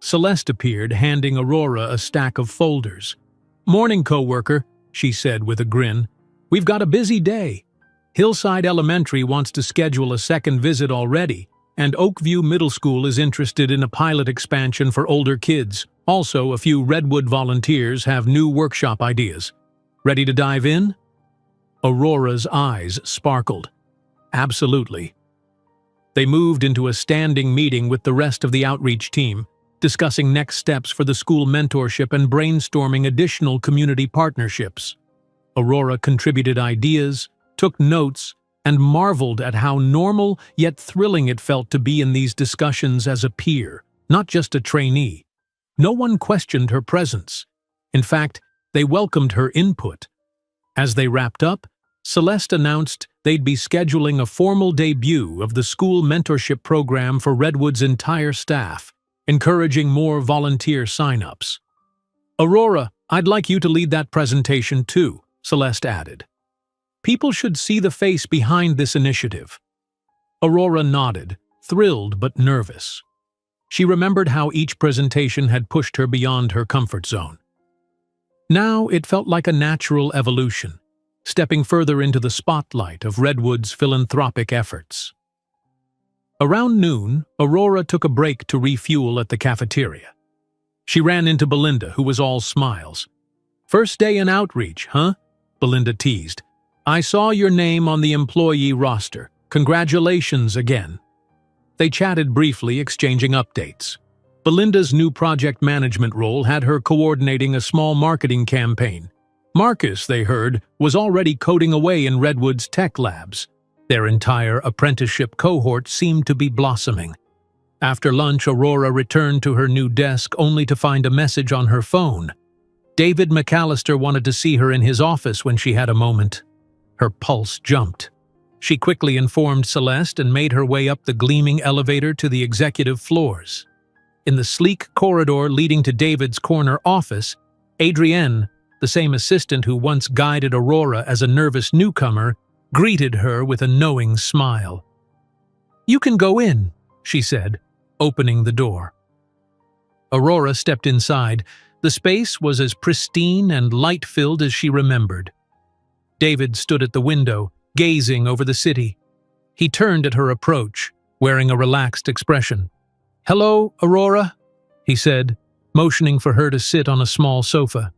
Celeste appeared, handing Aurora a stack of folders. "Morning, coworker," she said with a grin. "We've got a busy day. Hillside Elementary wants to schedule a second visit already, and Oakview Middle School is interested in a pilot expansion for older kids. Also, a few Redwood volunteers have new workshop ideas. Ready to dive in?" Aurora's eyes sparkled. "Absolutely." They moved into a standing meeting with the rest of the outreach team, discussing next steps for the school mentorship and brainstorming additional community partnerships. Aurora contributed ideas, took notes, and marveled at how normal yet thrilling it felt to be in these discussions as a peer, not just a trainee. No one questioned her presence. In fact, they welcomed her input. As they wrapped up, Celeste announced they'd be scheduling a formal debut of the school mentorship program for Redwood's entire staff, encouraging more volunteer sign-ups. "Aurora, I'd like you to lead that presentation too," Celeste added. "People should see the face behind this initiative." Aurora nodded, thrilled but nervous. She remembered how each presentation had pushed her beyond her comfort zone. Now it felt like a natural evolution, stepping further into the spotlight of Redwood's philanthropic efforts. Around noon, Aurora took a break to refuel at the cafeteria. She ran into Belinda, who was all smiles. "First day in outreach, huh?" Belinda teased. "I saw your name on the employee roster. Congratulations again." They chatted briefly, exchanging updates. Belinda's new project management role had her coordinating a small marketing campaign. Marcus, they heard, was already coding away in Redwood's tech labs. Their entire apprenticeship cohort seemed to be blossoming. After lunch, Aurora returned to her new desk only to find a message on her phone. David McAllister wanted to see her in his office when she had a moment. Her pulse jumped. She quickly informed Celeste and made her way up the gleaming elevator to the executive floors. In the sleek corridor leading to David's corner office, Adrienne, the same assistant who once guided Aurora as a nervous newcomer, greeted her with a knowing smile. "You can go in," she said, opening the door. Aurora stepped inside. The space was as pristine and light-filled as she remembered. David stood at the window, gazing over the city. He turned at her approach, wearing a relaxed expression. "Hello, Aurora," he said, motioning for her to sit on a small sofa.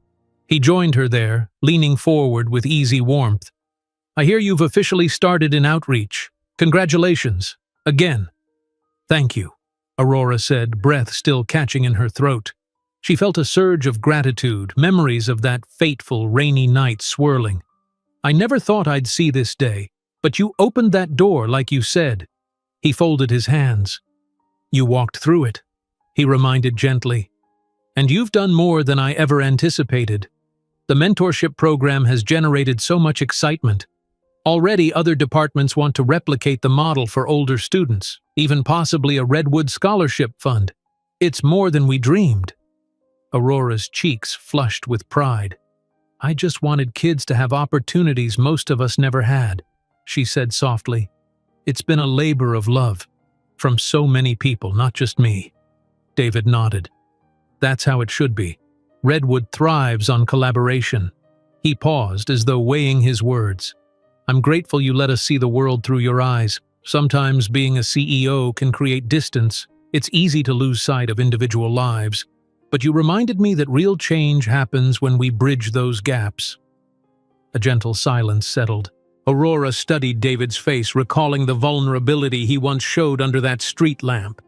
He joined her there, leaning forward with easy warmth. "I hear you've officially started in outreach. Congratulations. Again." "Thank you," Aurora said, breath still catching in her throat. She felt a surge of gratitude, memories of that fateful, rainy night swirling. "I never thought I'd see this day, but you opened that door like you said." He folded his hands. "You walked through it," he reminded gently. "And you've done more than I ever anticipated. The mentorship program has generated so much excitement. Already other departments want to replicate the model for older students, even possibly a Redwood Scholarship Fund. It's more than we dreamed." Aurora's cheeks flushed with pride. "I just wanted kids to have opportunities most of us never had," she said softly. "It's been a labor of love, from so many people, not just me." David nodded. "That's how it should be. Redwood thrives on collaboration." He paused as though weighing his words. "I'm grateful you let us see the world through your eyes. Sometimes being a CEO can create distance. It's easy to lose sight of individual lives. But you reminded me that real change happens when we bridge those gaps." A gentle silence settled. Aurora studied David's face, recalling the vulnerability he once showed under that street lamp.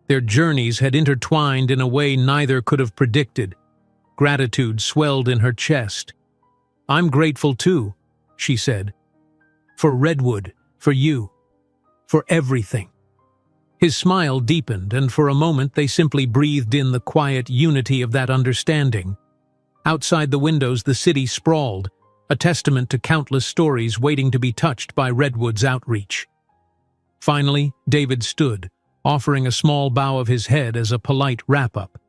Their journeys had intertwined in a way neither could have predicted. Gratitude swelled in her chest. "I'm grateful too," she said. "For Redwood, for you, for everything." His smile deepened, and for a moment they simply breathed in the quiet unity of that understanding. Outside the windows, the city sprawled, a testament to countless stories waiting to be touched by Redwood's outreach. Finally, David stood, offering a small bow of his head as a polite wrap-up.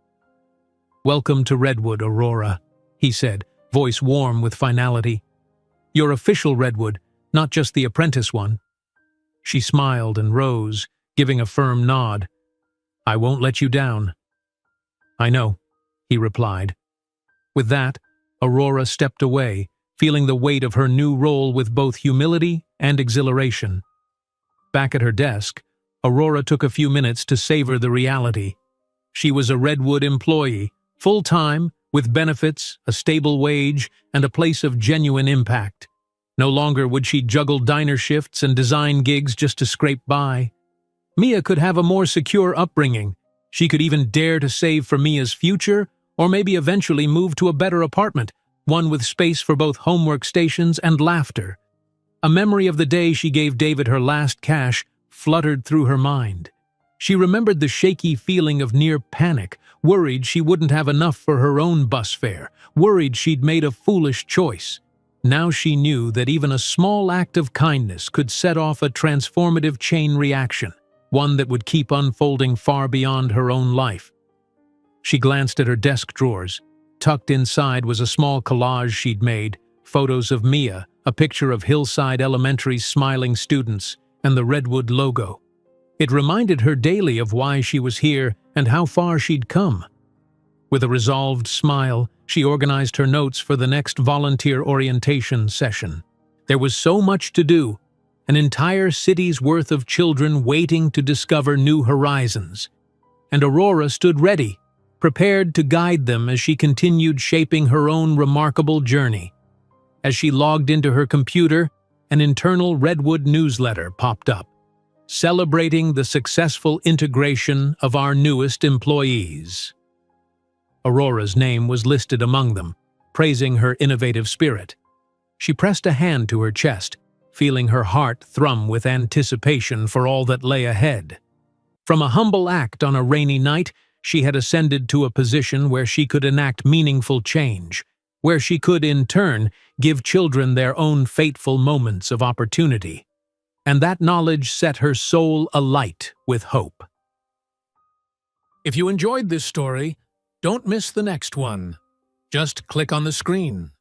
"Welcome to Redwood, Aurora," he said, voice warm with finality. "Your official Redwood, not just the apprentice one." She smiled and rose, giving a firm nod. "I won't let you down." "I know," he replied. With that, Aurora stepped away, feeling the weight of her new role with both humility and exhilaration. Back at her desk, Aurora took a few minutes to savor the reality. She was a Redwood employee, full-time, with benefits, a stable wage, and a place of genuine impact. No longer would she juggle diner shifts and design gigs just to scrape by. Mia could have a more secure upbringing. She could even dare to save for Mia's future, or maybe eventually move to a better apartment, one with space for both homework stations and laughter. A memory of the day she gave David her last cash fluttered through her mind. She remembered the shaky feeling of near panic, worried she wouldn't have enough for her own bus fare, worried she'd made a foolish choice. Now she knew that even a small act of kindness could set off a transformative chain reaction, one that would keep unfolding far beyond her own life. She glanced at her desk drawers. Tucked inside was a small collage she'd made, photos of Mia, a picture of Hillside Elementary's smiling students, and the Redwood logo. It reminded her daily of why she was here and how far she'd come. With a resolved smile, she organized her notes for the next volunteer orientation session. There was so much to do, an entire city's worth of children waiting to discover new horizons. And Aurora stood ready, prepared to guide them as she continued shaping her own remarkable journey. As she logged into her computer, an internal Redwood newsletter popped up, celebrating the successful integration of our newest employees. Aurora's name was listed among them, praising her innovative spirit. She pressed a hand to her chest, feeling her heart thrum with anticipation for all that lay ahead. From a humble act on a rainy night, she had ascended to a position where she could enact meaningful change, where she could, in turn, give children their own fateful moments of opportunity. And that knowledge set her soul alight with hope. If you enjoyed this story, don't miss the next one. Just click on the screen.